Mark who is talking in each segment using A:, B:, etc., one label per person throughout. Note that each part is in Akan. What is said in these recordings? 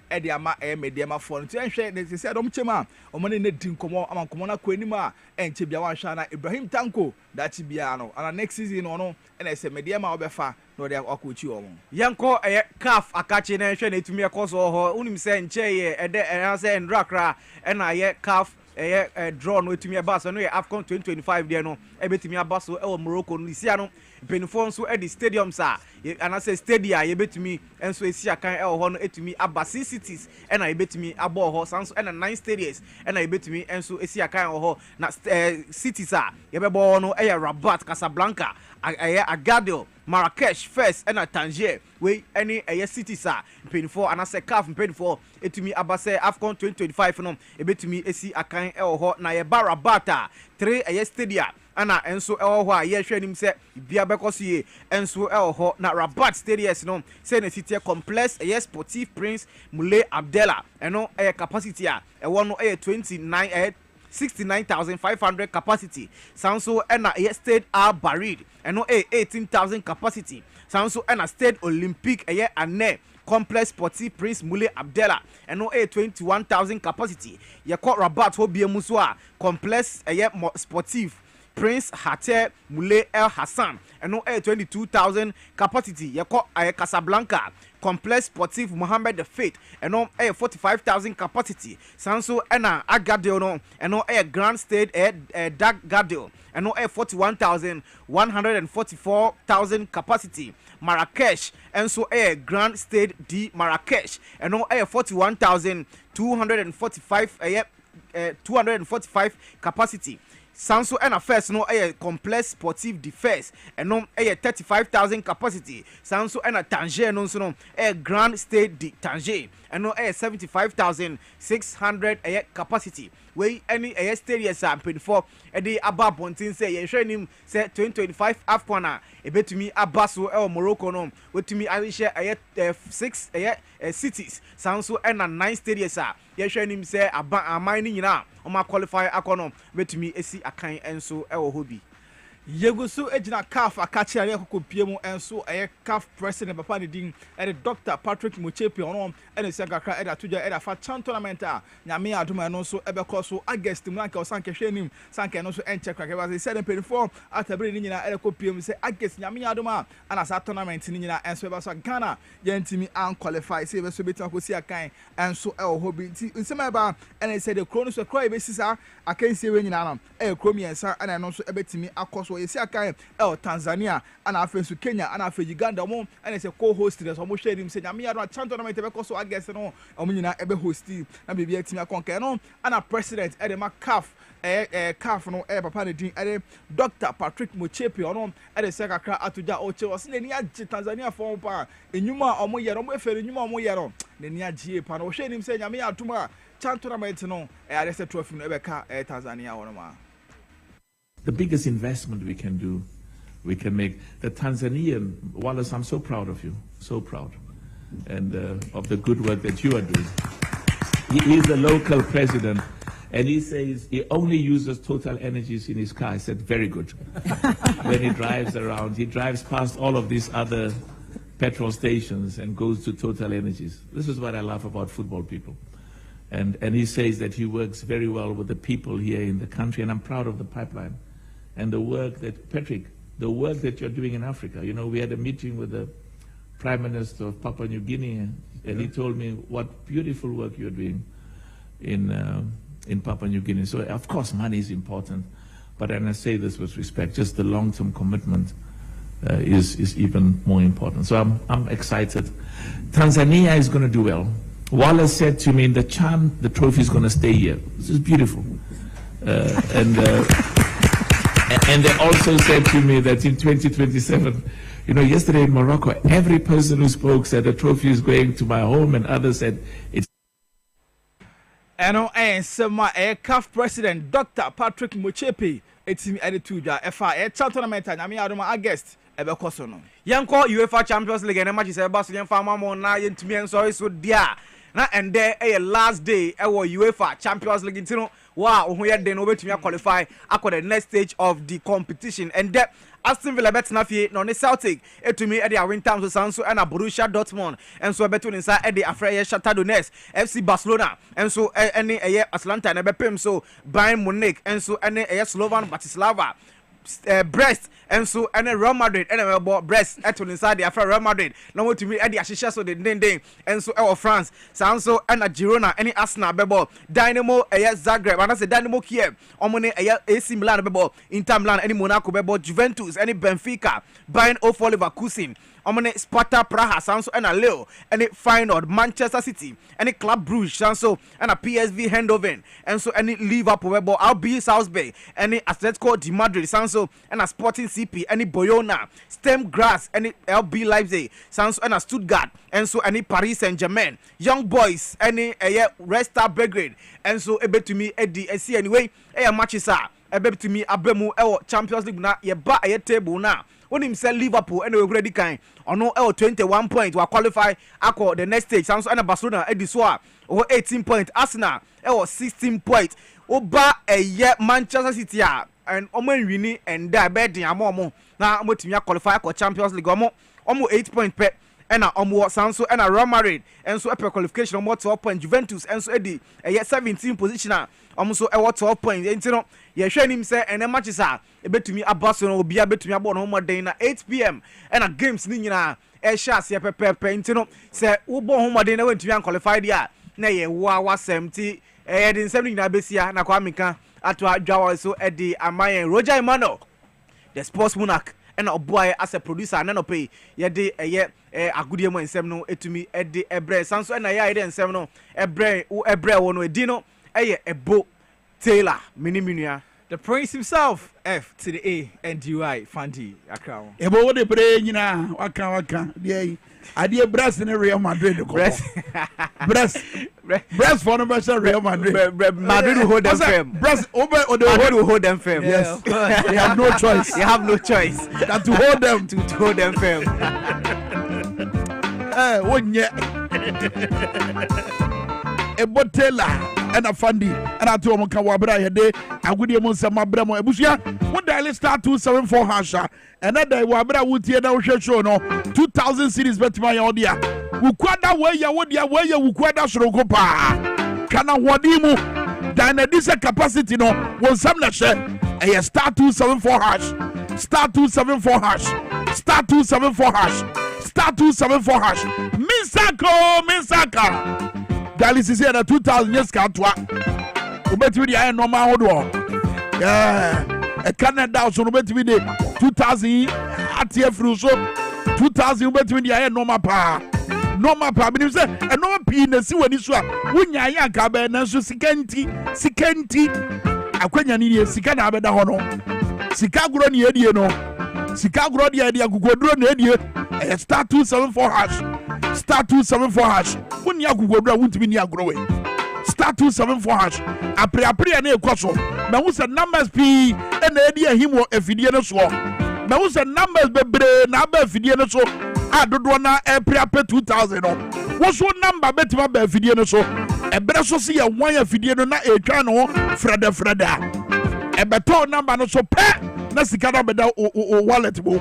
A: edi ama mediama for nti enhwe ne se dom chema omane ne din komo ama komo na kwanima enche bia wan hwa na Ibrahim Tanko dachi bia no ana next season no na se mediama obefa no de akochi omo
B: yanko CAF akachi na enhwe na etumi ekoso ho unim se nche ye ede se ndrakra na ye CAF draw no etumi aba so no ye AFCON 2025 de no ebetumi aba so e Morocco no isia no benefo nso e di stadiums ana say stadia ye betumi enso esi akan e ho no etumi aba cities na ye betumi abo ho sanso na 9 stadiums na ye betumi enso esi akan ho na cities ye bebo no Rabat, Casablanca, Agadir, Marrakesh, Fes na Tangier we any cities benefo ana say CAF benefo etumi aba say AFCON 2025 no e betumi esi akan e ho na ye Rabat 3 stadia ana enso ho a ye hwe nim se bia bekoso ye enso ho na Rabat stadiums no say na city complex sportif Prince Moulay Abdallah eno capacity a wo no 69,500 capacity sanso na Stade Al Barid eno 18,000 capacity sanso na Stade Olympique ane complex sportif Prince Moulay Abdallah eno 21,000 capacity ye ko Rabat ho bia muso a complex sportif Prince Hater Moulay El Hassan eno 22,000 capacity ye ko Casablanca complex sportif Mohammed the Faith eno 45,000 capacity sanso na Agadir no eno Grand Stade Agadir eno 41,144,000 capacity Marrakesh enso Grand Stade di Marrakesh eno 41,245 245 capacity sanso na first no complex sportif defense eno 35,000 capacity sanso na Tangier no so no Grand Stade di Tangier eno 75,600 capacity we any stadiums for the aba bontin say ye hwe nim say 2025 AFCON e betumi abaso Morocco no wetumi ahishe 6 cities sanso na 9 stadiums ye hwe nim say aba aman ni nyina o ma qualify akono betumi esi akan enso hobi
A: Yegusu ejina CAF akachi ari akoko piemu enso CAF president papa ni din Dr. Patrick Muchepi ono se gakra atuja fa chan tournament nyame aduma no so ebekọ so August mu anka osanke hwenim sanke no so enche krake was said perform atabere ni nyina ko piemu se August nyame aduma ana sa tournament ni nyina enso eba so Ghana yentimi an qualify se ebe so betima ko si akan enso hobi nti nsema ba se the chrono so cry be sisa akansie we nyina no chromi ensa ana no so ebetimi akoso yesi akan Tanzania ana afensu Kenya ana afe Uganda mo ana se co-host des omo hwe nim se nyame ya no tournament be koso August no omo nyina ebe hosti na bibia etimi akonke no ana president ma CAF CAF no papa ne din Dr. Patrick Muchepi ono se kakra atuja oche wose ne ni agi Tanzania for pa enyuma omo ye no mo efere enyuma omo ye no ne ni agi pa no hwe nim se nyame ya atuma tournament no se trophy no ebeka Tanzania wono ma.
C: The biggest investment we can do, we can make. The Tanzanian, Wallace, I'm so proud of you, so proud, and of the good work that you are doing. He's the local president, and he says he only uses Total Energies in his car. I said, very good. When he drives around, he drives past all of these other petrol stations and goes to Total Energies. This is what I love about football people. And he says that he works very well with the people here in the country, and I'm proud of the pipeline. And the work that, Patrick, the work that you're doing in Africa. You know, we had a meeting with the Prime Minister of Papua New Guinea, and he told me what beautiful work you're doing in Papua New Guinea. So, of course, money is important, but and I say this with respect, just the long-term commitment is even more important. So I'm excited. Tanzania is going to do well. Wallace said to me, in the charm, the trophy is going to stay here. This is beautiful. And they also said to me that in 2027, you know, yesterday in Morocco, every person who spoke said the trophy is going to my home, and others said it's.
A: CAF president Dr. Patrick Muchepi etimi edituja tournament nyame adoma August ebekoso no
B: yanko UEFA Champions League na match se ba so yemfa mamo na yentumi enso so dia na and there last day UEFA Champions League ntino wow who ye den obetumi qualify akọ the next stage of the competition and there Aston Villa betna fie no ne Celtic etumi e dey win terms so sanso and Borussia Dortmund and so beto inside e dey afraye Shakhtar Donetsk FC Barcelona and so any Atalanta na bepem so Bayern Munich and so any Slovan Bratislava Brest and so any Real Madrid and Brest eto inside the afraye Real Madrid na wotumi e dey ahihye so den and so e France sanso and Girona any Arsenal bebo Dynamo Zagreb and say Dynamo Kiev omone AC Milan bebo Inter Milan any Monaco bebo Juventus any Benfica Bayern 04 Leverkusen omone Sparta Praha sanso and Leo any Feyenoord Manchester City any Club Brugge sanso and PSV Eindhoven and so any Liverpool bebo RB Salzburg any Atletico de Madrid sanso and Sporting CP any Bayona Stem Grass any LB Leipzig sanso and Stuttgart and so any Paris Saint-Germain Young Boys any Red Star Belgrade and so ebetumi edi esi anyway matches are ebetumi abemu Champions League na ye ba table na when him say Liverpool and we already kind ono 21 points will qualify akọ the next stage sanso and Barcelona edisoa 18 points Arsenal 16 points oba Manchester City and omo wini and die betting amomo na motumi qualify akọ Champions League omo 8 points per and sanso and Real Madrid and so per qualification almost 12 points Juventus and so edi 17 position almost 12 points you know ye hwe nim say and matches are ebetumi abaso no obi abetumi abo no mo den na 8 p.m. and games ni nyina share se pepepe you know say wo bo ho mo den na wentumi qualify dia na ye wa 70 den 70 nyina besia na Kwame Minkah ato adwawa so edi amayen Roger Emmanuel the sports monarch and a boy as a producer and no pay ye de agudie mo ensem no etumi de ebre sanso na ya ide ensem no ebre wono edino ebo Taylor minimia
A: the prince himself F to the A and UI Fandi Accra
D: ebo wo de bre nyina waka dey ade Brest in Real Madrid Brest for no Real Madrid
B: Madrid will hold them firm
D: Brest
B: Madrid will hold them firm
D: yes they have no choice than to hold them
B: to hold them firm
D: wonye ebo Taylor and a Fandi and I told him Kawabra Hede agudie mo nsema bremo ebusia wo dial star 274 hasha and that day wabra wutie na wo show no 2000 series betima ya odia wukwada we ya wodia we ya wukwada soroko pa kana hodi mu dynamic capacity no won sam na she e star 274 hash star 274 hash star 274 hash star 274 hash Minsaka Dialysis here na 2000 years ka toa obetimi dey normal hodo e Canada so obetimi dey 2000 atie fru so 2000 obetimi dey normal pa binim say e normal pi na si wani so a wonya ya ka ba na so sikanti akwanya ni sika na abeda ho no sika gro ni edie no sika gro de edie agugoduro na edie star 274 hash star 274 hash woni agugodura wuntimi ni agrowe star 274 hash apre na ekoso na hu se numbers p na edi ahimo afidie no so na hu se numbers bebre na ba afidie no so adodo na apre 2000 no wo so number betima ba afidie no so ebre so se ye wan afidie no na etwa no freda ebeto number no so pe na sika na beda wallet bo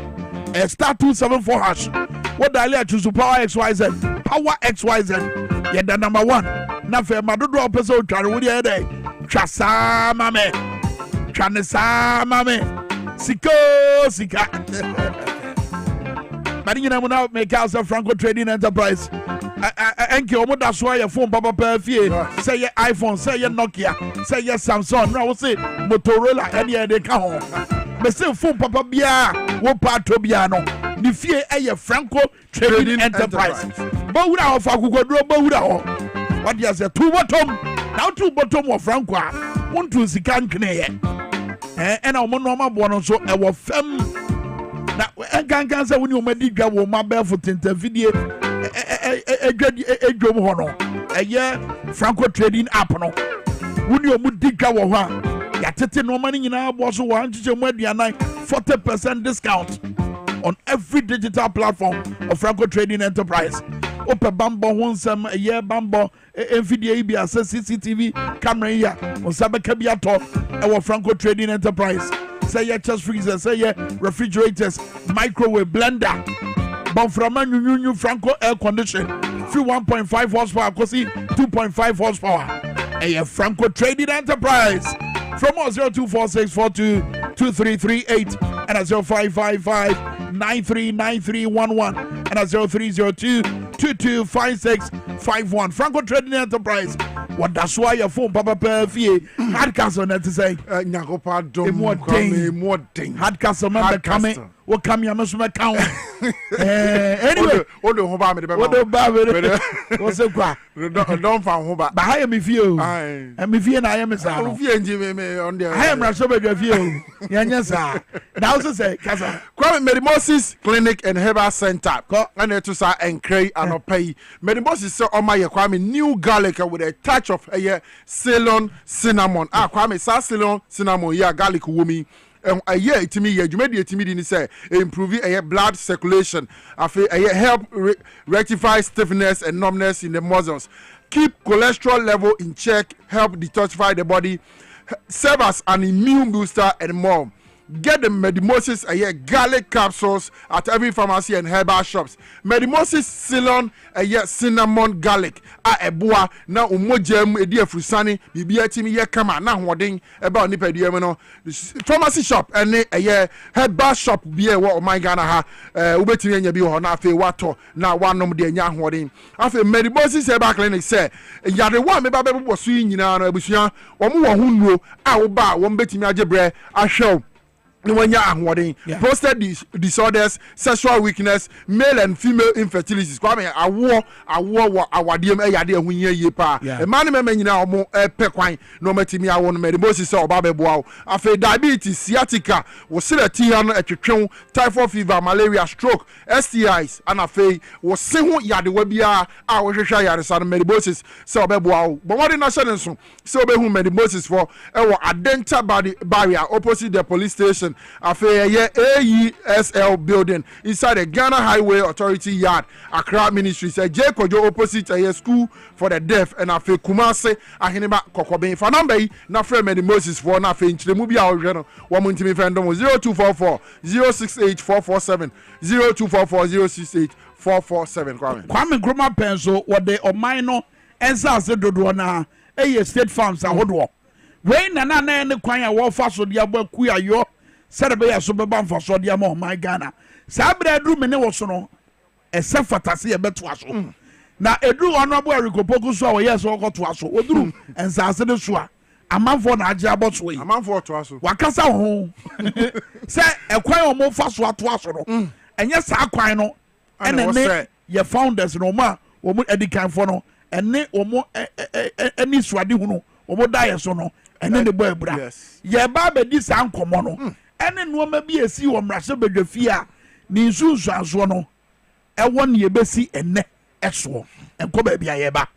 D: star 274 hash what daily choose power xyz yeah the number 1 na fe madodo opeso tware wo dey dey twasa mame sika bari nyina mo na make house Franco Trading Enterprise enke o mo da so ya phone papa fie say ye iPhone say ye Nokia say ye Samsung na wo say Motorola any dey ka ho me say phone papa bia wo pato bia no ni fie eye Franco Trading Enterprise bawura of agugodro bawura ho what you say two bottom of Franco a wontu sika ntwene ye na omo no ma bo no so e wo fam na enkan say woni o madi dwa wo ma be fotinta video edwom ho no eye Franco Trading app no woni o mu digwa wo ho a ya tete no ma ni nyina bo so wa nchiche mu aduanan 40% discount on every digital platform of Franco Trading Enterprise. ope bambo ho nsem ye bambo mfidie yi bia se CCTV camera yi a onsabe ka bi ato e wo Franco Trading Enterprise say ye chest freezer say ye refrigerators microwave blender Bonframa nyunyu Franco air condition free 1.5 horsepower kosi 2.5 horsepower a Franco Trading Enterprise from 0246422338 and 0555939311 and 0302225651 Franco Trading Enterprise. What that's why your phone papa fee hard castle net to say
E: nyakopa dom
D: more thing hard castle man coming what come your muscle account anyway
E: what do hoba me
D: what's the qua
E: don't find hoba
D: but I am if you and if you and I am a son of you on there I am not sure of you yes sir and I also say casa
E: Kwame Medimosis Clinic and Herbal Center and to say and cray and pay Medimosis so on my Kwame new garlic with a touch of Ceylon cinnamon Kwame Ceylon cinnamon yeah garlic wumi a year to me, you made it to me, say, improving blood circulation, help rectify stiffness and numbness in the muscles, keep cholesterol level in check, help detoxify the body, serve as an immune booster, and more. Get the Medimosis garlic capsules at every pharmacy and herbal shops. Medimosis Ceylon cinnamon garlic eboa na umojem edi afusani bibia timi ye kama na hoden eba oni pediem no pharmacy shop ene herbal shop bia wo o my Ghana ha ubetimi anya bi ho na afi wato na wanom de anya hoden afi Medimosis herbal clinic say yade wa me ba bebo so nyina no abusua omo wo hunuo a wo ba wo betimi agebre ahwew prostate disorders, sexual weakness, male and female infertility. Kwame awo awadiem eyade ehunye ye pa. E man me nyina omo pekwan no matimi awo no Medimosis o ba beboa. Afi diabetes, sciatica, wo sire tia no etwetwen, typhoid fever, malaria, stroke, STIs, and afi wo se ho yade wa bia a wo hwehwa yade sa no Medimosis se obeboa. But what na share nso se obehu Medimosis for e wo Adenta barrier opposite the police station. AESL building inside the Ghana Highway Authority yard, Accra Ministry. Say J Kojo opposite a school for the deaf and afe Kumase aheneba Kokoben. For number na friend Medimosis for na fe nchire mu bia ohwe wo muntimi fendom 0244 068 447 0244 068 447
D: Kwame Nkrumah penso what the omaino ensa se dodo na state farms ahodo we na ne kwan a wo fa so dia baku ayo Saturday ya so beba mfa so dia ma my Ghana sa breadru me ne wo so no ese fatase ye beto aso na edu honorable Erikopoku so wo yes wo to aso oduru ensase de so a amanfo na age aboto yi
E: amanfo to aso
D: wakasa ho se ekwan o mo fa so ato aso no enye sa kwan no ene ne ye founders no ma wo mo edikan fo no ene wo mo eni suade hu no wo mo da ye so no ene ne bo ebura ye ba be di sa nkomo no ene nuoma bi esi wo mrase bedwafi a ni nsunsu aso no ewo ne ye besi ene eso enko ba bia ye ba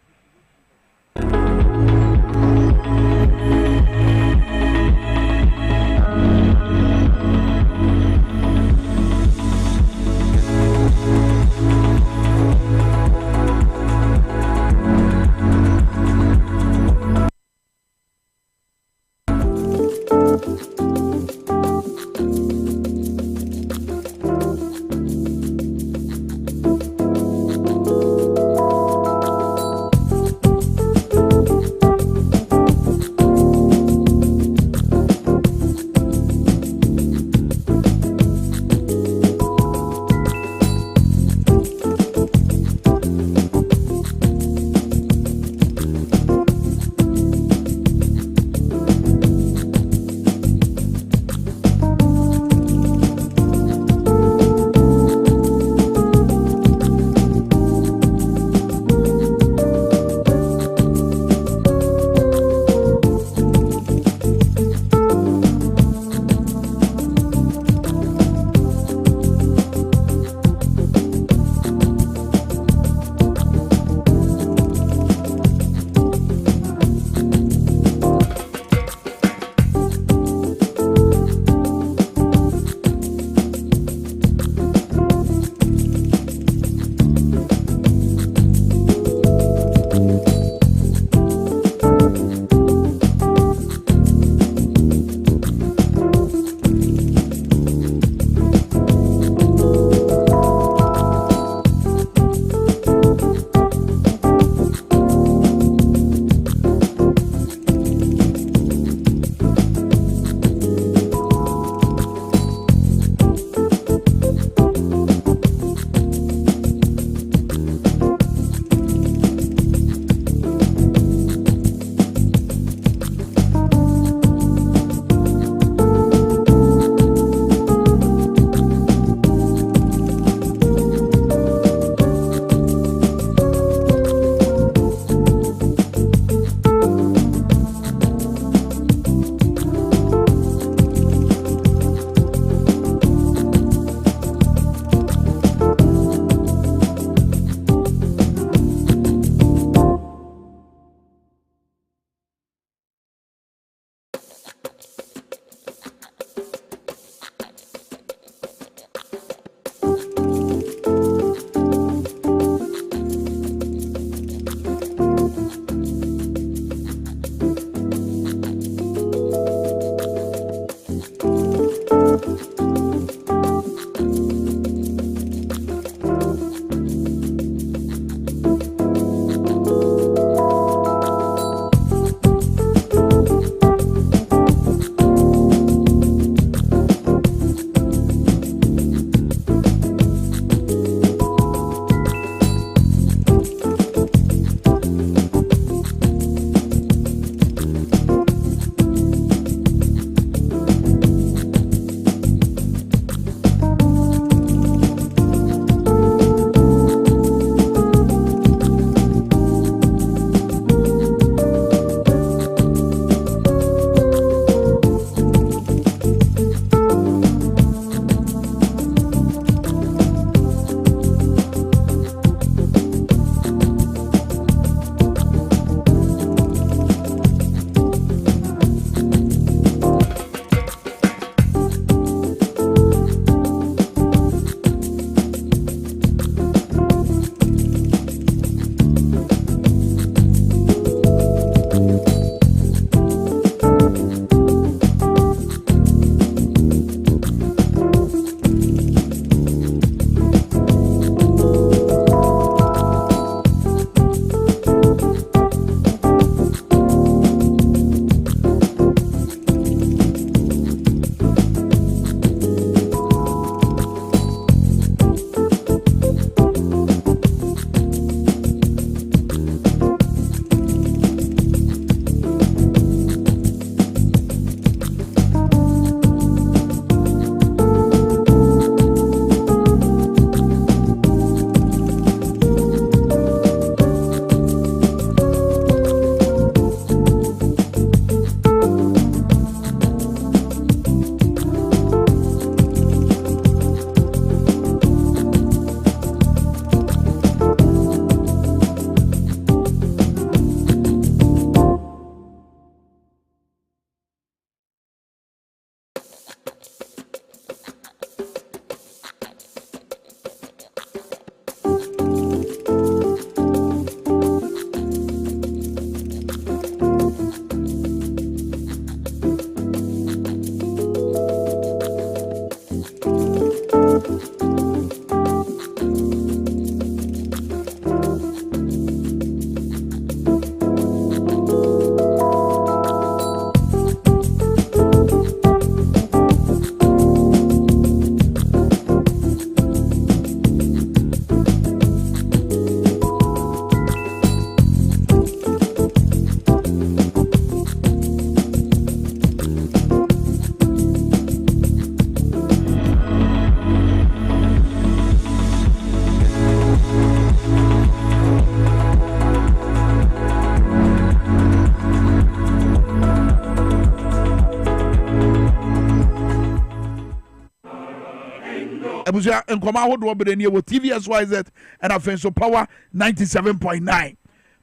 D: abusia nkoma ahodo obere wo TVSYZ and afenso Power 97.9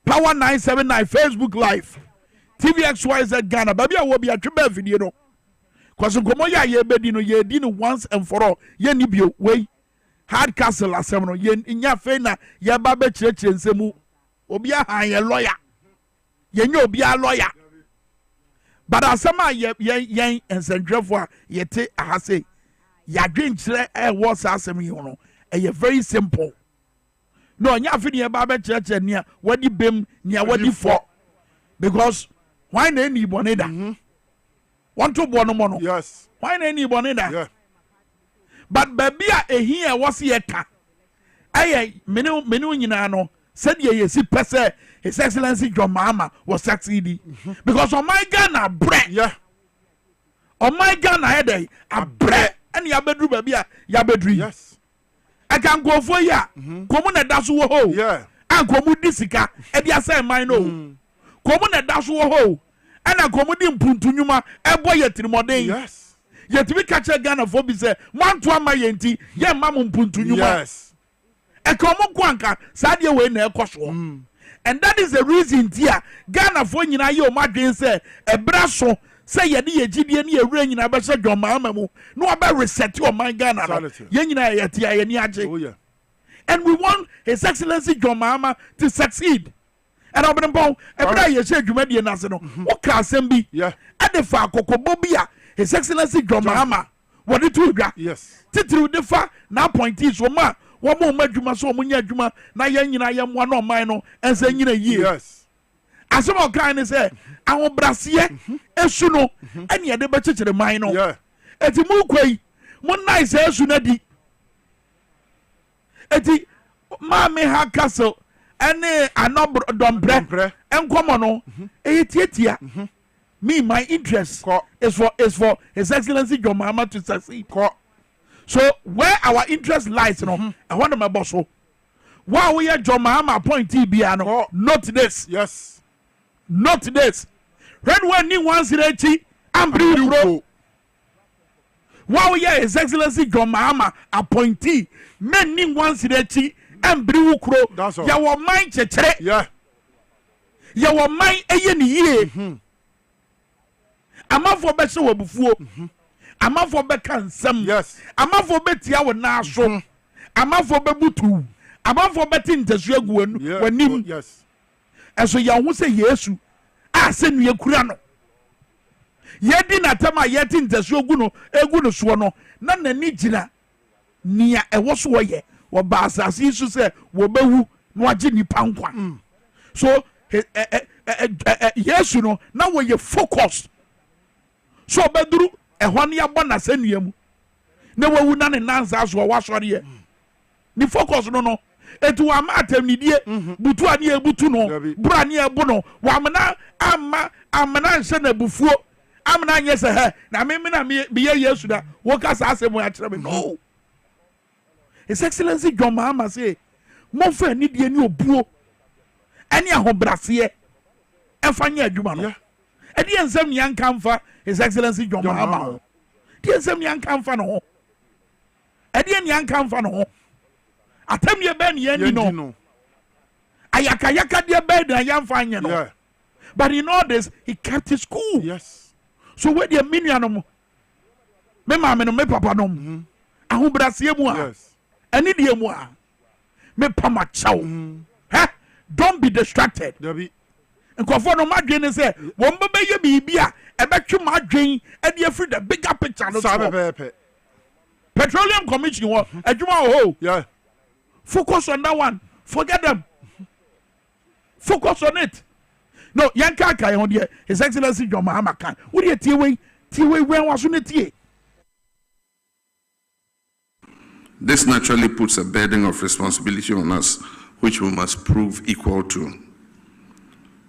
D: Power 979 Facebook Live TVXYZ Ghana baby a wo bi atwe video no kwaso nkomo ya ye bedi no ye di no once and for all ye ni bio we hard castle asem no ye nya fe na ye ba be kirekire nsemu obi a han ye lawyer ye nya obi a lawyer but asema ye ensendrefo a ye te ahase ya dwenkire was asem yi no e very simple no nya fe ne ye ba be kirekire nia wadi bem nia wadi fo because why na ni boneda want to born mono
E: yes
D: why na ni boneda
E: yeah
D: but baby a here was ye ka menu nyina no said ye si pese His Excellency John Mahama was succeeding because on my Ghana bread
E: yeah
D: on my Ghana head a bread and ya bedru baby ya bedru
E: yes
D: I can go for ya komu na daso wo ho
E: yeah
D: and komu disika e dia say mine no komu na daso wo ho and komu di mpuntu nyuma e boy yetrimodin
E: yes
D: yetimi kache Ghana for bi say manto ama yenti ye mam mpuntu nyuma
E: yes
D: e komu kwanka sadie we na ekoso and that is the reason dia Ghana for nyina ye o madwen say e braso say ye de yegidie ne ewura nyina be say John Mahama mu no aba reset o man Ghana no ye nyina ye tia ye ni age
E: oh yeah
D: and we want His Excellency John Mahama to succeed and obempo ebra ye say dwumadie na se no wo ka asem bi
E: yeah
D: ade fa kokobo bia His Excellency John Mahama what it will
E: yes
D: titiri de fa na appointees so ma wo mo madwuma so mo nya adwuma na ye nyina ye mo no man no ense nyina yie
E: yes
D: asem kan ne say ahobrase esu no ene ye de be chekere man no
E: yeah
D: eti mu kwai mo nice esu na di eti ma me ha castle ene anobro dombre enkomo no eyetietia me my interest is for His Excellency John Mahama to succeed. So where our interest lies, I want my boss. While we are John Mahama appointee biano, not this.
E: Yes.
D: Not this. When ni once rechi, I'm bro. While we are His Excellency John Mahama appointee, men ni once rechi, I'm bro.
E: That's all.
D: Your mind chechere.
E: Yeah.
D: Your mind ayen ye. Amafo be se wabufuo amafo be kansam
E: yes
D: amafo be tia wo na so amafo be butu amafo be tintasu agu wanim
E: yes
D: eso ya hu se Yesu a se nua kura no ye di na tema ye tintasu agu no so no na nani gina nia ewo so wo ye wo ba asase su se wo bewu no age nipa nkwa so Yesu no na wo ye focused so beduru ehwan ya bona sanua mu na wawu na ne nanza so wasore ye ni focus no etu ama atamnidie butu ani ebutu no bura ani ebu no wa amana nse na bufuo amana nye se he na me na me ye Yesu da wo ka sa asemu ya kire me no His Excellency John Mahama say mo fa ni die ni obuo ani ahobrase efanya adwuma no edi ensem ni ankamfa His Excellency John Mahama. Di ensem ni ankamfa no. Edi ni ankamfa no. Atem ye ben ye ni no. Ayaka de ben na yamfa anye no.
E: Yeah.
D: But in all this he kept his cool.
E: Yes.
D: So where the minianom me mama no me papa no. Ahobrase mu a.
E: Yes.
D: Ani die mu a. Me pama chaw. Don't be distracted.
E: Debbie.
D: Nkofo no madwen ne say wo mbebe ye bibia ebetwe madwen e dey free the bigger picture no
E: so
D: Petroleum Commission wo adwuma ho
E: yeah
D: focus on that one forget them focus on it no yanka kai ho dey His Excellency John Mahama kan wo dey tie we wen waso ne tie.
F: This naturally puts a burden of responsibility on us which we must prove equal to.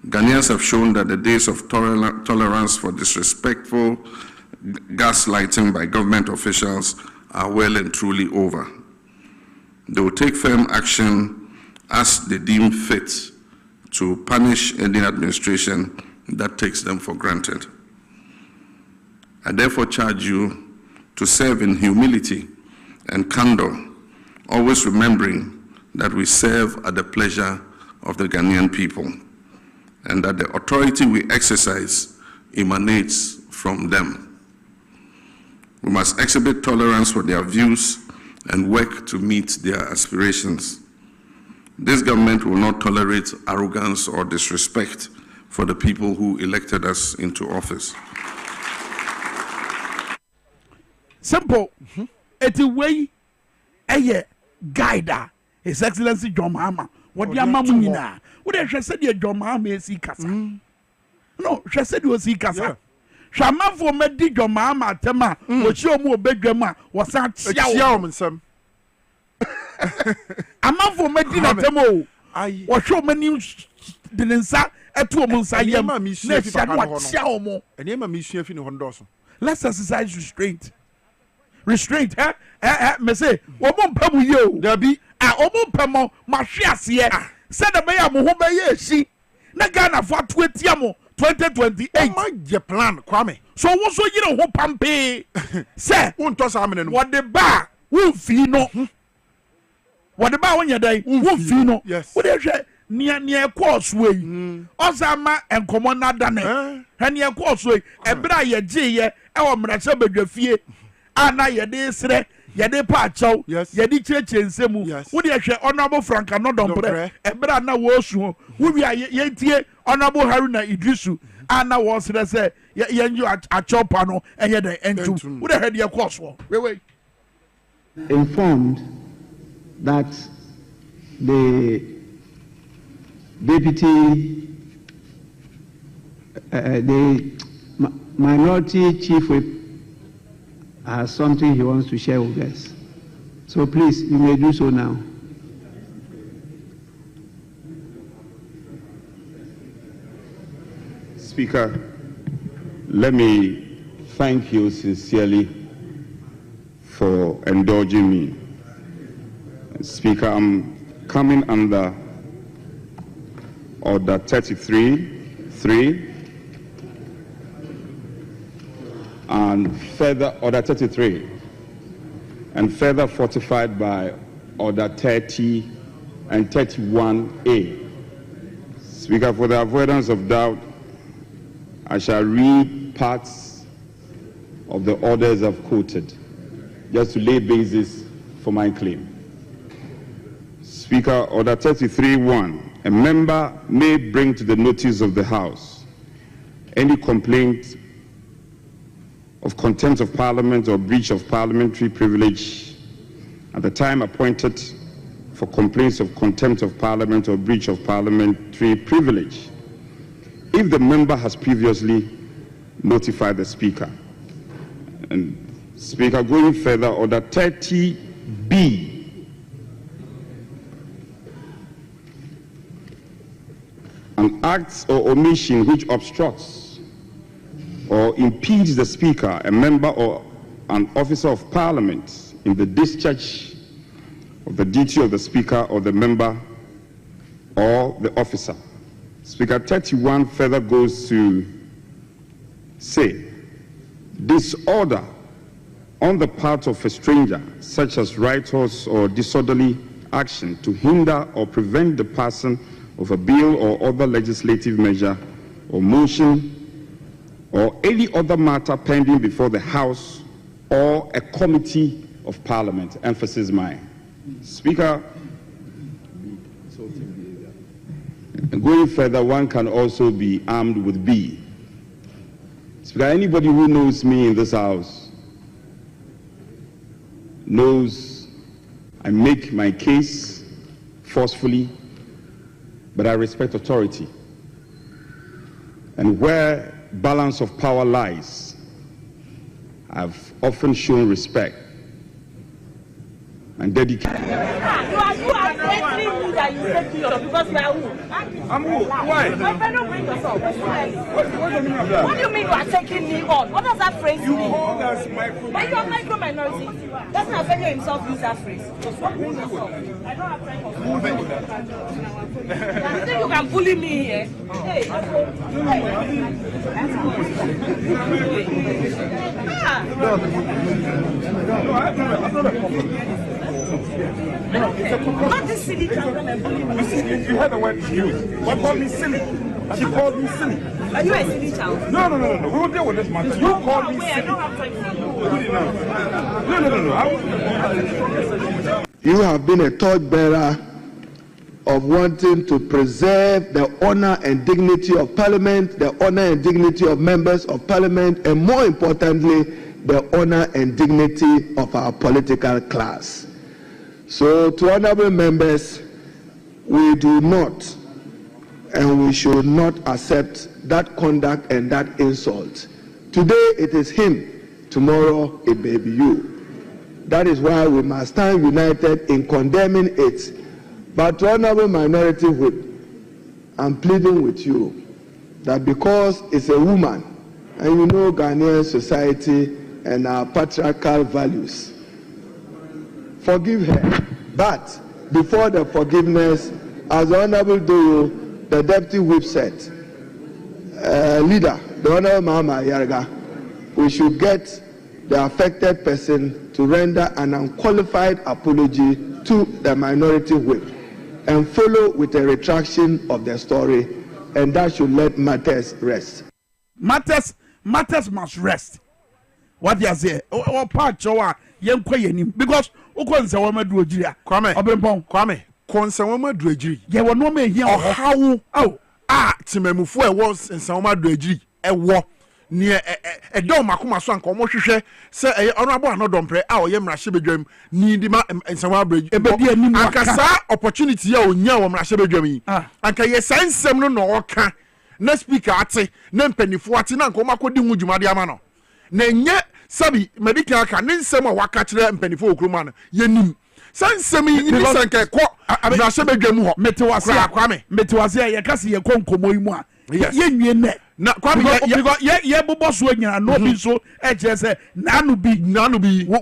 F: Ghanaians have shown that the days of tolerance for disrespectful gaslighting by government officials are well and truly over. They will take firm action as they deem fit to punish any administration that takes them for granted. I therefore charge you to serve in humility and candor, always remembering that we serve at the pleasure of the Ghanaian people and that the authority we exercise emanates from them. We must exhibit tolerance for their views and work to meet their aspirations. This government will not tolerate arrogance or disrespect for the people who elected us into office.
D: Simple. It's a way a guide. His Excellency John Mahama. What your mamma? What I said, your John Mahama is Kasa. No, she said you was Kasa. Shama for me did John Mahama Tema, what your more bedroom was that Xiao. A man for me did not Temo. I was so many didn't say at 2 months. I am a mission. Let's exercise restraint. Restraint, me say, Omon Pamu yo, there be a Omon Pamo, Mashias here. Said the mayor Mohombe, she, Nagana for 2028. My plan, Kwame. So what's so you know who Pampe? Say, won't toss amen what the bar won't feel no. What the bar when you're day won't feel no. Yes. What is it? Near causeway. Osama and Commander Dane. And near causeway, and Braya G, our Mrasabe Fie. Ana yede sre yede pa chaw yede cheche nsemu wo de hwe honorable Frank Anodonpre ebra na wo su wo wi yentie honorable Haruna Idrisu ana wo sre se yenju achopa no enye de entu wo de hwe de course wo we
G: informed that the deputy the minority chief whip has something he wants to share with us. So please, you may do so now.
H: Speaker, let me thank you sincerely for indulging me. Speaker, I'm coming under Order 33(3) and further Order 33 and further fortified by Order 30 and 31A. Speaker, for the avoidance of doubt, I shall read parts of the orders I've quoted just to lay basis for my claim. Speaker, Order 33(1), a member may bring to the notice of the House any complaint of contempt of Parliament or breach of parliamentary privilege at the time appointed for complaints of contempt of Parliament or breach of parliamentary privilege if the member has previously notified the Speaker. And Speaker, going further, Order 30B, an act or omission which obstructs or impedes the Speaker, a member or an officer of Parliament in the discharge of the duty of the Speaker or the member or the officer. Speaker, 31 further goes to say, disorder on the part of a stranger, such as riotous or disorderly action to hinder or prevent the passing of a bill or other legislative measure or motion or any other matter pending before the House or a committee of Parliament. Emphasis mine. Speaker, going further, one can also be armed with B. Speaker, anybody who knows me in this House knows I make my case forcefully, but I respect authority. And where balance of power lies, I've often shown respect and dedication.
I: You are threatening me that are you taking yourself? Because you are who?
E: I'm who? Why?
I: My friend, don't bring yourself.
E: What do you mean by that?
I: What do you mean you are taking me on? What does that phrase mean?
E: Hold us micro.
I: But you are micro minority. Doesn't Afenyo himself use that phrase? What brings yourself? I don't have time for that. You think you can bully me here? Hey. Not this silly children and bully me.
E: You heard the word excuse. What called me silly? She called me silly.
I: Are you a silly child?
E: No. We will deal with this matter. You called me silly.
I: I don't have time for
E: No.
J: You have been a torchbearer of wanting to preserve the honor and dignity of Parliament, the honor and dignity of members of Parliament, and more importantly, the honor and dignity of our political class. So, to honorable members, we do not and we should not accept that conduct and that insult. Today it is him, tomorrow it may be you. That is why we must stand united in condemning it. But to honorable minority whip, I'm pleading with you that because it's a woman, and you know Ghanaian society and our patriarchal values, forgive her. But before the forgiveness, as the Honorable Doro, the Deputy Whip said, leader, the Honorable Mahama Yarga, we should get the affected person to render an unqualified apology to the minority whip and follow with a retraction of the story, and that should let matters rest.
D: Matters must rest. What you say? Or part of young Quayin, because Kwame,
E: Konsawama Dredri.
D: There were no men here.
E: How? Timemufue was in Sama Dredri, a war near a dome Makuma Swan, Comoshe, say, honorable no dompre, our Yam Rashibedrum, Nidima and Sama Bridge, a baby, and Kasa opportunity, oh, Yam Rashibedrum. And can you send some no can? No speaker, I say, Nempenny Fuatina, Comako Dimujumadiamano. Nenye Sabi, medical can, then some Wakatra and Pennyfo Crumana, Yenim. Sansemi ni sanke ko na se bedwam ho
D: metewase
E: Kwame
D: metewase ye kase ye konkomo imu a ye nwie ne
E: na Kwame
D: ye boboso nyina no bi so e je se nanu bi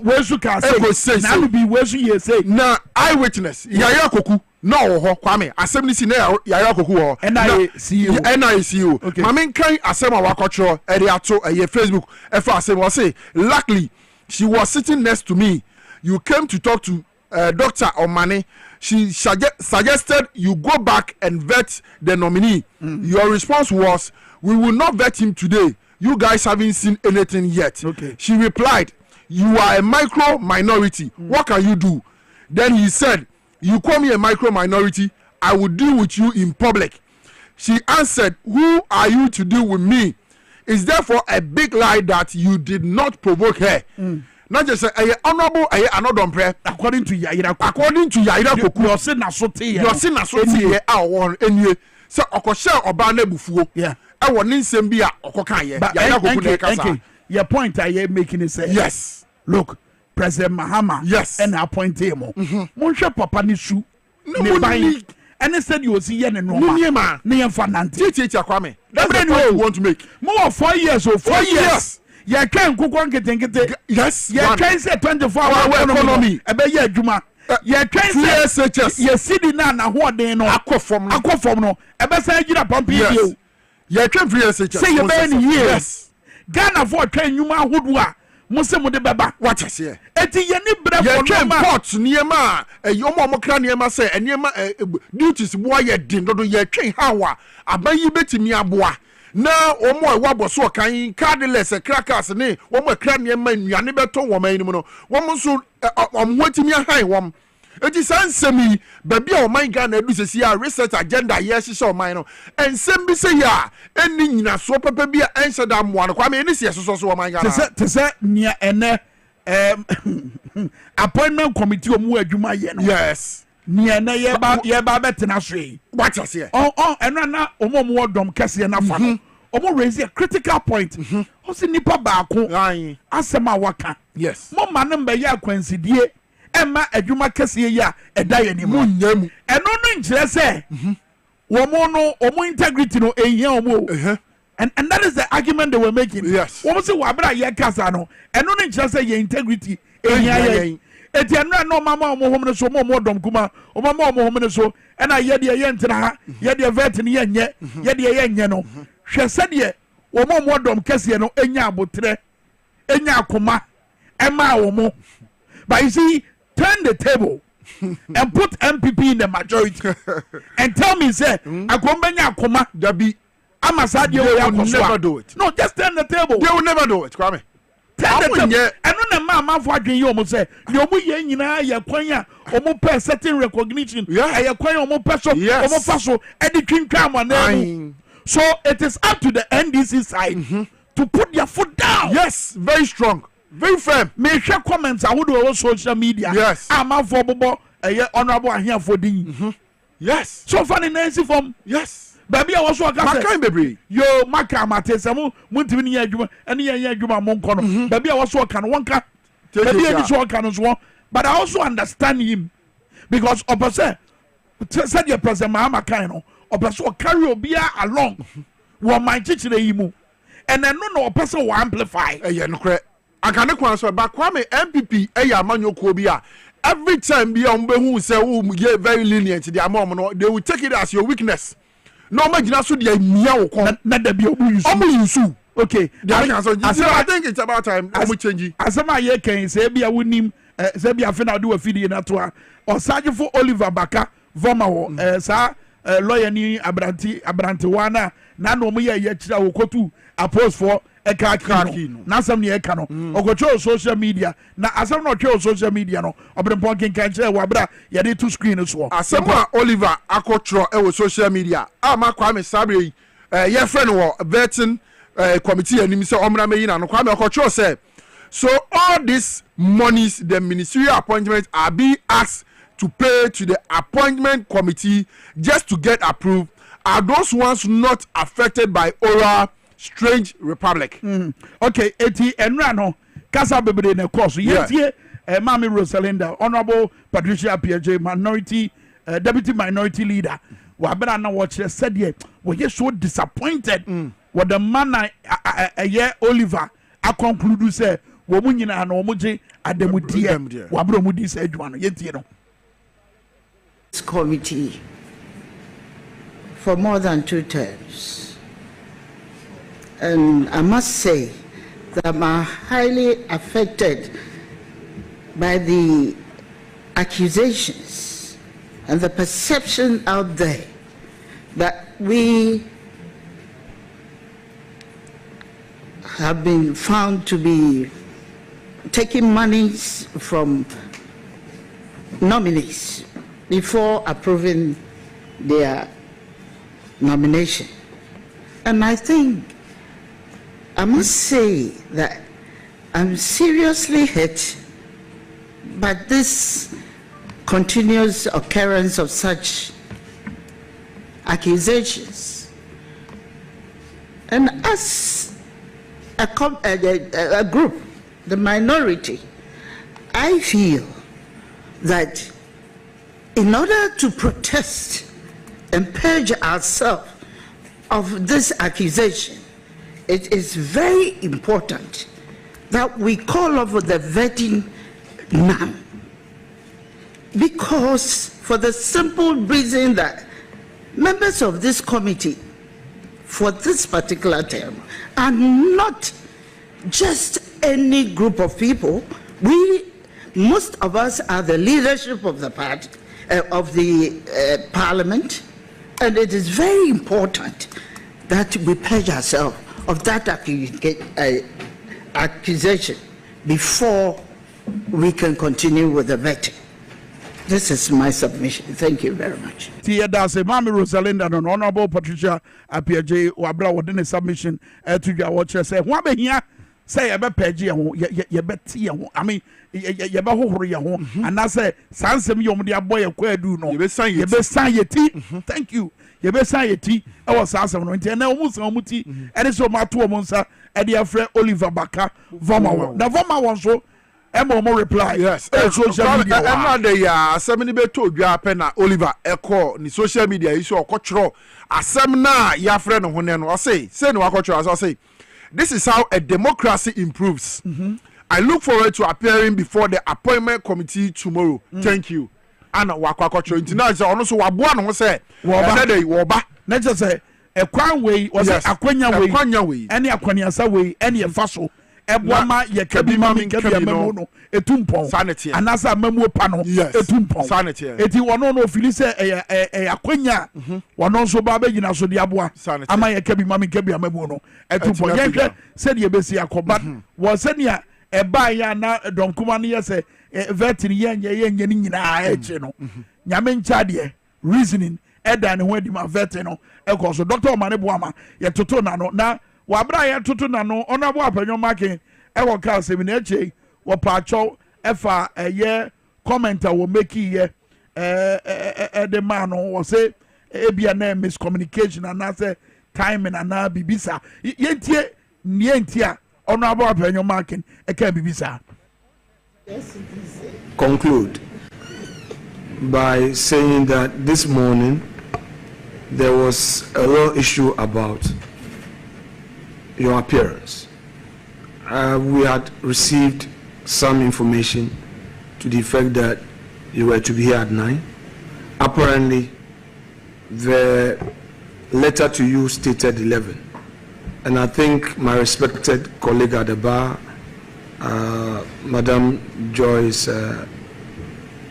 D: wesu ka se nanu bi wesu ye se
E: na eyewitness Yaya Koku no ho Kwame asem ni si na Yaya Koku ho NICU Mame kan asem awakotro e de ato e Facebook e fa asem wo say luckily she was sitting next to me. You came to talk to Dr. Omane. She suggested you go back and vet the nominee. Your response was, we will not vet him today. You guys haven't seen anything yet.
D: Okay.
E: She replied, you are a micro minority. What can you do? Then he said, you call me a micro minority, I will deal with you in public. She answered, who are you to deal with me? It's therefore a big lie that you did not provoke her. Not just say honorable another prayer according to Yaira Koku
D: your sin na so te
E: awon enye say okoshe oba na bufuo e woni nsem bi a okokan ye Yaira Koku na kasa
D: your point I making is say
E: yes
D: look President Mahama
E: yes
D: and appoint him monhwe papa ni su ne ban and instead you see ye ne no ma ne ye fa nante
E: teacher Kwame that's the point you want to make
D: more 4 years or 4 years. You can cook one getting
E: yes.
D: You can say 24-hour economy. A be ye juma. You can say you see the na who they know. Aqua from no. A be say you pump you.
E: You can free SHS.
D: Say you been years. Ghana for train you man who do. Musemu de baba.
E: What I say?
D: Eti ye ni bre
E: for no port niema yomo mokra niema say niema duties boy ye din do ye twen hawa abayi betimi aboa. Na omo wabo so kan cardless crackers ne omo kra ne ma nnuane beto wo man nim no wo so omwatimi han wom eti sansemi ba bia o man Ghana edu sesi a research agenda ye hye o man no ensem bi se ya eni nyina so papa bia ense da moa no kwa me eni se so o man Ghana
D: tese nia ene appointment committee omu adwuma ye no
E: yes
D: nia na ye ba betena hwe
E: what you say
D: eno na omo dom kese na fa no omo raise a critical point o si nipa ba ko asema waka
E: yes
D: mo ma no mba ya kwansidie Emma adwuma kese ya eda ye ni mu
E: nyam
D: eno no nkyere se omo integrity no ehia omo and that is the argument they were making.
E: Yes.
D: Omo se wabra ye kasa no eno no nkyere se ye integrity ehia ye eti eno no mama omo hom no so omo dom kuma omo hom no so ena ye de ye ntena ha ye de vet ne ye nye ye de ye nye no hwe se de omo dom kese no enya abotre enya akoma ema omo. But you see, turn the table and put MPP in the majority and tell me, say, Akombenya Akoma,
E: Dabi,
D: Amasadi,
E: they will never do it.
D: No, just turn the table.
E: They will never do it, Kwame.
D: Turn the table. And on the man for you almost say, Yomu Yenina, Yakwanya, Omo per certain recognition, Yakwanya, Omo Peso, Omo Faso, editing come. So it is up to the NDC side to put their foot down.
E: Yes, very strong. Very firm.
D: May share comments I would on social media.
E: Yes.
D: I'm out for Bobo, honorable here for the.
E: Yes.
D: So funny Nancy from.
E: Yes.
D: Baby, I was working.
E: Maka baby.
D: Yo, Maka Matesa, Muntimini Yajuma, and Yajuma Monkono. Baby, I was working one car. Baby, I was working as well. But I also understand him because opposite said your president Mahama Kaino, opposite carry Obia along. What my teacher, and then no person will amplify.
E: I can't answer, but Kwame MPP, Manyo Kobia. Every time be on who say, oh, you're very lenient to their mom, they will take it as your weakness. No, man, that's what they meow.
D: Not the Biobu. Okay,
E: I think it's about time. I'm changing.
D: As some I can say, be a winning, say, be a final do a video in that one, or Sergeant for Oliver Baka, Vomao, sir, lawyer ni Abrantiwana, Nano Mia Yachira, Okotu, a post for. Na some near cano or go social media. Now, as I'm not sure social media, no, or the pumpkin can share Wabra, ya did two screen as well.
E: As someone Oliver Akotro, social media. Ma Kwame Sabri, your friend or vetting committee and Mr. Omra Mayina and Kwame Akotro said. So, all these monies, the ministerial appointments are being asked to pay to the appointment committee just to get approved. Are those ones not affected by oral? Strange Republic.
D: Okay, eti enrano kasa bebre na course. Yes, Mami Rosalinda, Honorable Patricia PJ, Minority Deputy Minority Leader. Wabena na watch said ye, we just so disappointed. What the man a Oliver I conclude say, wo munyina na omoje ademudie. Wabro mudi say adwano yeti no.
K: This committee for more than 2 terms. And I must say that I'm highly affected by the accusations and the perception out there that we have been found to be taking monies from nominees before approving their nomination. And I think I must say that I'm seriously hurt by this continuous occurrence of such accusations. And as a group, the minority, I feel that in order to protest and purge ourselves of this accusation, it is very important that we call over the vetting now. Because for the simple reason that members of this committee for this particular term are not just any group of people. Most of us are the leadership of the party, of the parliament, and it is very important that we pledge ourselves of that accusation before we can continue with the vetting. This is my submission. Thank you very much.
D: Tia Dase, Mami Rosalinda, and Honorable Patricia Appiah Wabra within a submission to your watcher say, Wabe here, say a bepeji, ye bet tea. I mean, ye behold your home, and I say, Sansem Yomudia boy, a queer do no. You best sign your tea. Thank you. You best sign your tea. I was Sansam, and now almost Muti, and it's so my 2 months at the Oliver Baka, Voma. Now, Voma was so. Emo reply.
E: Yes.
D: Social media.
E: Emma de ya asem ni beto dwa pe na Oliver Eko ni social media issue okotro asem na ya frɛ no hone no say no akotro as say this is how a democracy improves. I look forward to appearing before the appointment committee tomorrow. Thank you. Ana wakakotro intina say ono so waboa no say wo ba
D: na just say ekwan we o say akwanya we any akwaniasa we any faso ebwama ye kabima minkabi mamu no etumpon anasa mamu pa no etumpon eti wono no fili se akwanya wono so ba be gina so de aboa ama ye kabima minkabi mamu no etumpon ye hwe se de besi akoba wo se ne eba ya na donkuma ne ye se vetting ye nye ni nyina eche no nyame ncha de reasoning eda ne ho adi ma vetting no eko so Dr. Omane Boama ye toto na no na wabra ye toto na no onabo apanyo makin e wo ka se mi na eche wo pa cho efa ye commenter wo make ye the man no wo say ebia na miscommunication and say timing and na bibisa yentie nientia onabo apanyo makin e ka bibisa.
L: Conclude by saying that this morning there was a real issue about your appearance. We had received some information to the effect that you were to be here at 9. Apparently, the letter to you stated 11. And I think my respected colleague at the bar, Madam Joyce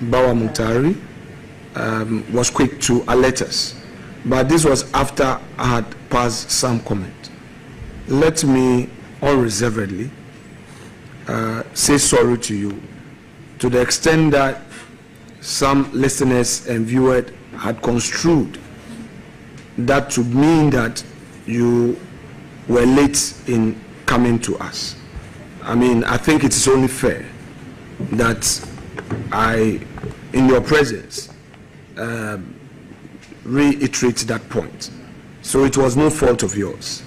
L: Bawa Muntari, was quick to alert us. But this was after I had passed some comment. Let me unreservedly say sorry to you to the extent that some listeners and viewers had construed that to mean that you were late in coming to us. I mean, I think it is only fair that I, in your presence, reiterate that point. So it was no fault of yours.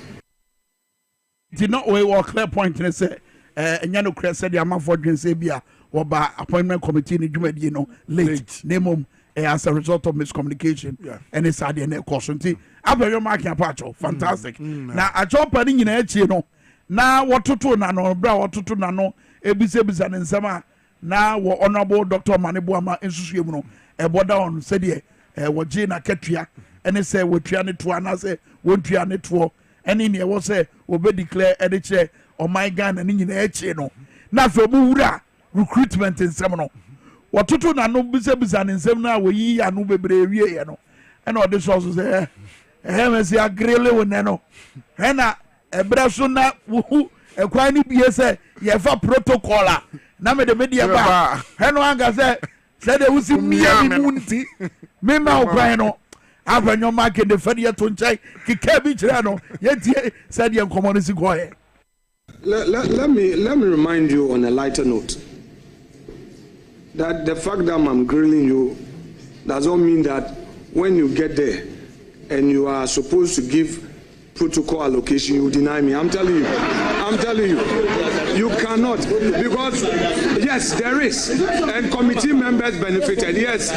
D: Did not we walk clear point and say nyano kra said the amount for say bia oba appointment committee ni dwumadi no late name as a result of miscommunication and it's at the end course nti abayo mark apacho fantastic na achopa ni nyina echi no na wototo na no bra wototo na no ebisa ne nsema na wo honorable Dr. Omane Boama ensusuem no eboda on said the woje na katua ene say wotua ne to ana say wontua ne to ene ne wo say obe declare ede che o my Ghana ni nyina echi no na fe obu wura recruitment nsem no wototo na no bisa ne nsem na wo yi anu bebre wie ye no ene ode so say mesi agrele won no ena ebra so na wo ekwan ni bie say ye fa protocol a na me de media ba eno anga say de wusi mia mi munti me ma okwan no afanyo market de fadi to nchai kika bi kire no ye tie said ye community go here.
L: Let me remind you on a lighter note that the fact that I'm grilling you doesn't mean that when you get there and you are supposed to give protocol allocation, you deny me. I'm telling you, you cannot, because yes, there is, and committee members benefited. Yes,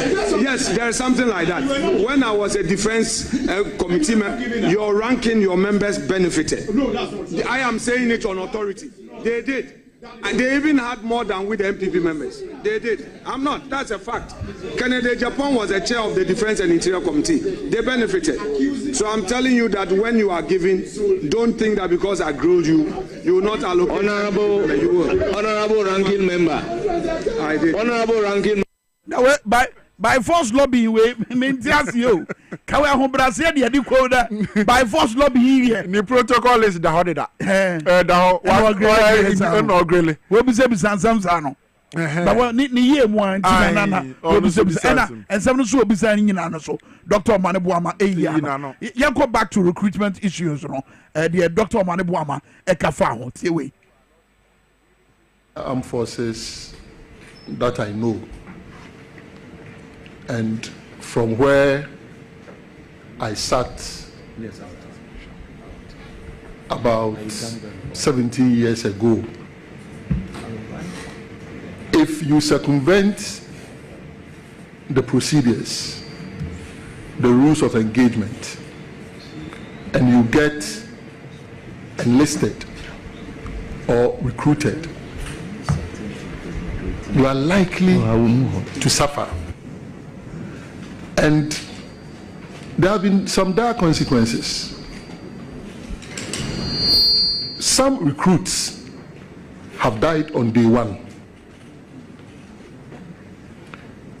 L: there is something like that. When I was a defense committee member, your ranking, your members benefited. I am saying it on authority. They did. And they even had more than with the MPP members. They did. I'm not. That's a fact. Kennedy Japan was a chair of the Defense and Interior Committee. They benefited. So I'm telling you that when you are giving, don't think that because I grilled you, you will not allocate. Honorable ranking member. I did. Honorable ranking member.
D: Now, by force lobby we maintain you. Kawe ho Brazil de di ko da by force lobby here.
E: The protocol is the hodida.
D: Da
E: no grele.
D: We be say bisansam no. But ni ye mu anti na we be say and some no so obisa ni nyina no so Dr. Omane Boama eya. Ye go back to recruitment issues no. The Dr. Omane Boama e ka fa ho tie we.
M: Armed forces that I know, and from where I sat about 70 years ago if you circumvent the procedures, the rules of engagement, and you get enlisted or recruited, you are likely to suffer. And there have been some dire consequences. Some recruits have died on day one.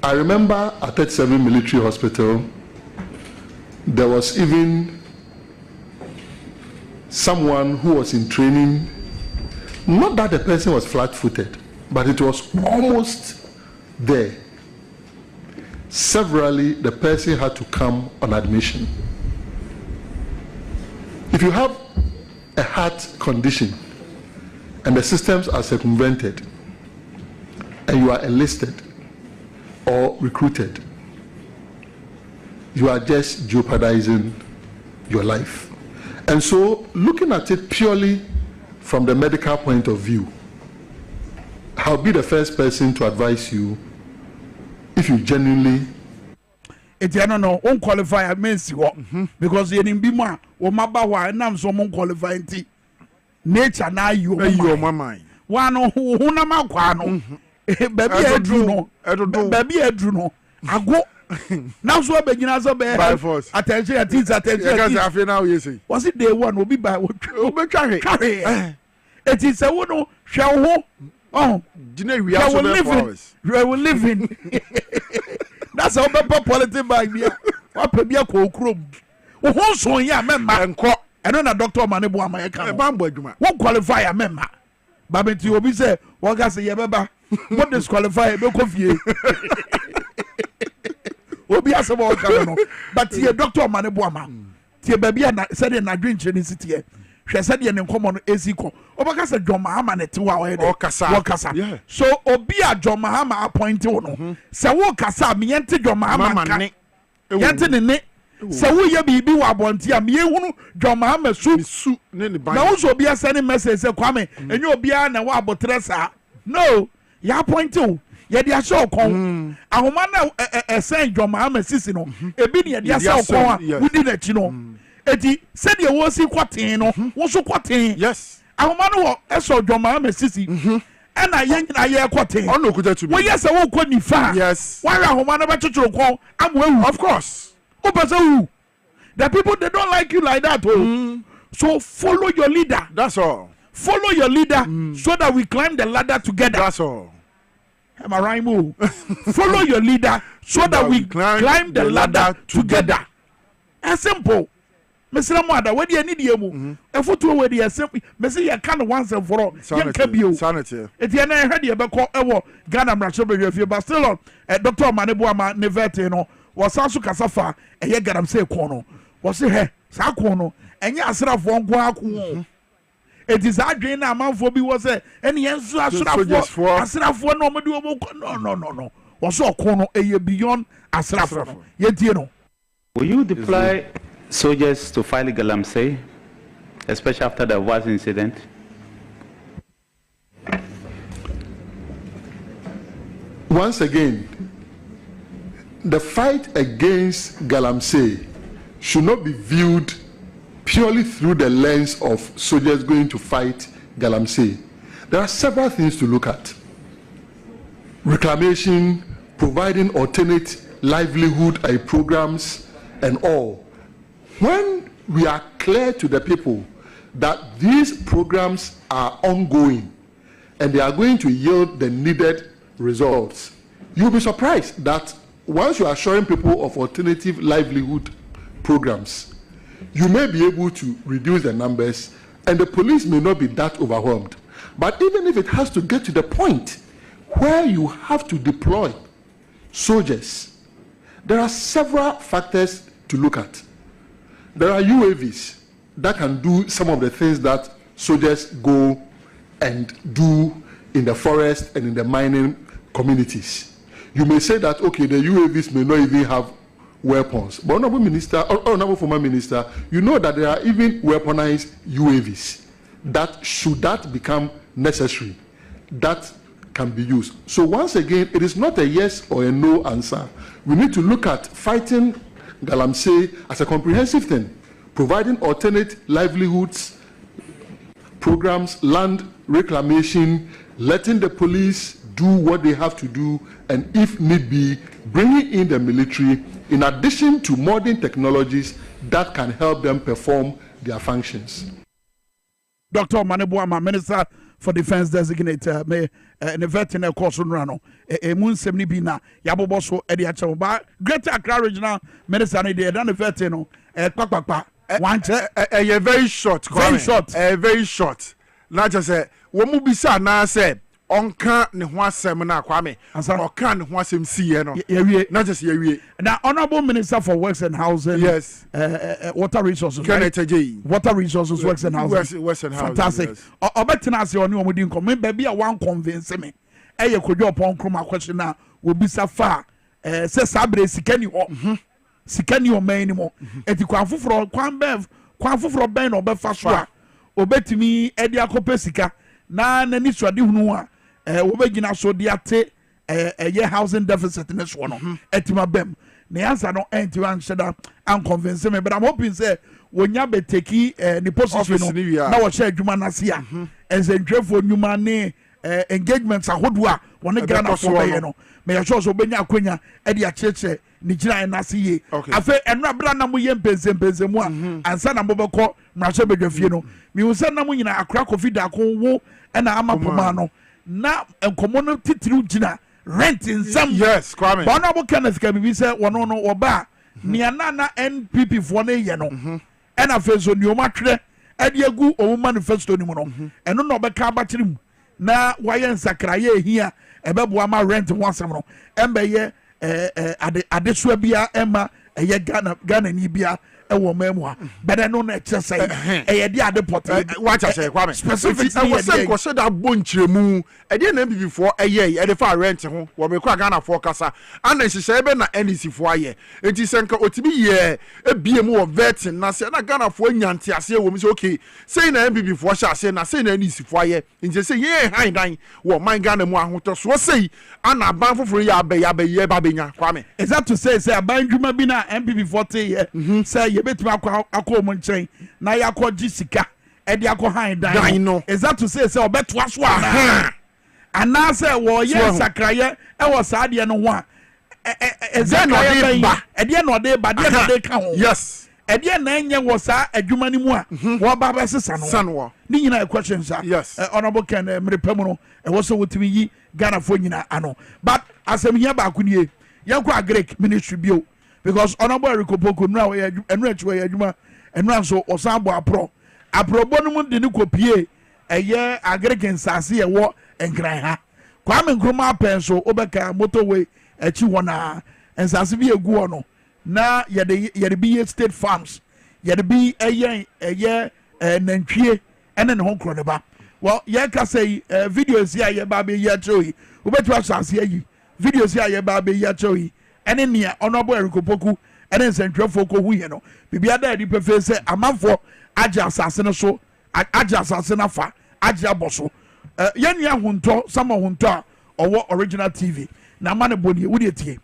M: I remember at 37 Military Hospital, there was even someone who was in training. Not that the person was flat-footed, but it was almost there. Severally, the person had to come on admission. If you have a heart condition and the systems are circumvented and you are enlisted or recruited, you are just jeopardizing your life. And so, looking at it purely from the medical point of view, I'll be the first person to advise you, if you genuinely
D: no qualify means because you didn't be more or my bawa and I'm so qualified nature now you my mind. One who na makwano baby Edruno I go now so begin so be attention attention now you see was it day one will be by what carry it is a one shall oh we will live in that's how better politics by me what be a chrome who so ya member and then a doctor manebo am what qualify a member but you will say what gas say beba what disqualify be coffee obi asebo kan but your doctor manebo am tie baby said na drink in city here hwe said ye nkomo no eziko obaka say John Mahama ne tewa o kasa so obi a John Mahama appoint no se wo kasa me yente John Mahama ka yente ne se wo ye bibi wa abonti a me ehunu John Mahama su na wo so obi a send message say Kwame enye obi a na wa abotre sa no ya appoint o ye dia show kon ahoma na send John Mahama sisi no ebi ne ye dia show kon a wudi na chi no eti said you was kwatin no wo so kwatin yes ahoma no wo eso John Mahama sisi and I yank na ye kwatin ono kuja to be we yes wo kwa nifa yes why ahoma no be chochoro kon amwe of course who the people they don't like you like that so follow your leader, that's all. Follow your leader so that we climb the ladder together, that's all. Am I right? Follow your leader so that we climb the ladder together. As simple. Mr. Mada, where do you need you? A photo where you simple. Mr. You can't once and for all. Sanity. If you never heard you about Ghana, but still on Dr. Manebuama Nevetino was also Casafa, and yet got him say corner. Was it her? Sakono, and ya sort of one quack. It is our drain amount for me was a any answer I should have for no. Was so corner a year beyond Asraf. Yet you know.
N: Will you deploy soldiers to fight Galamsey, especially after the DwaboAse incident?
M: Once again, the fight against Galamsey should not be viewed purely through the lens of soldiers going to fight Galamsey. There are several things to look at. Reclamation, providing alternate livelihood programs, and all. When we are clear to the people that these programs are ongoing and they are going to yield the needed results, you'll be surprised that once you are showing people of alternative livelihood programs, you may be able to reduce the numbers and the police may not be that overwhelmed. But even if it has to get to the point where you have to deploy soldiers, there are several factors to look at. There are UAVs that can do some of the things that soldiers go and do in the forest and in the mining communities. You may say that, okay, the UAVs may not even have weapons. But Honorable Minister, or Honorable Former Minister, you know that there are even weaponized UAVs that, should that become necessary, that can be used. So once again, it is not a yes or a no answer. We need to look at fighting Galamsey as a comprehensive thing, providing alternate livelihoods, programs, land reclamation, letting the police do what they have to do, and if need be, bringing in the military in addition to modern technologies that can help them perform their functions.
D: Dr. Manebuama, Minister for Defense Designated, me ne veteran course rano mun semni bi na yabobo so e de ache ba Greater Accra Regional Minister ne de dan veteran no kpakpakpa one
E: very short, very short. Not just say wo mu bisa na say onka ne ho asem na Kwame oka ne ho asem siye no not just yewie
D: now. Honorable Minister for Works and Housing,
E: yes,
D: water resources,
E: water
D: resources, works and housing, fantastic.
E: Yes.
D: Obetena se oni omudi nko me baby a wan convince me eye kodwo pon kroma question na obi safa se sabre sikani ho sikani o man ni mo eti kwan foforo ben no obefa so a obetimi e de akope sika na nani swade hunu a wobegina so de ate ye housing deficit ne so no etima bem ne answer no enti wan sheda and convince me, but I'm hoping say wonya beteki ni position no na wo share adwuma na se a enzentwefo nyuma ne engagements ahodo a wona Ghana for be no me ya sure so benya akwanya e de acheche ni gina na se ye afa enra bra na mo ye mpenzem mu a ansa na mo beko mrahye bedwafie no mi wo se na mo nyina akra covid akon na amapoma no na enkomo no titiri gina rent in some.
E: Yes, Kwame.
D: Honorable Kenneth Kabibi say wono no oba nia na NPP fo na ye no and afezo ni o matwe e de agu o manifesto ni mu no eno no obeka abatiri mu na waye nsakra ye hia ebebo ama rent wansam no embe ye adesua bia ema ye Ghana ni bia ewo memu a bede no na eche say ye de ade pot
E: watch say Kwame specific I was say ko say da bonchiremu e de na NPP for eye e de fa rent ho wo me kwa Ghana for kasa ana hihye ebe na NEC for aye enti senka otibi ye ebie mu wo vetting na say na Ghana for nyante ase wo me say okay say na NPP for sha say na say na NEC for aye enti say ye han dan wo man Ghana mu ahoto so say ana ban foforo ya be ye ba benya Kwame.
D: Is that to say aban dwuma bi na NPP for ye say ye betuma akọ mo nchen na yakọ jisika e de akọ han dan no. Is that to say obeto aso ana say wo ye sakraye e wo saade no ho a e ze no de ba e de no de ba de no de ka ho.
E: Yes,
D: e de na enye wo sa adwuma ni mu a wo ba ba sesa no
E: sanwo
D: ni nyina questions are.
E: Yes,
D: honorable Ken mrepam no e wo so wotimi yi Ghana fo nyina ano but asem hia ba akunie yanko agrek ministry bio because honorable Erikopoko nura we enu achiwe adwuma enu so osan bo apro no mu de ni kopie eye agrek nsase ye wo enkran ha Kwame Nkrumah pen so obeka motorway achi wona nsase bi egu ono na ye bi state farms ye bi eye nantwie ene ne ho kro ne ba. Well, ye ka say videos here ye ba be ye choyi obetu asase yi videos here ye ba be ye choyi ene nia honorable Erikopoko ene nsentwefo ko hu ye no bibia da di pefe say amanfo agya asase no so agya asase na fa agya boso ye nia hunto sama hunto a owo original TV na mane boni wo de tie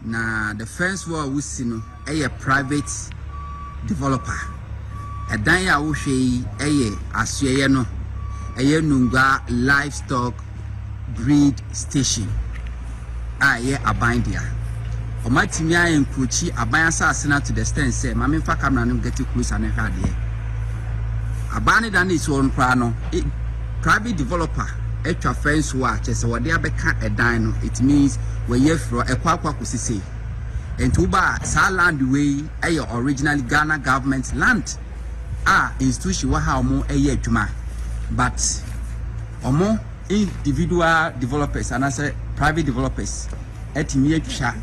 O: na the first one we see no a private developer edan ya wo hwe asoye no Nungba livestock breed station ye abandia omatimi ayen kuchi aban asase na to the extent say mame fa camera no get close and hade abani dan is on pra no private developer etwa fence wa chese wode abeka edan no it means we ye fro ekwakwa kusisi entuba sa land way originally Ghana government land institution wa ha omo adwuma but omo individual developers and as private developers etimi atwa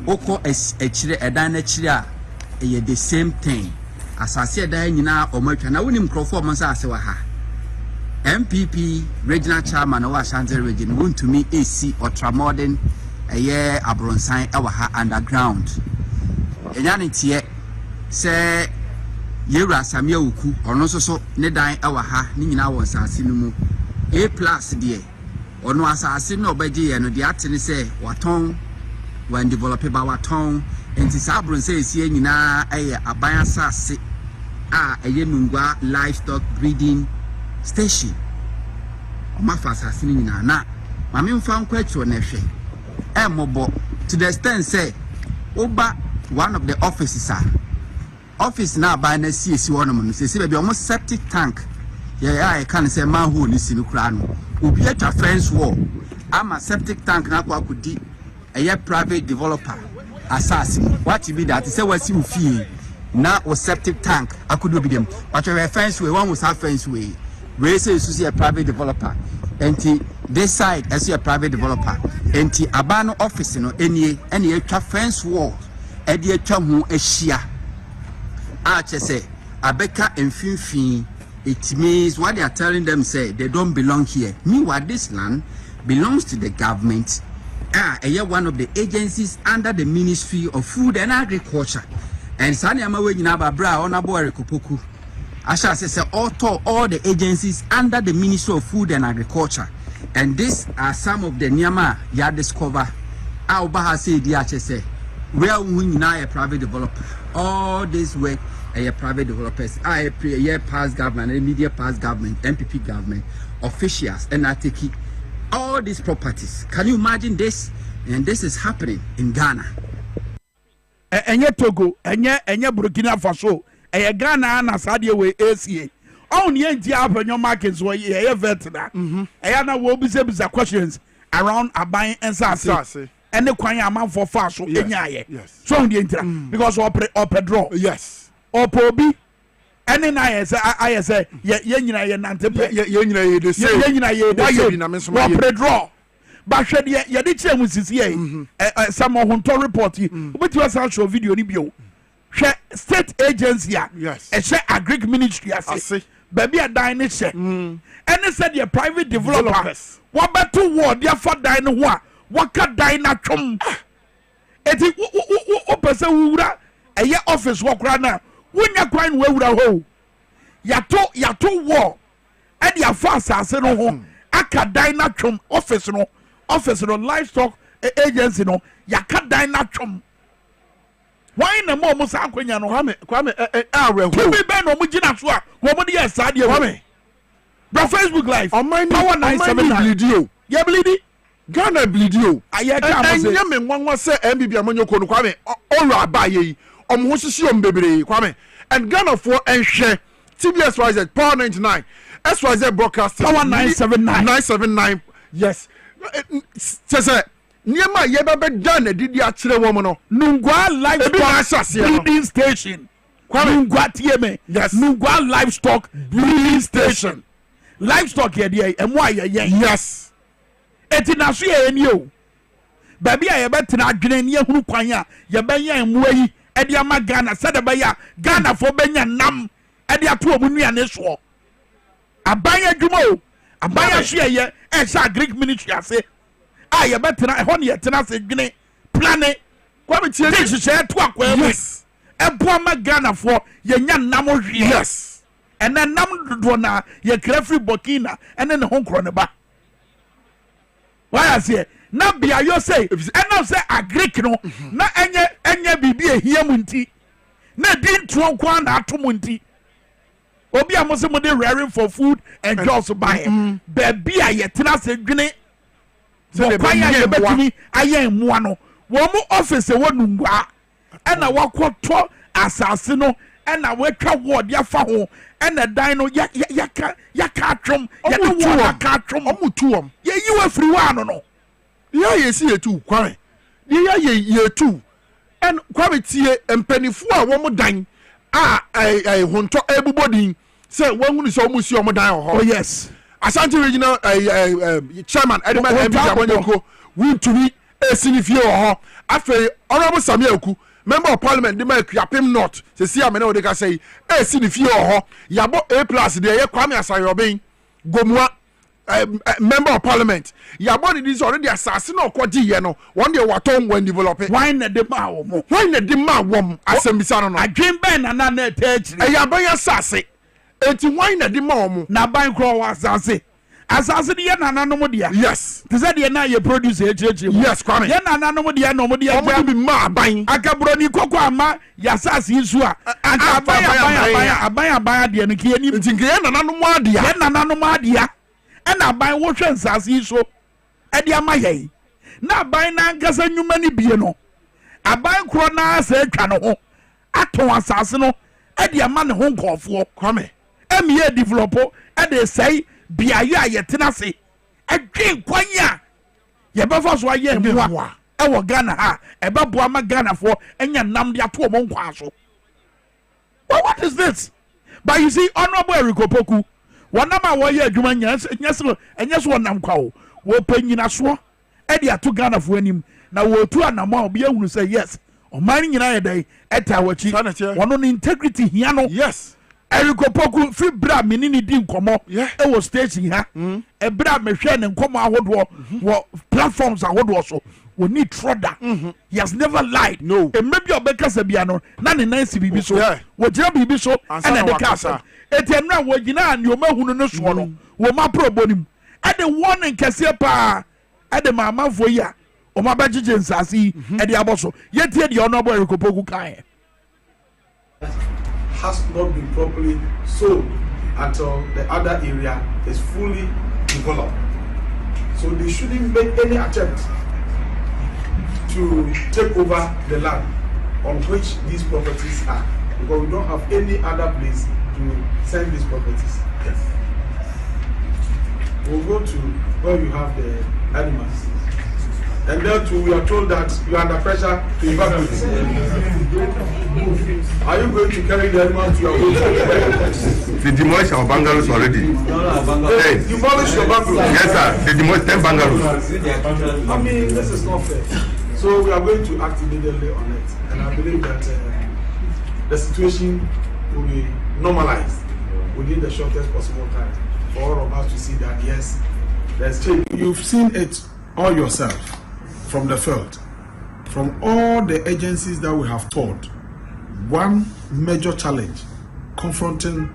O: oko echire edan na chire a the same thing asase edan nyina omo atwa na wonim crofo omo sa ase wa ha MPP regional chairman of Ashanti region wontumi AC ultramodern abronsan ewa ha underground enyane tie se Yera Samia Uku or no so ne dan ewa ha ni nyina won sase no mu A plus deɛ ɔno asase no ɔbɛgye yɛ no deɛ ate ne sɛ watɔn when develop ba watɔn nti saa abronsa esi nyinaa ɛyɛ aban asase a ɛyɛ nungwa livestock breeding station ɔma fa asase no nyinaa na mame mfa nkɔ atwo na hwɛ ɛmɔbɔ to the extent say oba one of the offices office na aban na siesi wɔ no no sɛ baabi ɔmo septic tank I can say manhole ni sinu kra no obi atwa fence wall ama septic tank na kwa kudi a private developer assassin what be that say wasi ufie na o septic tank akudo bi dem but we fence way one was fence way we say you a private developer enti this side as a private developer enti abano office no enie atwa fence wall e de atwa ho ahia a che say abeka mfimfin. It means what they are telling them say they don't belong here. Meanwhile, this land belongs to the government. One of the agencies under the Ministry of Food and Agriculture. And Sani Amawe Naba Bra Onabo Erikopoku. Asha says all the agencies under the Ministry of Food and Agriculture. And these are some of the Nyama ya discover. Aobaha say DHS. Where we now a private developer. All this work. Private developers, past government, immediate past government, MPP government, officials, and I take all these properties. Can you imagine this? And this is happening in Ghana.
D: Enye Togo, enye Burkina Faso, Ghana na Sadia we ACA. Only enti apenyo markets where ye veteran. Na wo bi se questions around aban and sase. And the kwanya amount for fast so enyaye.
E: Yes.
D: So the enti because or draw.
E: Yes.
D: Opobi ene na I say ye nyina ye nante pe
E: ye nyina ye de say
D: ye nyina ye de na me so ma draw ba hwe de ye de che musisi ye some honto report yi obeti wasa show video ni bio hwe state agency
E: yes
D: e she agric ministry ase baby adan ne she ene said the private developers what beto word dia for dan ne ho a waka dan na twom eti o pese wura eye office wokra na wonya kwan wewura ho yato war and ya fast asase no ho aka dan na twom office no livestock agency no yaka dan na twom why na mo sa akwanya no
E: kwame awe ho
D: bi be no mo gina so a wo mo de ya sa de kwame bro Facebook live power 979 ya bleedi
E: Ghana bleedi
D: anya
E: me nwanwa se MBB amanyoko no kwame olu abaye yi omo sisi bebre kwame and Ghana for enhwe TBS YZ Power 99 SYZ Broadcasting
D: Power 979
E: yes say niema ye be dan didi a kire wo mo no
D: Nungwa livestock breeding station Nungwa TM
E: yes
D: Nungwa livestock breeding station livestock ye dey emo aye
E: yes
D: eti na so ye ni o baby a ye betina adwene ne ehunu kwan a ye benya emu yi edi ama Ghana said ba ya Ghana for benya nam edi ato omu nuane so abanya dwuma o abanya so ye e sha Greek ministry ase a ye betina e ho ne ye tena se dwene plane kwa be tie ni hye to akwa mu
E: yes
D: e bo ama Ghana for ye nya nam hwie
E: yes
D: and then nam dodo na ye kra free Burkina and then ne ho nkro ne ba why I say na bia yo say ena say agric no na enye bibi ehia mu nti na din tuo kwa na atom nti obi amose mo dey rearing for food and jobs buy baby a yetena se dwene so kwa ya betumi aye emua no wo mu office wo nungwa ena wakoto asase no ena wetwa word ya fa ho ena dan no ya ka atwom ya na wo ka atwom
E: omutuom
D: ye yiwa free wa no
E: ya ye si etu kwame ye tu en kwame tie empanifu a wo mu dan a honto ebubodin say wonhunu so mu si o mu dan ho
D: oh yes
E: Ashanti regional chairman Edema MB Amanyoko wintumi esinifie ho afei honorable Samuel Ku member of parliament de make Yapim North se si amene o de ka say esinifie ho yabo A+ de ye Kwame Asayoben Gomua member of parliament yabo de this already assassin no kwaji ye no one day waton when develop
D: why na de ma wo mo
E: why na de ma wom asembisa no
D: adwen ben na attach
E: yaban assassin enti why na de ma wo mo
D: na ban kro wa assassin asase de ye nananom dia
E: yes
D: te say de na ye produce echirechire
E: yes Kwame
D: ye nananom dia no mo dia
E: omo bi ma aban
D: akabroni koko ama ya asase isu a aban de no ke ni
E: ntinke ye nananom adia
D: na aban wo hwe nsase isu e de ama ye na aban na nkasa nwuma ni bie no aban kro na sa atwa no ho aton asase no e de ama ne ho nkofo
E: Kwame
D: emiye developo e de say biaye a yetena se adwen kwanya ye befa so aye mwa e wo Ghana ha e be boa ma Ghana fo enya nam de ato mo nkwa so. Well, what is this? But you see, Honorable Erikopoku, wanama wo ye adwuma nyeso wonam kwa wo panyina so e de ato Ghana fo anim na wo tu anama obi ehunu say yes oman nyina ye dai eta wachi wono no integrity hia no
E: yes
D: Erikopoku fi bra menini di nkomo e wo station ha e bra mehwe ne nkomo ahodo wo platforms ahodo so we need troda he has never lied
E: no
D: e maybe obekasa bia no na ne nan si bibi so wo gira bibi so and the kasa etemna wo gina ne o mahunu no so no wo ma probonim e de warning kese pa e de mama fo ya o ma bagije nsase e de aboso yetie de Honorable Erikopoku kan
P: has not been properly sold until the other area is fully developed. So they shouldn't make any attempt to take over the land on which these properties are, because we don't have any other place to send these properties. Yes. We'll go to where you have the animals. And then too, we are told that you are under pressure to evacuate. Are you going to carry the animals to your hotel?
Q: They demolished our bungalows already.
P: They demolished your bungalows?
Q: Yes, sir. They demolished 10 bungalows.
P: I mean, this is not fair. So we are going to act immediately on it. And I believe that the situation will be normalized within the shortest possible time for all of us to see that, yes, there's change. You've seen it all yourself. From the field, from all the agencies that we have taught, one major challenge confronting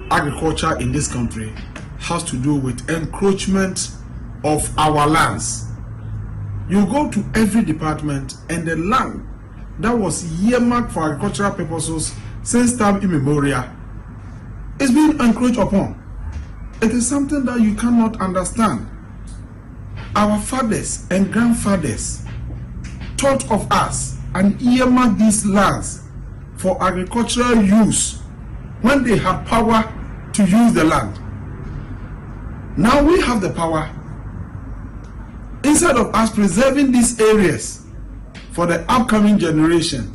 P: agriculture in this country has to do with encroachment of our lands. You go to every department and the land that was earmarked for agricultural purposes since time immemorial is being encroached upon. It is something that you cannot understand. Our fathers and grandfathers taught of us and earmarked these lands for agricultural use when they had power to use the land. Now we have the power. Instead of us preserving these areas for the upcoming generation,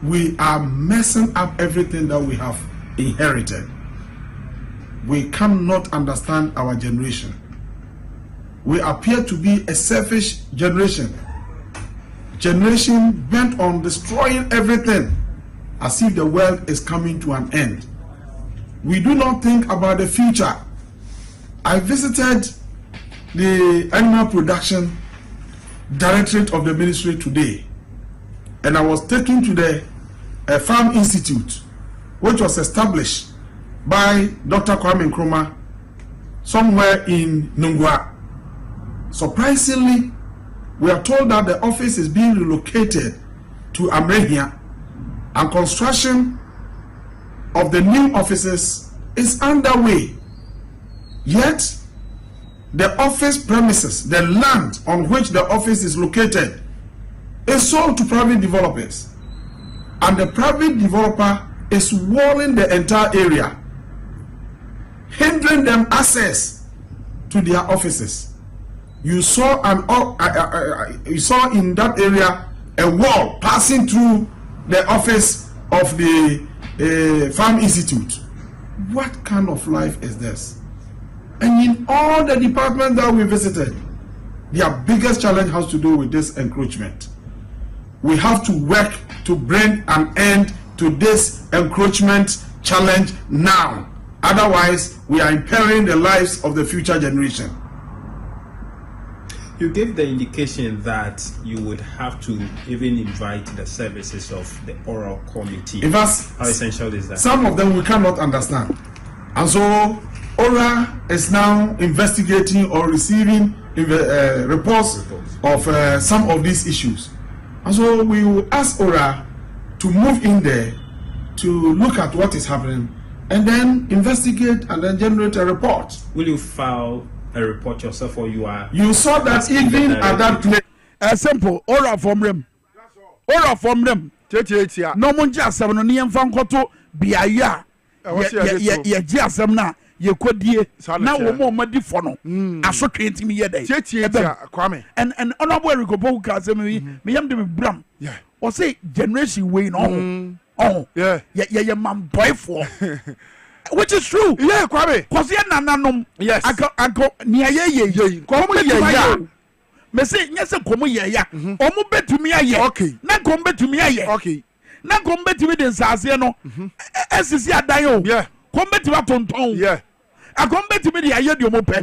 P: we are messing up everything that we have inherited. We cannot understand our generation. We appear to be a selfish generation bent on destroying everything as if the world is coming to an end. We do not think about the future. I visited the Animal Production Directorate of the Ministry today, and I was taken to the Farm Institute, which was established by Dr. Kwame Minkah somewhere in Nungwa. Surprisingly, we are told that the office is being relocated to Amrehia, and construction of the new offices is underway. Yet, the office premises, the land on which the office is located, is sold to private developers. And the private developer is walling the entire area, hindering them access to their offices. You saw you saw in that area a wall passing through the office of the Farm Institute. What kind of life is this? And in all the departments that we visited, their biggest challenge has to do with this encroachment. We have to work to bring an end to this encroachment challenge now. Otherwise, we are impairing the lives of the future generation.
R: You gave the indication that you would have to even invite the services of the oral committee. How essential is that?
P: Some of them we cannot understand. And so ORA is now investigating or receiving reports of some of these issues. And so we will ask ORA to move in there to look at what is happening and then investigate and then generate a report.
R: Will you file a report yourself, or you are?
P: You saw that even at that place.
D: Simple. ORA from them. ORA from them. No munja seven on the Fankoto Biaya. Ye Jasam na ye kodie na wo mo madi fo no aso twenti me yede
E: Kwame
D: and honorable Rikopo ka say me yam de me bram o say generation way no yeah man boy for which is true
E: Kwame
D: cause ye nananom
E: yes
D: anko ni ye komo ye ya me say nyese komo ye ya omo betumi aye
E: okay
D: na komo betumi aye
E: okay
D: na komo betumi de nsase no esisi adan o
E: yeah
D: kombeti wa tonton
E: yeah
D: a kombeti me dia ye de omo pe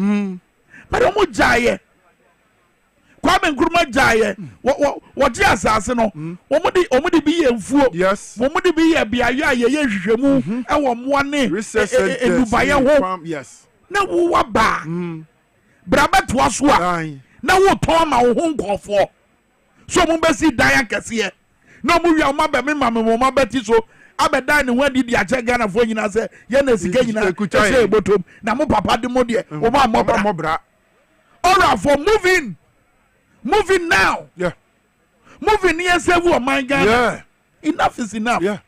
D: but omo jaaye Kwame Nkrumah jaaye wo ji asase no omo di bi ye mfuo
E: yes
D: omo di bi ye bia ye hwehwemu e wo mo ne edubaye ho
E: yes
D: na wo wa ba braba to aso a na wo ton ma wo ho nkofo so mo be si dan akese na mo wi ma be me ma me mo ma beti so abedan ne wadi di ache Ghana fo nyina se ye na sika nyina se ebotom na mo papa de mo de o ma mobra all for moving now
E: yeah
D: moving near save o man Ghana
E: yeah
D: enough is enough
E: yeah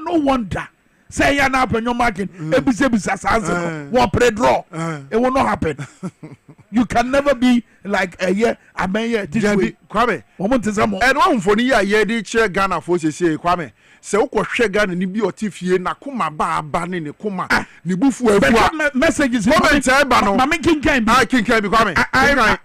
D: no wonder say ya na apenyo market ebisa sanse wo pre draw it will not happen you can never be like a year amen this way
E: Kwame
D: wo mo ntesamo
E: and one for ni ye di che Ghana fo se Kwame se ukwohwe Ghana ni bi otifie na kuma ba ne ne kuma ni bufu afu
D: messages
E: comment e ba no
D: mama kinkan
E: bi Kwame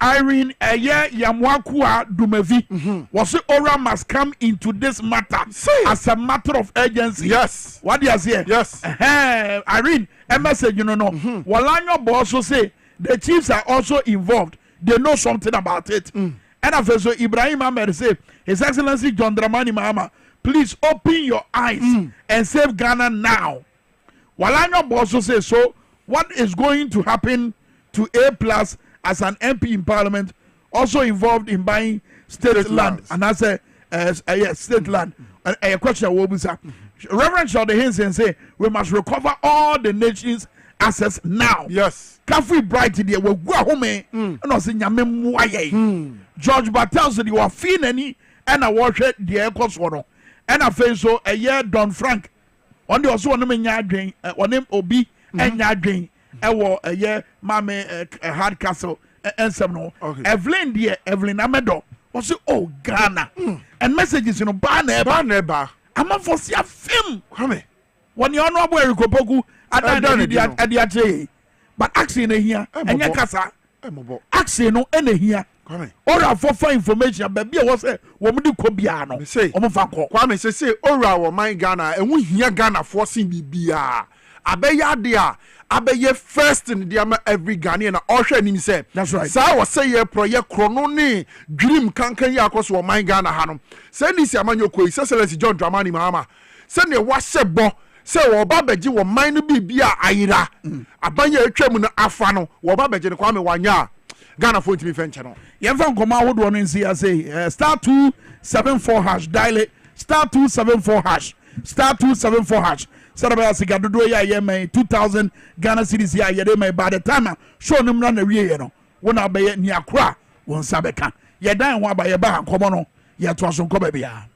D: Irene Yamwakua Dumevi was ORA must come into this matter as a matter of urgency.
E: Yes.
D: What do you say?
E: Yes.
D: Irene, a message you know. Walanyo also say the chiefs are also involved. They know something about it. And Professor Ibrahim Ahmed say, His Excellency John Dramani Mahama, please open your eyes and save Ghana now. Walanyo also say, so what is going to happen to A+ as an MP in Parliament, also involved in buying state land, and I say, state land. A question will be, sir. Reverend Shawty Hinson say we must recover all the nation's assets now.
E: Yes.
D: Kafi Bright there we go home and also nyame muaye. George Bartel said you are feeling and I watch it the echoes one. And I feel so a year Don Frank. On the also one name Yadrin, one name Obi and Yadrin. A year Mame Hard Castle and some no. Evelyn dear Evelyn Amedo was oh Ghana and messages in a banner. I'm a for see a film. Come when you're not where you go poku at the but action here and your casa action no any here. Ora for information baby was say woman do kobiano say
E: Kwame say ora wo man Ghana and we hear Ghana forcing bibia abeya dia abeye first in the every Ghanaian or him say
D: that's right
E: sa was say ye project chrono ni dream kankan ya akoso wo man Ghana hanom say ni si amanyo koi Excellency John Dramani Mahama say ne wahye bo say wo ba beji wo man no bibia ayira abanya atwam no afa no wo ba beji ne Kwame wanya Ghana for ntimi fenche no
D: ye fa nkoma wodo no nsi say star 274 hash dial it star 274 hash star 274 hash Sarabaya Sigadudo ya may 2000 Ghana cedis ya ye may by the time show num na wie no wona be ni akra won sabeka ye dan ho abaye ba komo no ye to aso ko ba bia.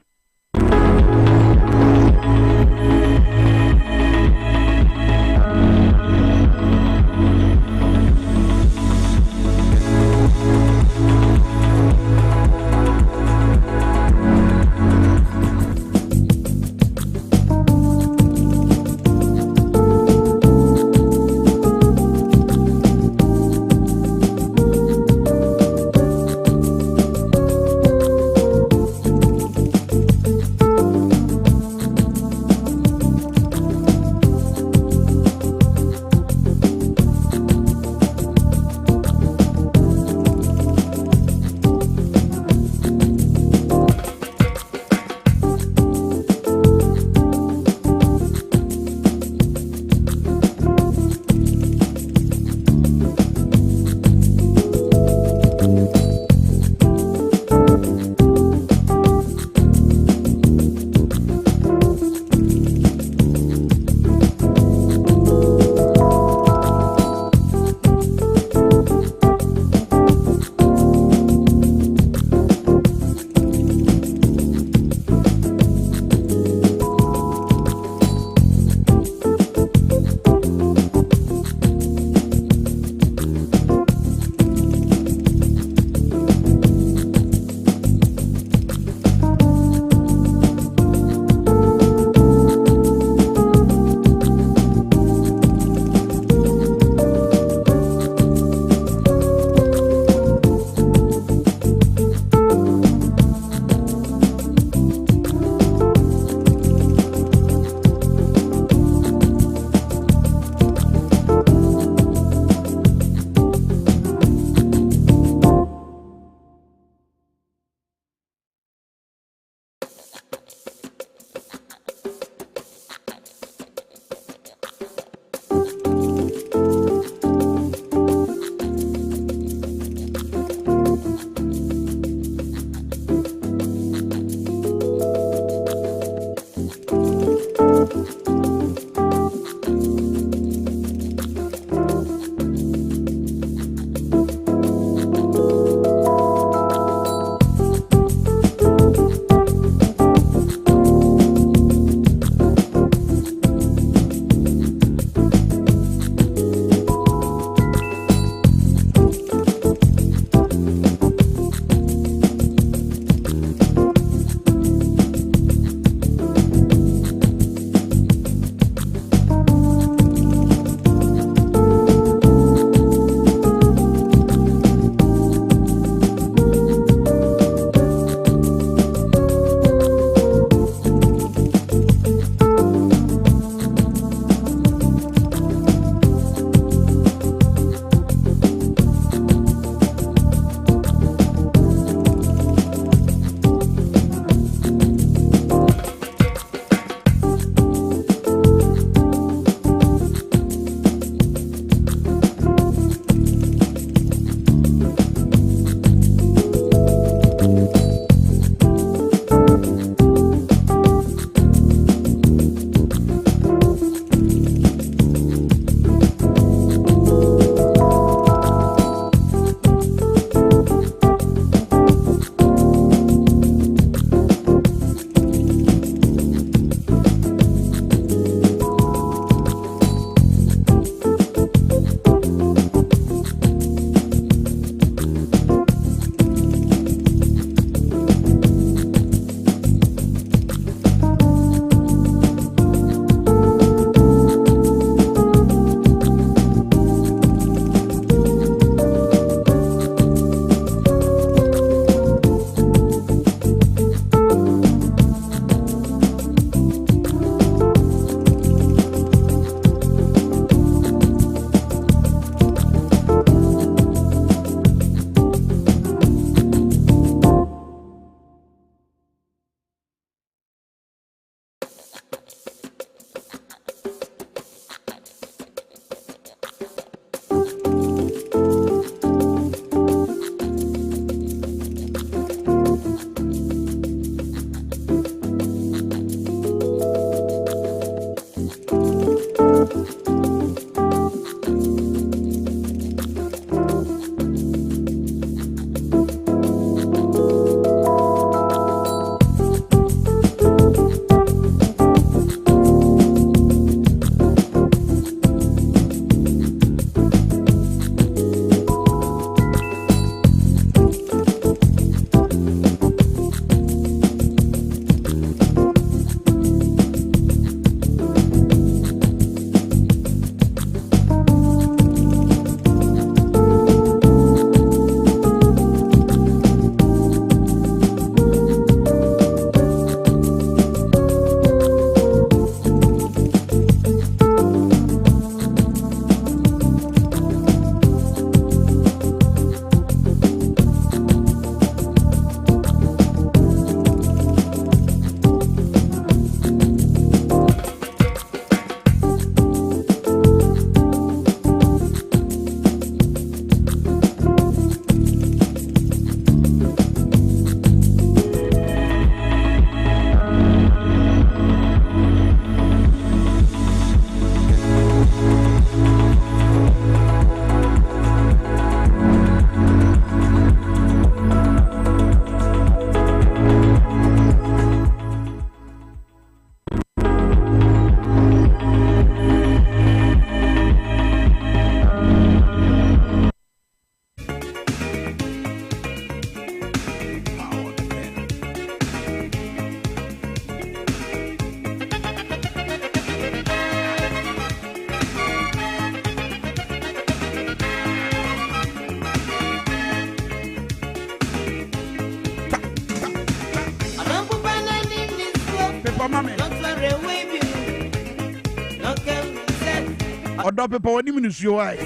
D: Odo pepa woni minusuo why.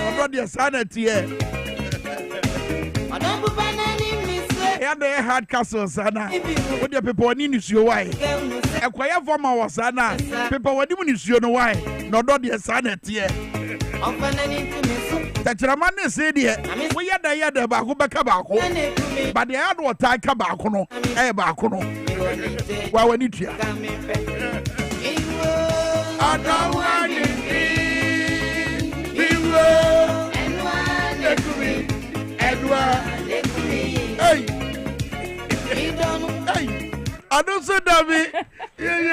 D: Odo de sanity e.
I: Odo pepa na ni mise.
D: Ya de hard castle sana. Odo pepa woni minusuo why. Ekwaya forma wo sana. Pepa woni minusuo no why. No odo de sanity e.
I: Ofana ni mise.
D: Tachirama ne say de we yada ba ko beka ba ko. But the hard water ka ba ko no. Ba ko no. Wa wani tua. Hey, I don't say that me. Hey,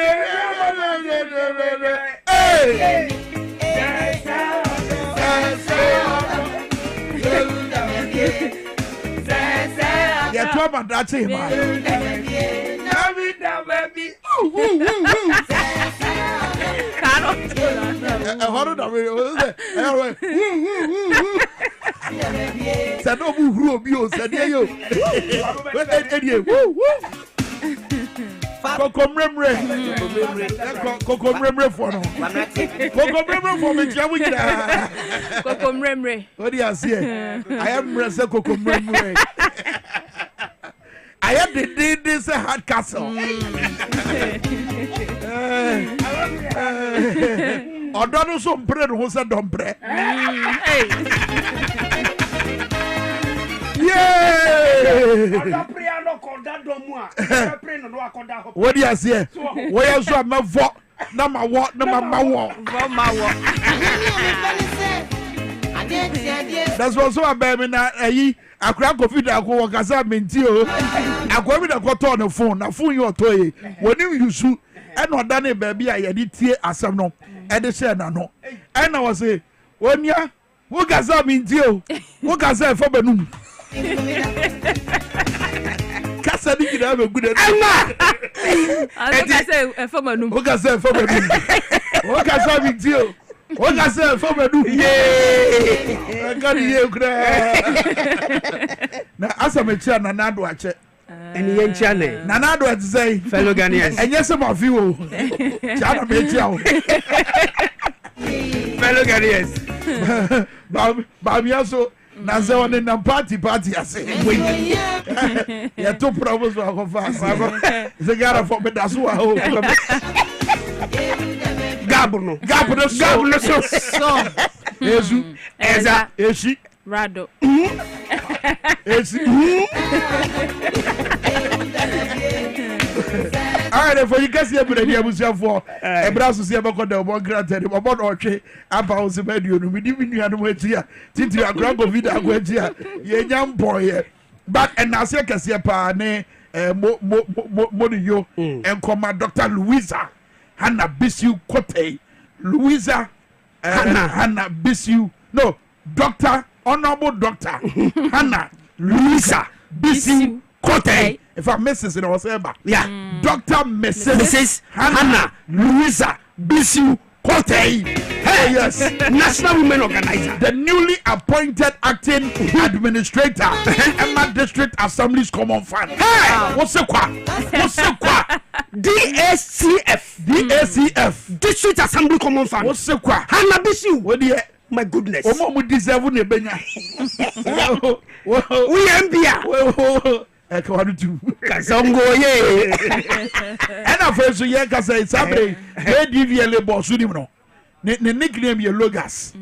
D: yeah, talk about that thing, man. Said no who bio said yo. Coco Memre for no. Coco Memre for me Jawija.
S: Coco Memre.
D: What do you say? I am Resa Coco Memre. I have this hard castle. Odono so bread who said don't bread. What do you say? Where is your mavo? Number what? That's also a baby now. I crack of it. I go work mentio. I go with a got on the phone. A phone your toy. When you shoot, and not done it, baby. I did tear as some no. And they said no. And I was say, when ya, who got some mentio? Who got some for Benum? Cassadi can have a good Emma.
S: I say for Benum.
D: Who got some for Benum? Who got some mentio? What I say for me do? I got you now as I'm a chair Nanado ache.
T: And yen chane.
D: Nanado to say
T: fellow Ghanaians.
D: And yes some of you. Chana Mechao.
T: Fellow Ghanaians.
D: Babi also Naza on in a party I say. Yeah, two problems for fast. The guy for me that's what Gabuno so Ezu Eza Eshi
S: Rado
D: Esi Alright, for you guys here but the abusia for Ebraso se abako da obo granted obo do otwe aba o se medio no mi mi nua no atia titi agro covid agro atia ye nyam boy but and na se kase pa ne mo yo enkoma Dr. Louisa Hannah Bisiu Kote, Louisa Hannah Bisiu, no, Doctor, Honorable Doctor Hannah Louisa Bisiu Kote. If I miss it, I was ever. Yeah, Dr. Mrs. Hannah Louisa Bisiu Kote. Hey, yes, National Women Organizer, the newly appointed acting administrator, Emma District Assembly's Common Fund. Hey, what's the qua? DACF District Assembly Common Fund. What's the qua? Hannah Bisiu. What do you? My goodness. We deserve ne benya. We ambia. Ekawadu tu.
T: Kasongo ye.
D: And after so ye ka say sabre. They DVL boss uni no. Ne nickname ye Logas.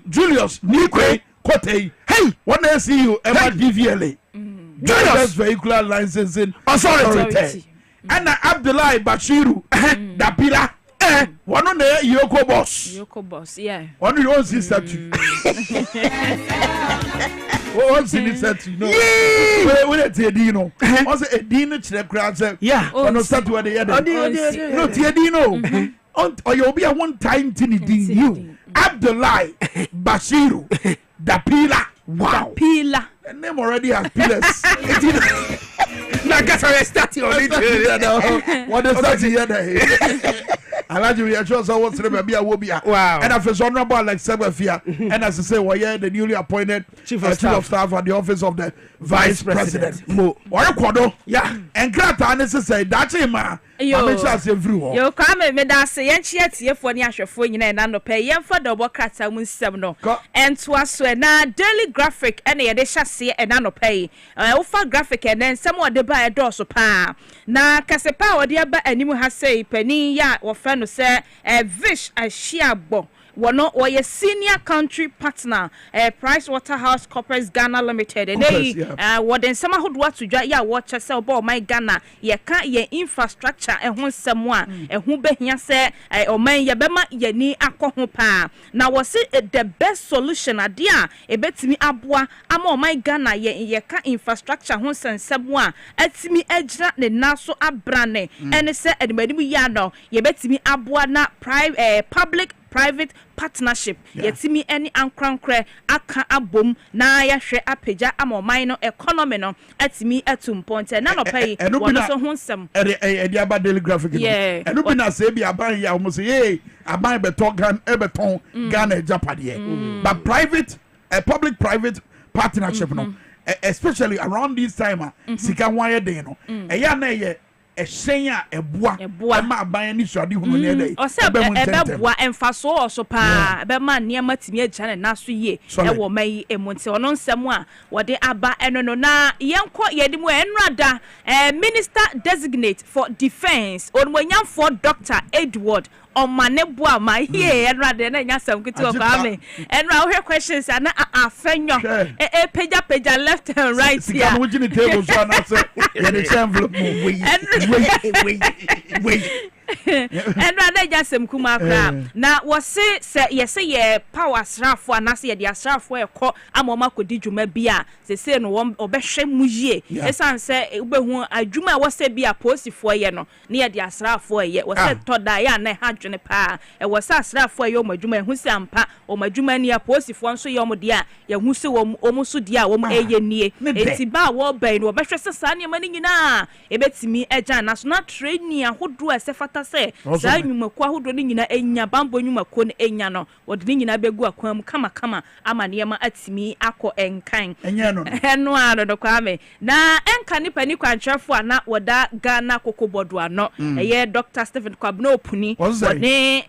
D: Julius Nikwe Kote. Hey, when I see you Emma DVLA. Julius Vehicular Licensing Authority. And Abdullahi Bashiru Dapila. One on the Yoko boss,
S: yeah.
D: One your own sister too. What's in it set you know? Where it's a dino. Was it a dino to the crowd? Yeah, on the start where they had no Tiadino. Or you'll be a one time tinny you. Abdullahi Bashiru Dapila. Wow.
S: Pila.
D: The name already has pillars.
T: Now guess I started on it.
D: What is that here? I like you. Sure, so what's the baby? Wow. And after honorable like Sebafia, and as I say, well, yeah, the newly appointed chief of staff at the office of the vice president. What a quado? Yeah. And Grata, and say that's him. Ame sha se everywhere.
S: Yo Kwame me da se yen chia tiefo ni ahwefo nyina na no pe yen fa double krata mu nsem no. Ento aso na daily graphic ene ye de hyase e na no pe. Wo fa graphic ene nsem wo de ba e do so pa. Na kasepa wo de ba animu ha sei pani ya wo fa no se Vish Ashiabo. Wono oye senior country partner PricewaterhouseCoopers Ghana Limited and they woden sama hodwa to dwa ya watch sell bo my Ghana ye ka ye infrastructure e ho semwa e ho behia se o man ye bema ye ni akọ pa na wo se the best solution ade a e betimi aboa ama o my Ghana ye ka infrastructure ho semwa atimi agira ne naso abrane ene se edimadimu ya no ye betimi aboa na public private partnership yetimi any ankrankre aka abom na ya hwe apeja amoman no economy no atimi atum point na no pay wono so honsem
D: e aba daily graphic no bi na say bi aban ya mo say aban beton Ghana Japade but private public private partnership no especially around this time sika wire dey no e ya na ye Shenya eboa ma aban ni suade hunu ne dey
S: o se eboa emfaso oso pa be ma ne matimi agya na so ye e wo mai emonte ono nsem a wode aba eno no na yenko yedi mu enrada minister designate for defense onmonyamfo Dr. Edward Omanebua ma here enrada na nya sam kiti Kwame enra wo questions ana afenyo peja left and right here
D: sika mo gini table so na say ye dey envelope wait
S: and rather just some kuma kra na wo se ye power srafo anase ye dia srafo e ko amoma kodi dwuma bia se no obehwe mu yie esan se ubehu adwuma wo se bia posifo ye no ne ye dia srafo ye wo se toda ya na ha dwene pa e wo se srafo ye omadwuma ehu se ampa omadwuma ne ya posifo nso ye omodia ye hu se wo so dia wo eye nie enti ba wo ban no obehwe se sa ne mani nyina ebetimi agya national training ahodo esefata se sa nyumako ahodo ne nyina enya bambo nyumako ne enya no wode ne nyina begu akwam kama ama ne ma atimi akọ enkan
D: enya no
S: eno ano do Kwame na enka ni pani kwantrefo ana woda Ghana kokobodo ano eye Dr. Stephen Kwabena Opuni wone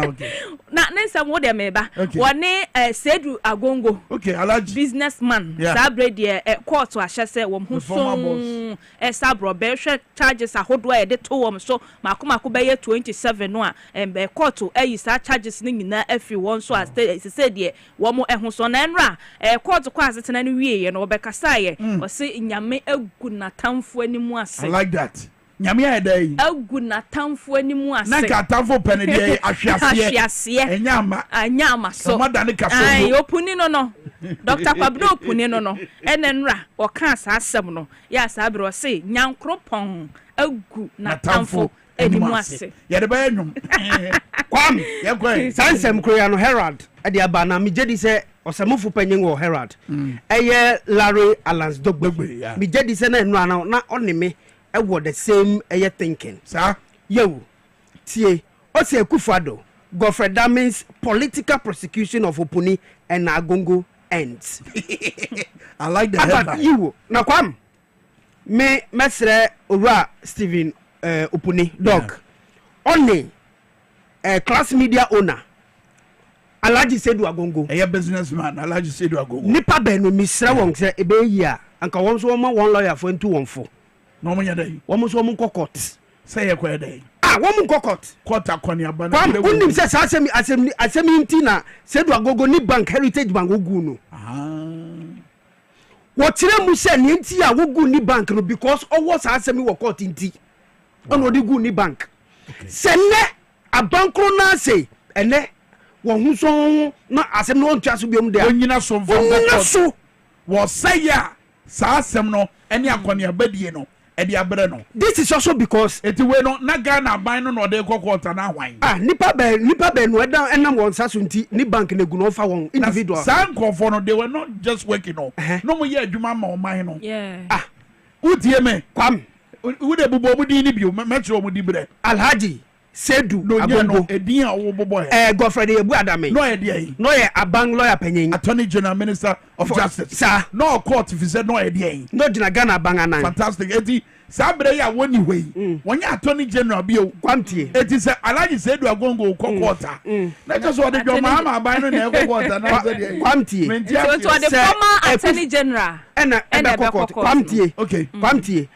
D: okay
S: na nensa mo de meba wone Sedu Agongo
D: Alhaji
S: businessman sabrede court ahyese wom ho so sabro be hwe charges ahodo e de to wom so makoma be 27 no a court ayi sa charges ni nyina afi won so as said ye wom ho so na enra court kwa asetena no wie ye no obekasa ye o se nyame agu na tamfo animu ase
D: I like that nyame ya dai
S: agu na tamfo animu ase
D: na ka tamfo pene de ahwiase
S: anyama so
D: madane ka so
S: ai opuni no Dr. Kwabena Opuni no enenra o kan sa asem no ya sa bro se nyankropon agu na tamfo animu ase
D: ye de ba enum
T: Kwam ye kwen sansem kroya no Herald e de aba na mejedi se osamufu panyin wo Herald eye Larry Alans Dogbe mejedi se na enu ana na onime e wo the same eye thinking
D: sir
T: yo tie o se Akufo-Addo Godfrey Damins political prosecution of Opuni and Agongo ends.
D: I like the headline.
T: You now Kwam me mesre owura Stephen Opuni dog only class media owner Alhaji Sedu Agongo
D: a businessman Alhaji Sedu Agongo
T: nipa be no misra won se ebe yi a anka won so one lawyer for ntu won fo
D: no mo nya dai
T: won so won court
D: say ye kwa dai
T: won court
D: akoni abana
T: unim se asemi nti na Sedu Agongo ni bank heritage bank ogu no wotire mu se ni nti a wogu ni bank no because owo sa asemi wo court nti ono di gu ni bank sene abankro na say ene won hu so na asem no ntwa so biom de
D: onyina so mfa wo say ya sa asem no ene akoni abadie no edi abre no
T: this is also because
D: eti we no na Ghana ban no no de kokota na hwan
T: nipa be no enam won saso nti ni bank na gu no fa won individual
D: san confo no they were not just working no mo ye adwuma ma o man no utie me
T: Kwam
D: wo de bubo mu di ni bio metro mu di bre
T: Alhaji Sedu
D: no
T: Abongo
D: edin a wo bobo
T: Godfrey Ebu Adame
D: no edin
T: no ye abang lawyer penyin
D: Attorney General Minister of Justice
T: sir
D: no court if said no edin
T: no dina Ghana bang anan
D: fantastic eti sabre ya woni hwei wonya Attorney General bio
T: kwamtie
D: eti se Alhaji Sedu Agongo kokota na just what the mama ban no na kokota na say
T: kwamtie
S: so the former Attorney General
T: ena kokota kwamtie
D: okay
T: kwamtie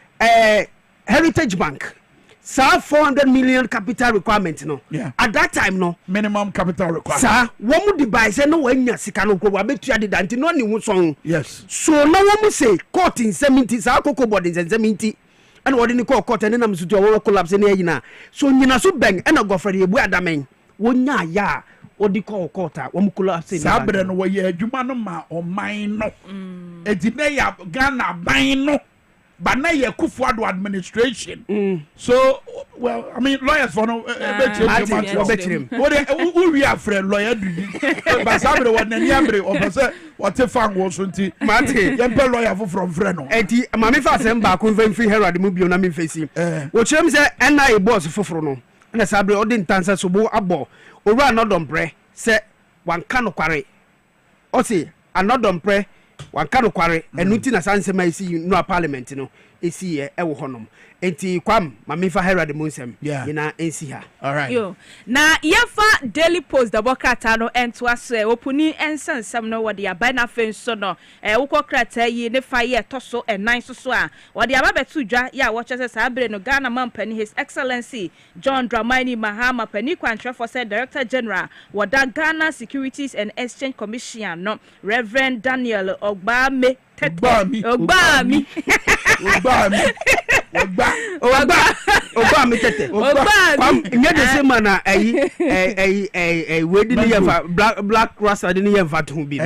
T: Heritage Bank sir 400 million capital requirement no at that time no
D: minimum capital requirement
T: sir womu di buy say no wanya sika no kro abetua de danti no ni hu son
D: yes
T: so no womu say court in 70 sir koko board in 70 and what ni court and nam sutu wo collapse na yina so nyina so bang and Godfrey Ebu Adamen wonya ya odi court womu collapse
D: na sabre no wo ye adwuma no ma oman no edine ya Ghana ban no but now you Kufuor administration. So, well, I mean, lawyers for no. What we are friend lawyer? But somebody what Nanyambre or what a fan was until Martin, lawyer from Freno.
T: Eti, Mammy Fassem back when free her at the movie on me facing. What Shem said, and I boss for Frono. And a sabre ordin dancer so bo abo. Or run not on pre, say one canoe quarry. Or say, another on pre. One cannot quarry and nothing as answer my see no parliament no is here ewo honum enti kwam mamifa hera de munsem ina ensi ha
D: all right
S: yo na yefa Daily Post the bokata no ento aso opuni ensensem no wode aba na fen so no wukọ krata yi ne fa ye toso enan so a wode aba betu dwa ya wo chese sabre no Ghana mampani His Excellency John Dramani Mahama pani kwantwe for said Director General wada Ghana Securities and Exchange Commission no Reverend Daniel Ogbami
T: tete nye de se mana we didn't have black rasta didn't have that who be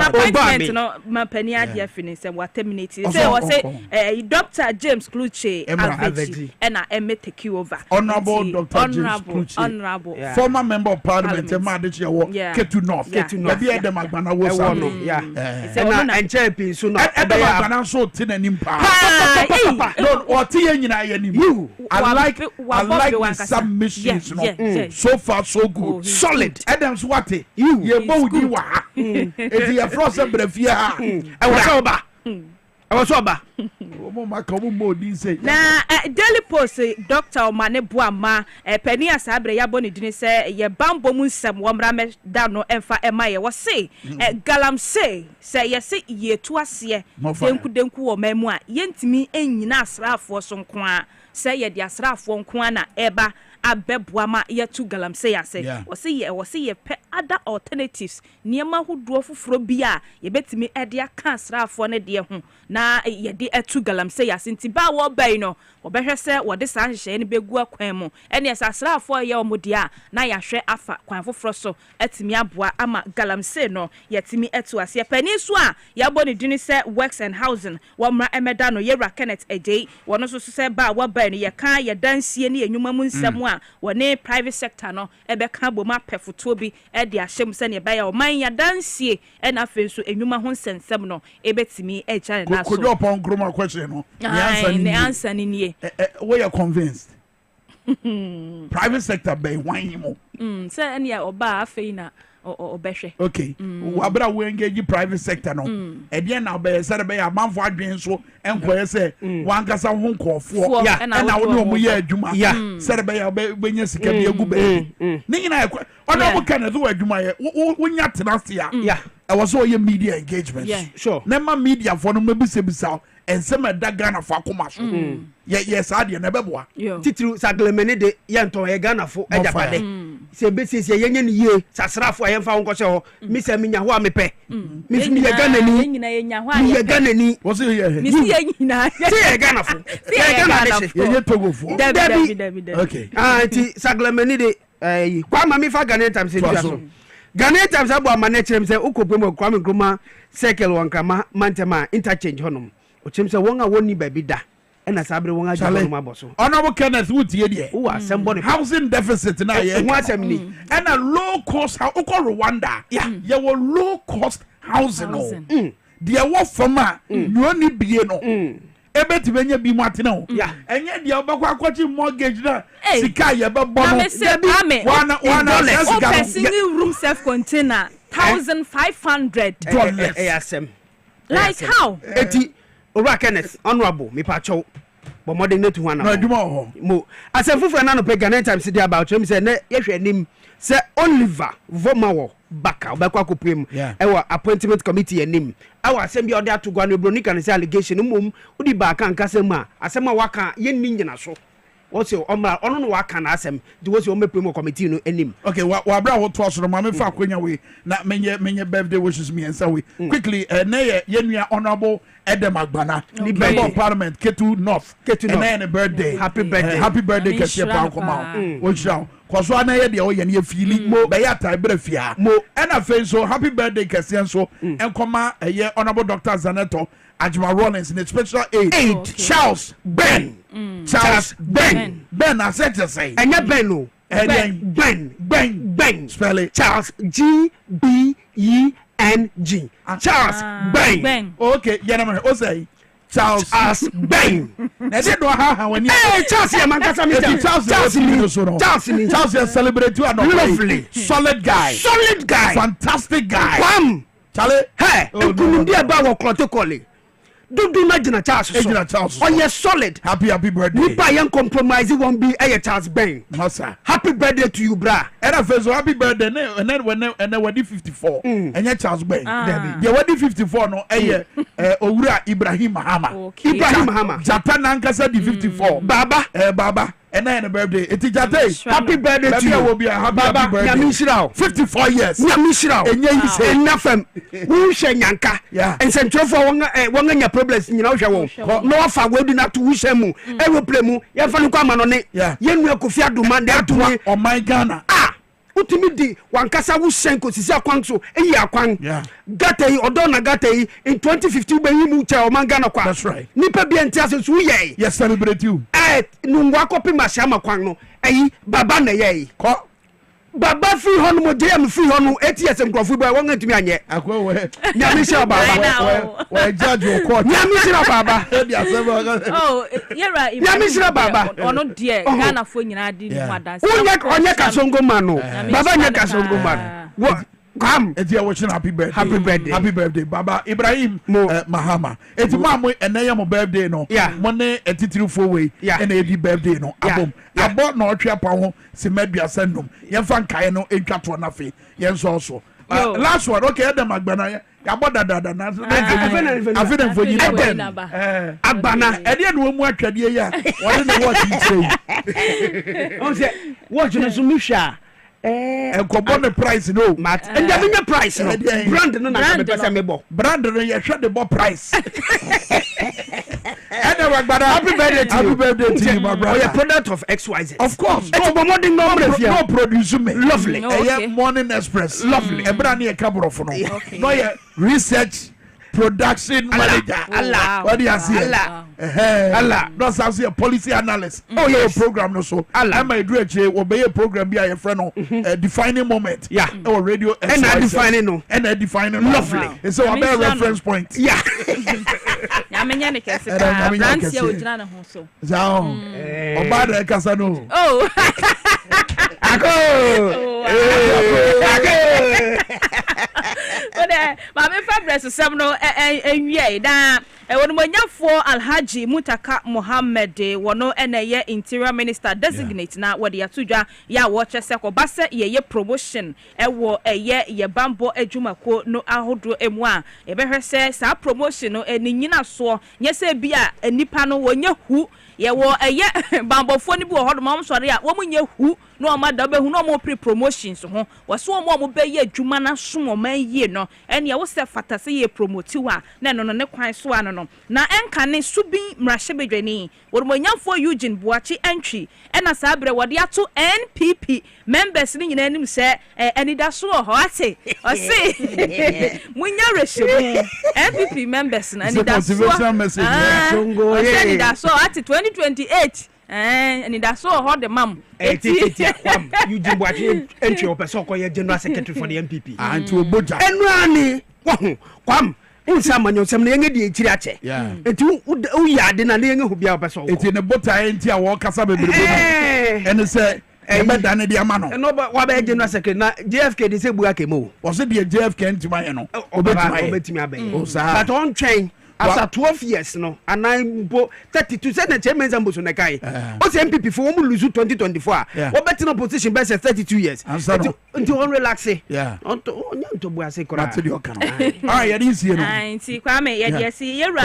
S: appointment no mampani ade afini se wa terminate say was say Dr. James Kluche Aveti na take over
D: honorable Dr. James Kluche former member of parliament Emadechi wo Ketu North be dem agbana wo so
T: na enchepi so no
D: agbana so tinani mpa no what nyina yanim I like the submissions no so far so good
T: solid
D: Adams what you bodi wa if you frost brefia I was over.
S: Na Daily Post Dr. Omane Buama Penny Asabre Yaboni didn't say ye bambo munsem wamra da no emfa ema ye was say galamsey say yes ye to asie denku wo mamu a yentimi enyina asrafo so nko a say ye di asrafo nko a na eba abebwama yetu galamsey ase wose ye pe other alternatives niema hodo foforo bia ye betimi ede aka asrafo ne de ho na ye de etu galamsey ase ntiba wo bai no obehwe se wode sa hye ne begu akwan mu ene asrafo ye omode a na ya hwe afa kwan foforo so etimi aboa ama galamsey no yetimi etu ase pani so a ya boni dini se Works and Housing womra emeda no Yera Kenneth Ejei wono so se ba wo bai no ye kan ye dansie ne enwuma mu nsem a wone private sector no ebeka boma pefoto bi e de ahyem se ne baya o man ya dansie e na afenso enwuma ho nsensem no ebetimi e gya na so
D: ko do pon groma question no
S: the answer ni nie
D: we are convinced private sector be wan mo
S: say any oba afeina obehwe
D: okay wabra we engage private sector no e dey na be say be amanfo adwen so enkoye say wan kasa ho nkofo na wo no mo ye adwuma say be nya sika bi agu be ni nyina ono mo kan do adwuma ye wo nya tenase ya e was all your media engagement
T: sure
D: nema media for no mebisa ensema da Ghana for akoma so yes ade na beboa
T: titru saglemene de yento ye Ghana fo ejapade se besis ye yenye ni ye sasrafo ye mfa nko se ho mi se minya ho amepe mi se mi ye Ghana ni
S: nyina ye nya ho
T: ye Ghana ni
D: wo se ye
S: mi se ye nyina
T: se ye Ghana fo ye Ghana de
D: ye togo fo
S: David
D: okay
T: ti saglemene de kwa ma mi fa Ghana time se dia so Ghana times abo amane chrem se ukopem Kwame Nkrumah circle wankama mantema interchange honum o chrem se won a woni ba bi da e na sabre won a honum aboso
D: honorable Kenneth wutie de
T: wo assemble
D: housing deficit na ye
T: ho asem ni
D: and a low cost Rwanda ye wo low cost housing no there wo fama no ni bie no ebeti benye bi mu atena o enye dia obakwa akwachi mortgage na sika ye be bono wana
S: sika single room self container $1,500
T: asem
S: like how
T: eti ora Kenneth honorable me pacho but more than to one
D: no aduma ho
T: mo asem fufu na no pe Ghana Times dey about him say na ye hwe nim say Oliver Vomawo baka obekwa kopem ewa appointment committee anim awa asem bi ode atogwa no bronika ne say allegation mum udi baka nkasem a asem a waka ye ni nyina so what's your omra ono no waka na asem di what's your primo committee no anim
D: okay wa bra what to so ma me fa akwanya we na menye birthday wishes me and say we quickly na ye nua honorable Edem Agbana member of parliament Ketu North and a birthday happy birthday kese pa koma o shao kwaso na ye de o ye ne fili mo be ya tai brafia mo and afen so happy birthday kese so enkoma ye honorable Dr. Zaneto Ajma Rollins in special aid Charles Ben Ben I said to say
T: enya Ben no Ben
D: spell it
T: Charles GBENG Charles Ben
D: okay yenama o say Charles
T: Ben
D: na dey do ha when you
T: Charles ya man kasa me
D: Charles ya celebrate you and
T: lovely
D: solid guy fantastic guy Charlie
T: hey nkunumdi e ba wo protocol do imagine Charles
D: so
T: oh yes solid
D: happy birthday
T: nipa yan compromise won't be Charles Ben
D: no sir
T: happy birthday to you bra
D: and I feel so happy birthday and then when 54 and yet Charles Ben the wedding 54 no Owura Ibrahim Mahama Japan ankasa di 54 baba and then a birthday happy birthday to you will be a happy birthday 54 years and you say
T: nothing who shenyanka and central for one your problems you know no fa we do not to wish mu e we play mu ye fa no kwa manone ye nu akofia duma de atumi
D: o my Ghana
T: utimi di wankasa wu senko sisi akwan so eyi akwan gata yi odona gata yi in 2015 be yimu cha o mangana kwa
D: that's right
T: nipa bi entiase so ye
D: yes celebrate you
T: nu ngwa kopi masia makwan no eyi baba na ye
D: ko
T: baba fi hono mo je am fi hono ets nkrofo boy won ntumi anye
D: akwa we
T: nyame sha baba
D: we judge your court
T: nyame sha baba
S: oh yera
T: nyame sha baba
S: ono de Ghana fo nyina di ni madanse
T: onye kasongo man no baba nya kasongo man come
D: eti ya wishing happy birthday baba Ibrahim Mahama eti mamu eneye mo birthday no mo ne etitirifo we ena edi birthday no abo na otwe apa ho se madua sandom ye fa nkae no entwato na fe ye nso so last one okay Edem Agbana ya boda dada na afena mfonyi abana ede no mu atwade ya wode na what you say
T: on say what you so misha
D: enkobo the price no
T: mat and the price no brand no na pesa mebo
D: brand no ye hwe the price Edem Agbana happy birthday to you my brother.
T: Oh, a product of XYZ.
D: Of course.
T: It's a modern
D: no produce me.
T: Lovely.
D: Morning Express.
T: Lovely.
D: E brand here cabro for no. No ye research production manager.
T: Allah.
D: What do you say?
T: Allah.
D: No say a policy analyst. Oh yeah, program no so. I might do a obey a program be a friend no defining moment.
T: Yeah.
D: Or radio
T: and I defining no.
D: And I defining
T: lovely.
D: And so a reference point.
T: Yeah.
S: Nyamenya ne kese ka brand ya ojina na ho so.
D: Zao. Obada kasa no.
S: Oh.
T: Ako.
S: Ode ma me fabress sem no enwie da wonu manyafo Alhaji Mutaka Mohammed wono eneye interior minister designate na wode atudwa ya wo chese ko base ye promotion ewo ye bambo adwumako no ahodo emu a ebehwese sa promotion no eninyina so nyese bia enipa no wonye hu ye wo bambofo ni bi wo hodo mam sore a wo munye hu no ma da behu no mo pre promotions ho wo mo be ye adwuma na so mo man yie no ene wo se fatase ye promote wa na no ne kwan so ano no na enka ne subin mrahye bedwani wo mo nyamfo Eugene Buachi entry ena sa abre wode ato NPP members ni nyina anim se enida so ho ate o se munya rehye NPP members na enida so songo enida so ate 2028 and that's so hard the mom.
T: You do what you entry or person call your general secretary for the MPP.
D: And to a budget.
T: And Rani, Kwam, unsa manyo sem na yenge di ekiri ache enti u ya de na yenge hu bia obeso
D: enti ne bota enti a wo kasa bebrebe ene se ebeda ne dia ma no
T: no wa be general secretary na JFK de se buga kemo
D: o se de JFK enti ma ye no
T: obetimi abe but on train after 12 years no and I 32 said the chairman zambo so nekai o se MPP for we lose 2024 we bet in opposition be say 32 years until on relax onto DwaboAse kora
D: that's the okano ah ya dis here no
S: anti Kwame ya dey see yera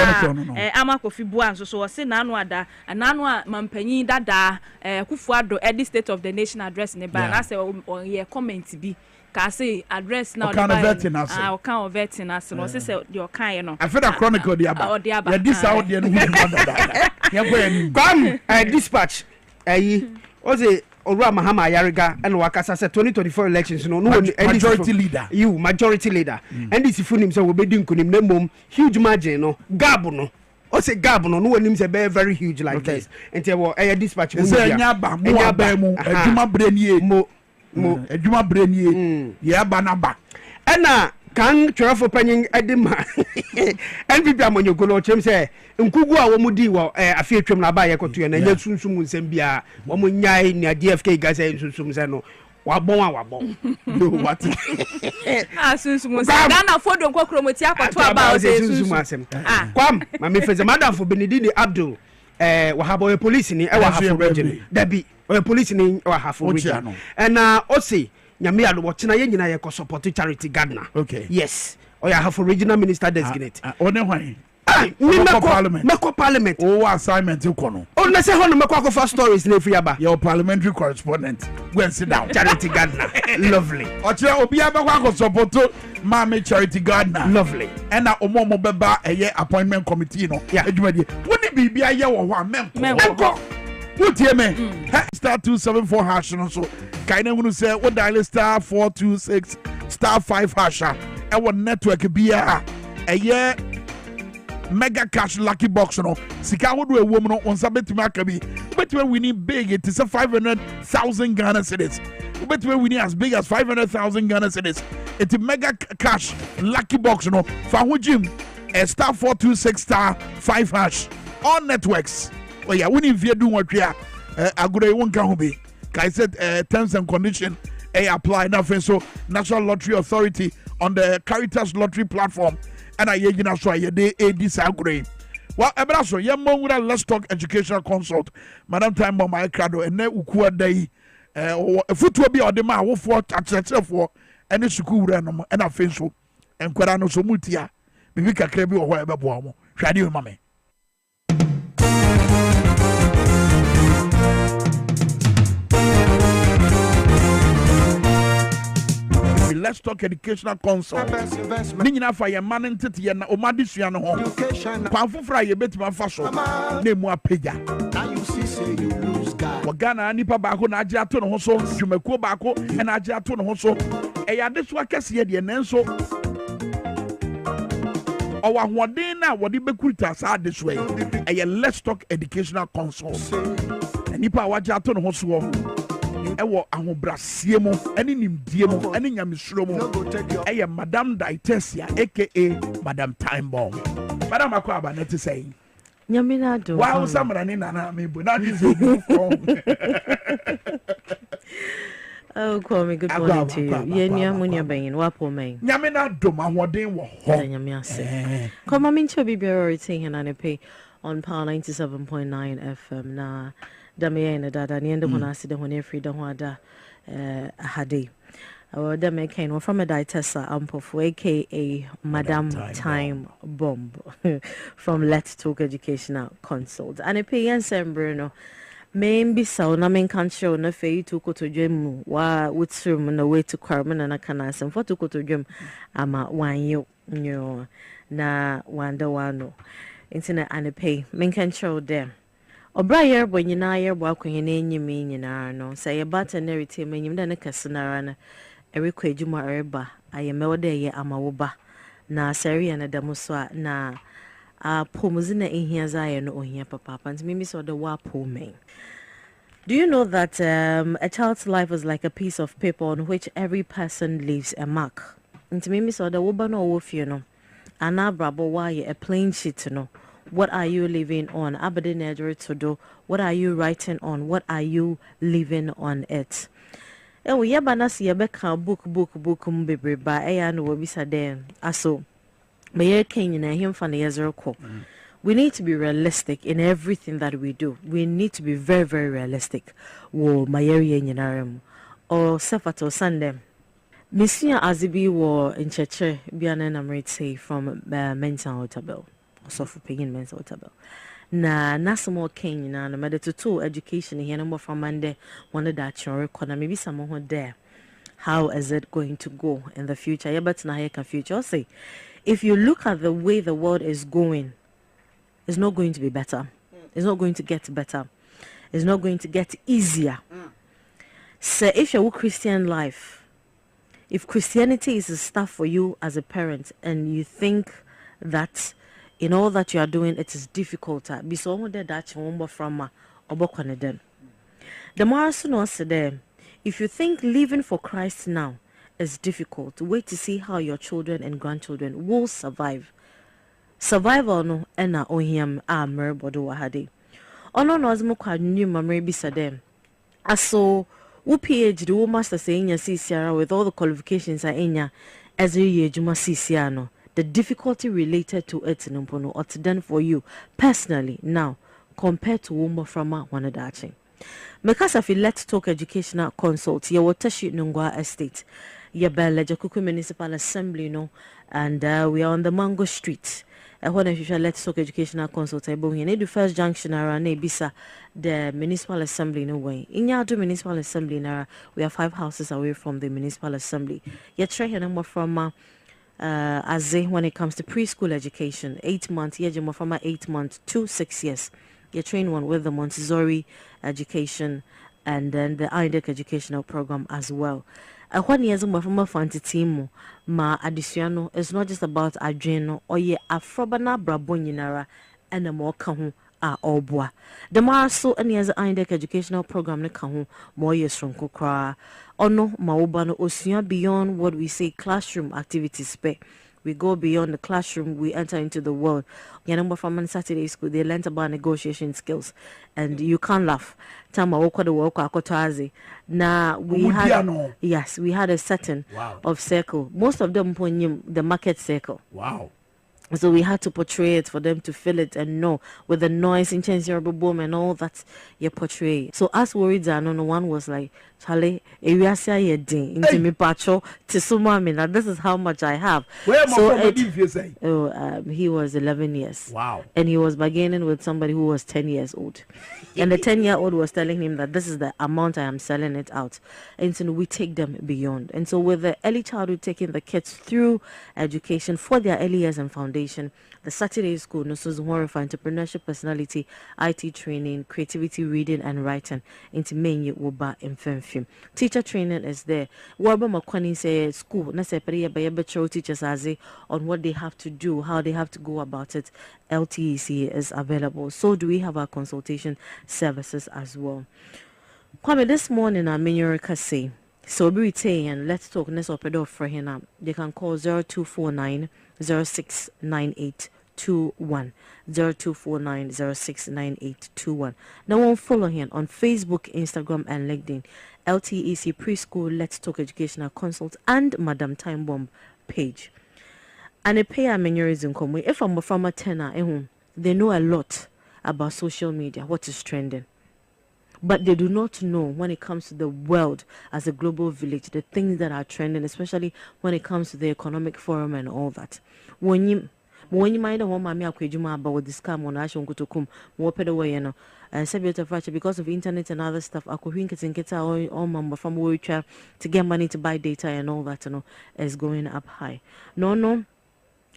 S: amakofi bua so so se nanu ada nanu a mampanyin dada Kufuado at the state of the nation address ne ba na say ye comment bi ka say address now
D: can vetting
S: us no say the kan no
D: I feel that chronicle the aba ya this out there no ya go any
T: come dispatch o say Orua Mahama Yariga and Wakasa said 2024 elections no
D: majority leader
T: majority leader and this funim say we be doing kunim nemom huge margin no gab no o say gab no one him say very huge like this and say dispatch
D: mo say nyaba mo aba mu adwuma brenie mo adwuma brenie ya ba na ba
T: ena kan twelfo panyin edema NPP amonyoko no chem say nkugu a wo mudi wo afi atwam na ba ye koto na nya sunsum nsem bia wo mo nyai na DFK ga say sunsum say no wabon
D: no what
S: sunsum say Ghana fodo nkokro moti akoto aba o say sunsum
T: asem kwam ma me feze madam for Benedini Abdul wahabo e police ni e wahafo region dabi o police ni wahafo region and o say nyame ado wotena ye nyina ye ko support charity gardener
D: okay
T: yes o ya have regional minister designate
D: one hwan
T: meko parliament
D: o assignment ko no
T: o na say hono meko akofa stories na free aba
D: your parliamentary correspondent go and sit down
T: charity gardener lovely
D: o chere obi abekwa akọ support mama charity gardener
T: lovely
D: and na omo beba eye appointment committee no adwumadi woni bibia ye wo ho amenko Put him in star 274 hash no so kind of say what dial star 426 star 5 hash our network be a year mega cash lucky box no sika wodo a woman on sabet makabi but when we need big it is a 500,000 Ghana cedis but when we need as big as 500,000 Ghana cedis it's a mega cash lucky box no for who gym a star 426 star 5 hash all networks. Oh yeah, when you do what we are, I go to one can be. I said terms and conditions apply nothing. So National Lottery Authority on the Caritas Lottery platform, and I you know so I disagree. Well, so yeah, let's talk educational consult. Madam Time on my crado and ne ukua day. Foot will be on the man who fought at for any school and I think so. And Querano so mutia. Maybe Kakebi or whatever boamo. Shadi mammy. Let's talk educational consult. Nina for your man and titty and Omadisian home. Panfufra, you bet my fashion. Name more pega. Now you see, you lose God. Wagana, Nipa Bako, Najaton Hoso, Jumeko Bako, and Najaton Hoso. A this work as yet, the Nenso. Our Wadena, what the Bekutas are this way. A let's talk educational consult. And Nipa Wajaton Hoso. Ewo ahobrasie mo ene nimdie mo ene nyamesuro mo eye Madam Daitesia aka Madam Time Bomb. Madam Akwaba net say
U: nyamina do
D: wow samra ni nana me bo na this is
U: oh Kwame, good morning to you. Yenya munya bayin wapo main
D: nyamina do ma hoden wo ho
U: nyamia se Kwame Minkah be rotating and anepe on power 97.9 FM na Damie na dada ni ende hona aside hona free da ho ada ahade our dame kain from a dietessa ampofo aka Madam Time Bomb from Let's Talk Educational Consult and a pay ensemble no maybe so na men kan show na fe to koto dwem wa wutrum na way to Carmen na kana sem for to koto dwem ama wanyo nyo na wanda wano internet and a pay men kan show them Obrayer bo nyina yer bo akwenye na enyimi nyina no say ye battery team enyim da ne kasenara na erikwa ejuma erba ayemewo de ye amawoba na seri na damuso na pomuzi na ehia zaye no ohia papa and mimi so the wa pomen. Do you know that a child's life is like a piece of paper on which every person leaves a mark? And mimi so the woba no wo fie no anabrabo why a plain sheet no. What are you living on? Aberdeen Edgewood to do. What are you writing on? What are you living on it? We yabana si yabeka book mbebe ba eya no wabisa den aso me Kenya na him fa na yezero. We need to be realistic in everything that we do. We need to be very, very realistic. Wo mayeri nyinarem or sefato sandem. Misia Azibi wo in cheche biana na mrete from mental hotel. So for paying mental hotel. Na nasamo Kenya na mede to education here no more from Monday one that your record maybe someone there. How is it going to go in the future? Yeah, but na here future say if you look at the way the world is going, it's not going to be better. It's not going to get better. It's not going to get easier. So if you're Christian life, if Christianity is a stuff for you as a parent and you think that in all that you are doing it is difficult, be so that you from the more soon if you think living for Christ now is difficult, wait to see how your children and grandchildren will survive. Survival no ena ohim a merbodo wahade. Ono no azmo kwa new mamre bisa dem. Aso wo PhD wo master say nya CCR with all the qualifications are enya as ye juma CCR no. The difficulty related to it no pono or done for you personally now compared to wombo from one adachi. Because if you Let's Talk Educational Consult, ye Watashi Nungwa Estate, ye Bella Kuku Municipal Assembly no, and we are on the Mango Street. When if you Let's Talk Educational Consult, I bring you the first junction around Bisa, the Municipal Assembly no way. In Yadu Municipal Assembly, we are 5 houses away from the Municipal Assembly. Yet try a number from Aze when it comes to preschool education, 8 months, yeah, from 8 months to 6 years. You train one with the Montessori education and then the IDEC educational program as well. When years from a fancy team, ma additional is not just about adreno or ye afrobana brabonara and a more kahu a obwa. The Maraso and years IDEC educational program ne kahu more years from Kokra or no maubano osia beyond what we say classroom activities pay. We go beyond the classroom, we enter into the world. Number from Saturday school, they learned about negotiation skills. And you can't laugh. Tama woko the woko akotazi. Now we had yes, we had a setting of circle. Most of them the market circle. Wow. So we had to portray it for them to feel it and know with the noise in changeable boom and all that you portray. So as worried no one was like, Charlie, ye ding into me pacho tisumami. Now this is how much I have.
D: Where
U: so
D: he
U: was 11 years.
D: Wow.
U: And he was bargaining with somebody who was 10 years old. And the 10-year-old was telling him that this is the amount I am selling it out. And so we take them beyond. And so with the early childhood taking the kids through education for their early years and foundation, the Saturday school knows more for entrepreneurship, personality, IT training, creativity, reading and writing into main woba and film. Teacher training is there. Waba Makwani say school na separe by teachers on what they have to do, how they have to go about it. LTEC is available. So do we have our consultation services as well. Kwame, this morning I'm in your say. So be and let's talk next operator for him. They can call 0249 069821 0249 069821. Now won't follow him on Facebook, Instagram and LinkedIn. LTEC Preschool Let's Talk Educational Consult and Madam Time Bomb page. And a pay amenyorism come if I'm from a tenor they know a lot about social media, what is trending. But they do not know when it comes to the world as a global village, the things that are trending, especially when it comes to the economic forum and all that. When you mind a woman about this scam on Ashon Kutukum, more pedaway, because of internet and other stuff, I could get all member from wheelchair to get money to buy data and all that, is going up high. No,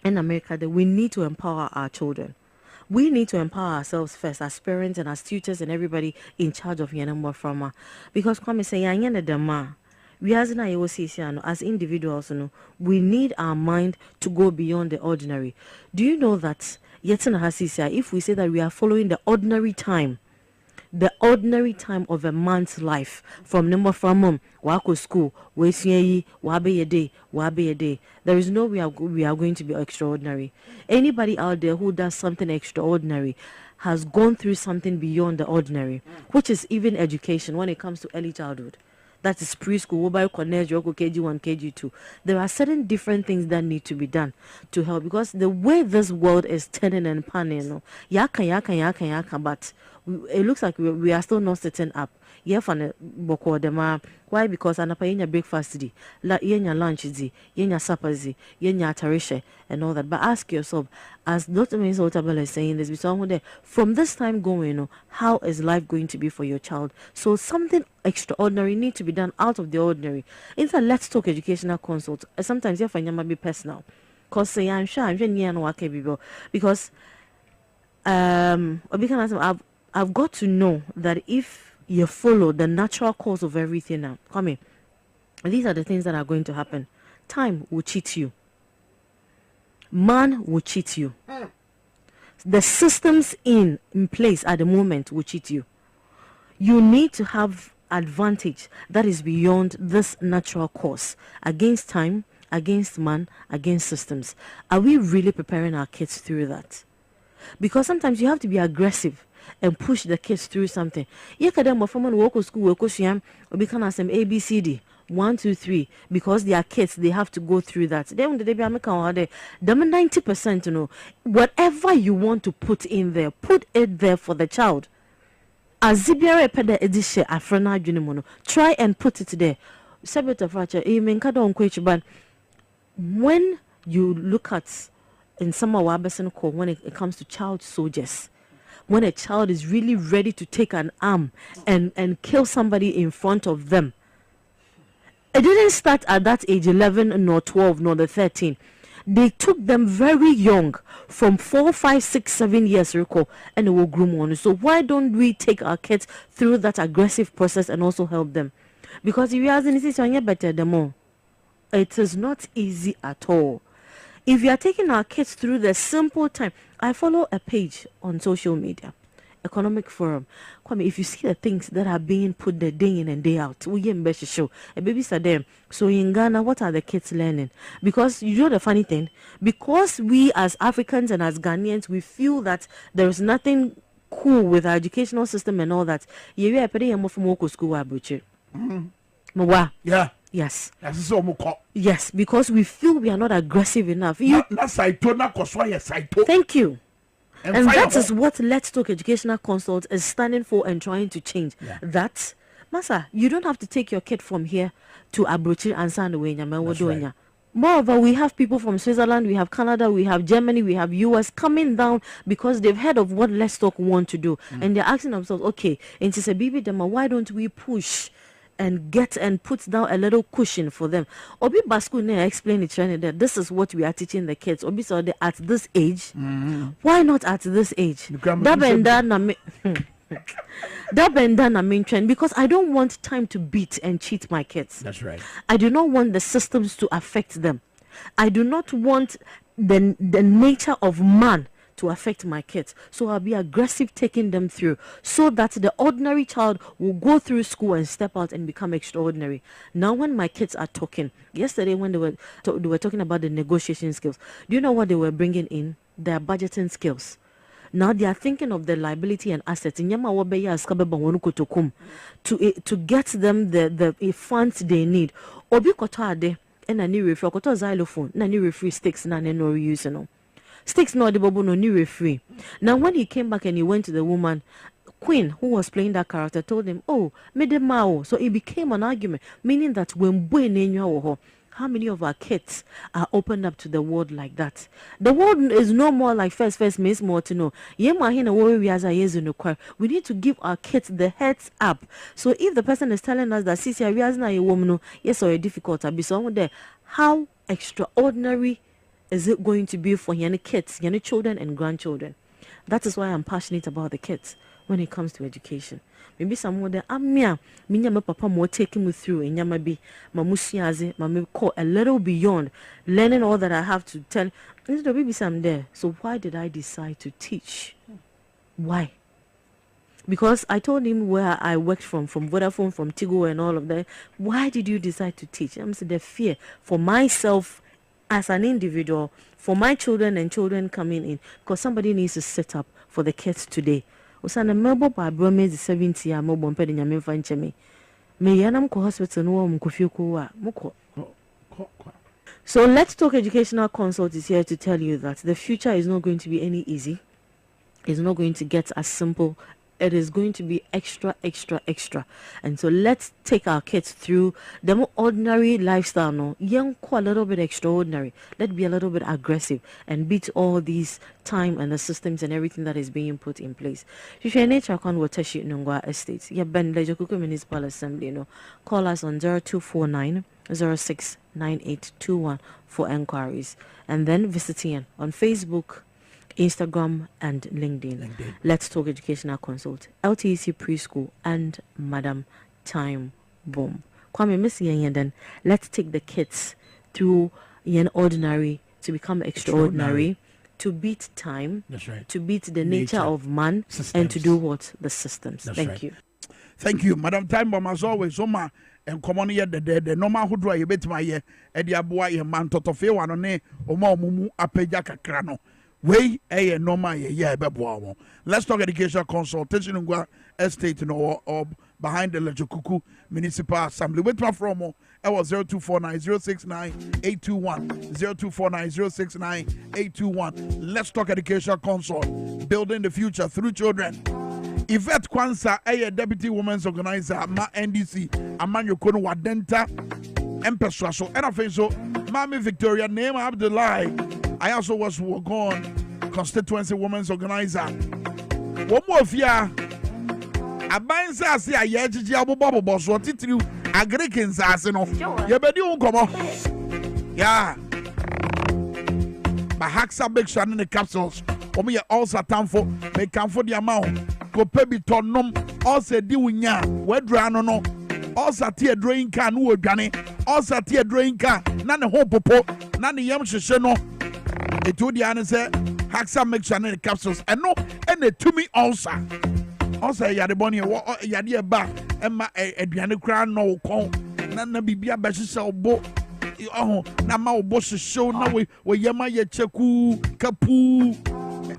U: in America, that we need to empower our children. We need to empower ourselves first as parents and as tutors and everybody in charge of Yanamwa Frama. Because Kwame say we as individuals, we need our mind to go beyond the ordinary. Do you know that if we say that we are following the ordinary time, the ordinary time of a man's life from number from mom wako school wabe a day. There is no way we are going to be extraordinary. Anybody out there who does something extraordinary has gone through something beyond the ordinary, which is even education when it comes to early childhood. That is preschool, KG1, KG2. There are certain different things that need to be done to help, because the way this world is turning and panning, but it looks like we are still not sitting up. Why? Because anapa yenya breakfast di, yenya lunch di, yenya supper di, yenya atarishe and all that. But ask yourself, as Dr. Minsah is saying this, from this time going, how is life going to be for your child? So something extraordinary needs to be done out of the ordinary. It's a Let's Talk educational consult. Sometimes you find be personal, because I'm sure because I've got to know that if you follow the natural course of everything now, these are the things that are going to happen. Time will cheat you. Man will cheat you. The systems in place at the moment will cheat you. You need to have advantage that is beyond this natural course against time, against man, against systems. Are we really preparing our kids through that? Because sometimes you have to be aggressive and push the kids through something. You can walk to school, we can ask them ABCD 1, 2, 3, because they are kids, they have to go through that. Then the 90%, whatever you want to put in there, put it there for the child. Try and put it there. When you look at in some of our when it comes to child soldiers, when a child is really ready to take an arm and kill somebody in front of them, it didn't start at that age 11 nor 12 nor the 13. They took them very young, from 4, 5, 6, 7 years recall, and they will groom on. So why don't we take our kids through that aggressive process and also help them? Because if you ask anything better the more, it is not easy at all. If you are taking our kids through the simple time, I follow a page on social media, Economic Forum. Kwame, if you see the things that are being put there day in and day out, we get show. A babies are there. So in Ghana, what are the kids learning? Because you know the funny thing, because we as Africans and as Ghanaians, we feel that there is nothing cool with our educational system and all that. Yeah, yes. Yes, because we feel we are not aggressive enough. Thank you. And that is what Let's Talk Educational Consult is standing for and trying to change. Yeah. That, Masa, you don't have to take your kid from here to Abrochi and Sandway. Moreover, we have people from Switzerland, we have Canada, we have Germany, we have US coming down because they've heard of what Let's Talk want to do. And they're asking themselves, okay, and she said, Bibi Dema, why don't we push and get and put down a little cushion for them? Obi Basku ne explain it that this is what we are teaching the kids. Obi so they at this age. Why not at this age? Because I don't want time to beat and cheat my kids.
D: That's right.
U: I do not want the systems to affect them. I do not want the nature of man to affect my kids. So I'll be aggressive taking them through so that the ordinary child will go through school and step out and become extraordinary. Now when my kids are talking, yesterday when they were talking about the negotiation skills, do you know what they were bringing in? Their budgeting skills. Now they are thinking of the liability and assets to get them the funds they need. Obi kotade and a new refer koto xylophone, na new refree sticks na no use no. Sticks no the bobo no new refree. Now when he came back and he went to the woman, Queen, who was playing that character, told him, oh, made them mao. So it became an argument, meaning that when how many of our kids are opened up to the world like that? The world is no more like first means more to know. We need to give our kids the heads up. So if the person is telling us that Sisi we are a woman, yes, or a difficult be someone there, how extraordinary is it going to be for your kids, your children and grandchildren? That is why I'm passionate about the kids when it comes to education. Maybe someone there, minya my papa more taking me through in Yamabi, Mamusiaze, Mami call a little beyond learning all that I have to tell. There's the baby some there. So why did I decide to teach? Why? Because I told him where I worked from Vodafone, from Tigo and all of that. Why did you decide to teach? I'm saying the fear for myself as an individual, for my children and children coming in, because somebody needs to set up for the kids today. Osana mebo ba brome 70 a mobon pede nyame fa ncheme. Me yanam ko hospital no wo mkofie ko wa moko. So Let's Talk Educational Consult is here to tell you that the future is not going to be any easy. It's not going to get as simple. It is going to be extra. And so let's take our kids through the more ordinary lifestyle. No, young, a little bit extraordinary. Let's be a little bit aggressive and beat all these time and the systems and everything that is being put in place. If you're nature con Wateshi Nungwa Estate, yeah, Ben Lejokuku Municipal Assembly, call us on 0249 069821 for enquiries. And then visit in on Facebook, Instagram and LinkedIn. Let's Talk Educational Consult, LTC Preschool and Madam Time Bomb. Kwame Minkah, and then let's take the kids through an ordinary to become extraordinary, to beat time, to beat the nature of man, and to do what? The systems. Thank you.
D: Thank you, Madam Time Bomb, as always. Oma and come on here the normal who you bet my year, Edia boy, man, Totofe, one on ne, Oma Mumu, Apeja Kakrano. Way a normal yeah bebo. Let's Talk Education Consultation in Estate or behind the Lejokuku Municipal Assembly. With my promo, I was 0249069821 0249069821. Let's Talk Education Consult, building the future through children. Yvette Kwanza, a deputy women's organizer, Ma NDC, Amanyo Kono Wadenta, Empeswa. So, and I think so, Mami Victoria, name Abdullah. I also was gone constituency women's organizer. One more fear. A bands I see a yaji abobo boss what it you Agricans asino. Yabedi uncomo. Yeah. My hacks are big shan in the capsules. Omi also time for make come for the amount. Go pebi tonum. Also doing ya. Where drano no. Also tea drain can who granny. Also tea drain can. None the home popo. None the yam sheno. It told the answer, Haxa makes an capsules, and no, and the to me also. Also, Yadiboni, Yadia back, and my Adriana crown no call, Nana Bibia Bashisa bo. Oh, Nama Bosch show now where Yama Cheku, Kapu,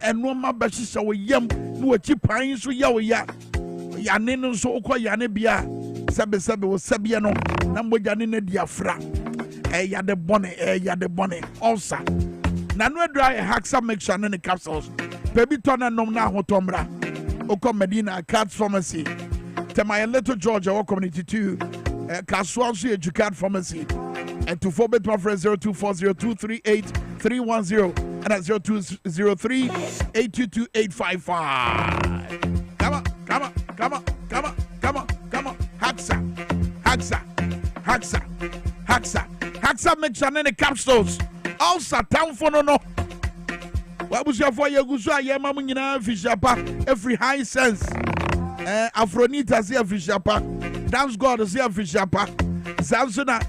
D: and no ma Bashisa with Yam, no cheap pines with Yawa Yanino so quite Yanibia, Sabi was Sabiano, Nambo Janina Diafra, Yade Bonnet, also. Nanwe dry haxa make sure in the capsules. Baby Tona Nomna Hotombra. Oko Medina Cats Pharmacy. Temaya Little Georgia or Community 2. Kaswansi Educat Pharmacy. And to 4-bit offer 0240238310 and at 0203-822-855. Come on. Haxa make sure in the capsules. Also, town for no. What was your for your Guzua? Yamamina Fishapa, every high sense. Afronita Zia Fishapa, Dance God Zia Fishapa, Samsona,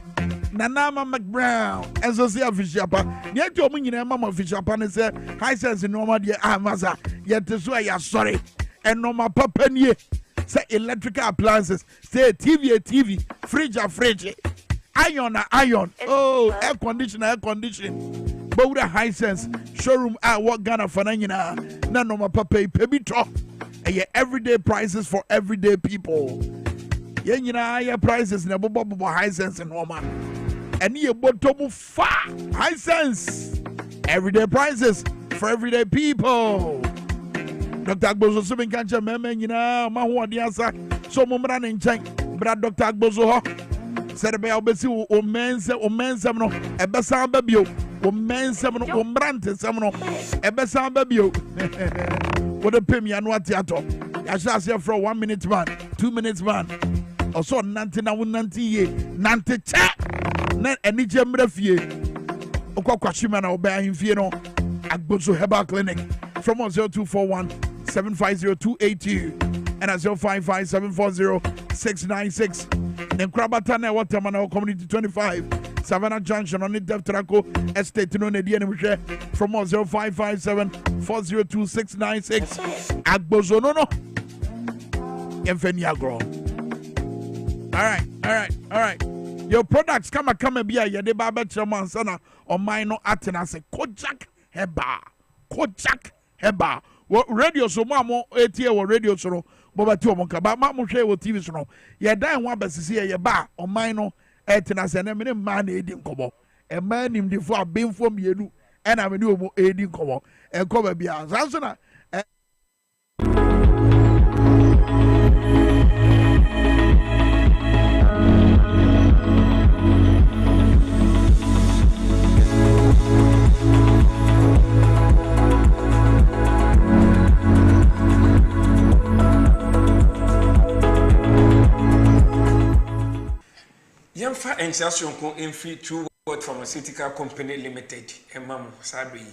D: Nanama McBrown, and Zia Fishapa. Yet your meaning, Mamma Fishapa, and say, high sense in Normandy, Amaza, yet this way you're sorry. And no my papa, say electrical appliances, say TV, fridge, iron. Oh, air conditioner. Bowda high sense. Showroom what Ghana Fanana. None of my papa pebito. And your everyday prices for everyday people. Yeah, prices never bubble high sense and woman. And your bottom far high sense. Everyday prices for everyday people. Dr. Agbozo Subin Kancha Meme, Mahua Diasa, so Mumran in Chang, Brad Dr. Agbozo. Said about Bessie, O men's seminal, a Bessan Babio, O men's seminal, O Brante seminal, a Bessan Babio. What a pim and theater. I shall say for 1 minute man, 2 minutes man. Also, Nanti chat, Nan any gem refie. Okwashimana obey him, Agbozo Herbal Clinic from 0241-750-282 and at 055-740-696. Then Krabatana Waterman Community 25 Savannah Junction on the Deftraco Estate no Nedian from 0557-402-696. Agbozo no. yɛmfa ni agorɔ. All right. Your products come be a yɛde ba bɛkyerɛ mu ansa na ɔman no atena ase. Kojak Heba. Radio so mo etie wɔ radio so no bobati o mo ka ba ma mo hwɛ wɔ TV so no yɛdan ho abasisi yɛ ba ɔman no ɛtena ase na me ne ma na edi nkɔbɔ ɛma nimdifo abemfo mienu ɛna me ne o edi nkɔbɔ ɛnkɔbɔ bia sanso na
C: Yamfa Ensasyon ko True Word Pharmaceutical Company Limited. Emam sabi.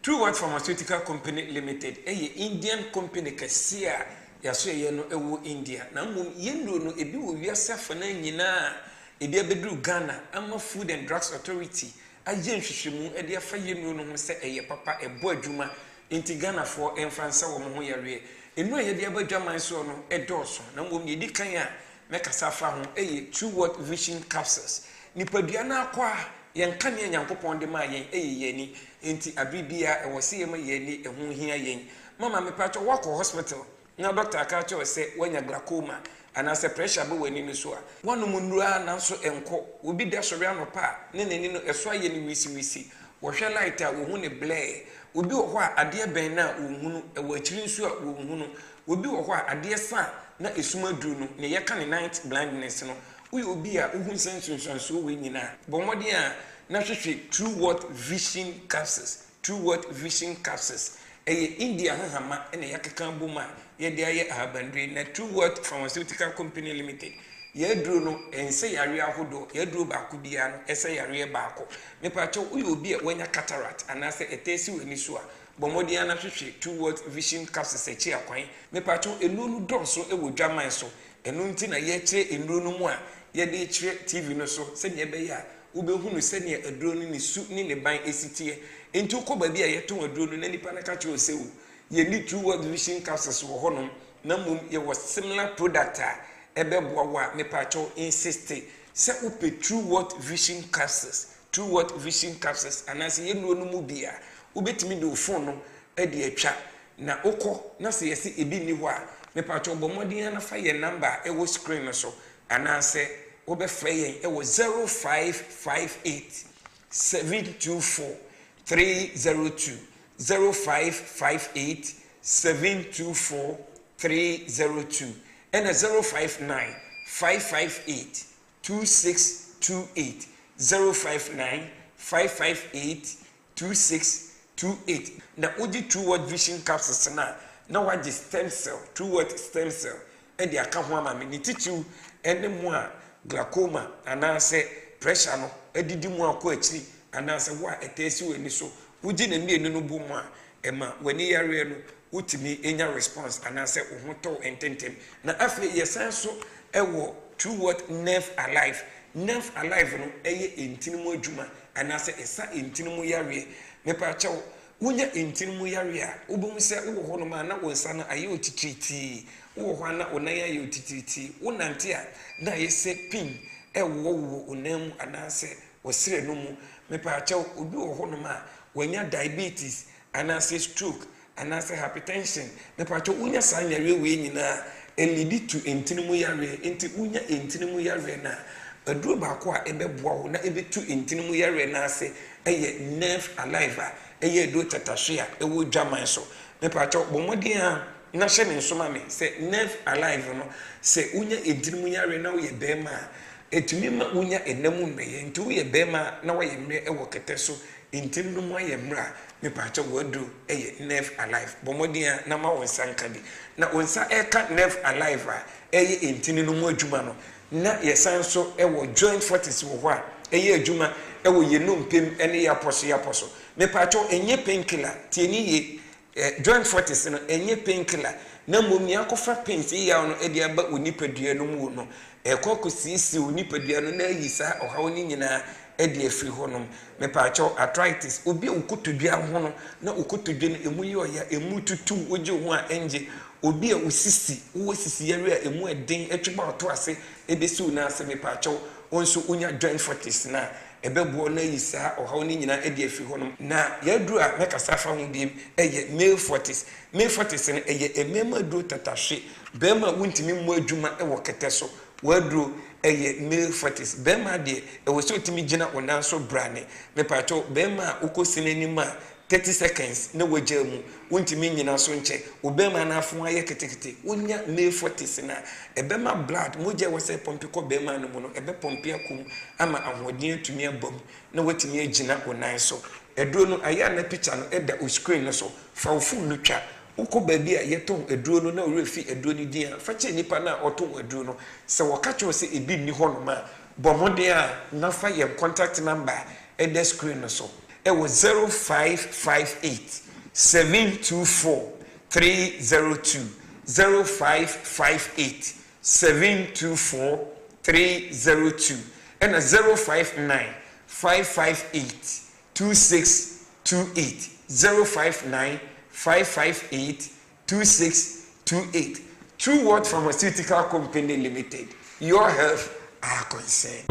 C: True Word Pharmaceutical Company Limited. Indian company kasia yaso no ewo India. Na mum yendo no ebi wo wiase afana nyina ebi abedru Ghana ama Food and Drugs Authority. Aye nhwehwemu e de afa yendo no ho se papa ebo adwuma inti Ghana for emfansa wo ho yare. Enu ye de abadwaman so no edoso. Na mum ye di kan a mekasa fa ho True Word Vision Capsules nipadua na akwa yen kan ye nyankopon de ma yen yeni enti abibia e wose ye ma yeni ehu hia yen mama me pacho wako hospital na doctor aka cho se wanya glaucoma ana se pressure be wani ni so a wonu munura na so enko obi da so ria no pa ne nani no eso aye ni wisi wo hwe light a wo hu ne blare obi wo ho a ade ben na wo hu no e wo akiri nso a wo hu no obi wo ho a ade sa na esuma duru no ne yeka ne night blindness no uyi obi a uhun sensunso we nyina bomode a na hwehwe True Word Vision Capsules India hahama ene yakeka boma ye de aye abandre na True Word Pharmaceutical Company Limited ye duru no ense yare ahodo ye duru ba ko bia no ese yare ba ko me pa cho uyi obi a wanya cataract anase etesi wani so a bomodi ana hwehwe True Word Vision Capsules echi akwan me pa cho enunu donso ewo dwaman so enu nti na ye kire enunu mu a ye de kire TV no so se ne be ya ubehunu se ne aduro no ni su ni ne ban esitie enti ko ba bia ye to aduro no na nipa na ka kire osewu ye ni True Word Vision Capsules wo honom na mum ye was similar product a ebe boawa me pa cho insist se upe True Word Vision Capsules anase ye no mu bia ubetimi do phone no e de atwa na okọ na se yesi ebi ni ho a me pacho bomodin na fa ye number e wo screen no so anase obefra yen e wo 0558 724 302 0558 724 302 and 059 558 2628 059 558 2628 na odi True Word Vision Capsules na waji stem cell True Word stem cell e di aka ho ama me ni titiu ene mu a glaucoma anase pressure no edidi mu akọ akiri anase wa etesi wani so uji na mienu no bu mu a ema wani yare no utimi enya response anase ohoto ententem na afi yesan so ewo True Word Nerve Alive no eye entinimu adwuma anase esa entinimu yare me pa chawo wonya entinimu yare a obom se wo ho no ma na wonsa na aye otititi wo ho na onan aye otititi wonante a na yese pin wo onam anase osire no mu me pa chawo obi wo ho no ma wonya diabetes anase stroke anase hypertension me pa chawo wonya san yare we nyina elidi to entinimu yare enti wonya entinimu yare na aduro ba ko a ebeboa ho na ebetu entinimu yare na ase eye Nerve Alive eye do tatahwe a ewo dwaman so me pa cha bomodin a na hye ne nsoma me se Nerve Alive no se unya entinimu yare na wo ye bema etumi ma unya enamu mmeye nti wo ye bema na wo ye mmre ewo kete so entinimu aye mmra me pa cha wo aduro eye Nerve Alive bomodin a na ma wo sanka bi na wonsa eka Nerve Alive a eye entinimu adwuma no na yesan so ewo joint fortis wo ho a eye adwuma ewo yenumpem ene yaposo me pacho enye painkiller tieni ye joint fortis no enye painkiller na momi akofa pains ya no e dia ba onipadua no mu no ekokosisi onipadua no na yisa ohawo ni nyina e dia firi honom me pacho arthritis obi ukotodua ho no na ukotodua no emu ye oya emu tutu oje ho a enje obi a usisi wo sisi area emu eden etweba oto ase ebesi una ase me paacho onso unya joint fortis na ebebo na yisa ohaw ni nyina edi afi honom na yadru a mekasa fa ho biem eye male fortis ne eye emema do tatashe bema wuntimi mu adwuma ewo kete so wadru eye male fortis bema de ewo so timi gina onanso brane me paacho bema ukosini ma 30 seconds na wagya mu wontimi nyina so nche obema na afo aye ketekete wonya male fortis na ebema blood mogya wose pompi ko bema no mu no ebe pompi akum ama ahoden atumi abom na watimi agina onan so eduro no aya na picture no eda o screen no so fa fu lutwa uko baabi a yeton eduro no na orefi eduro ni dia fa che nipa na oton eduro no se wokacho se ebi ni ho no ma bomode a na fa ye contact number eda screen no so it was 0558 724 302 0558 724 302 and 059 558 2628 059 558 2628 True Word Pharmaceutical Company Limited. Your health, our concern.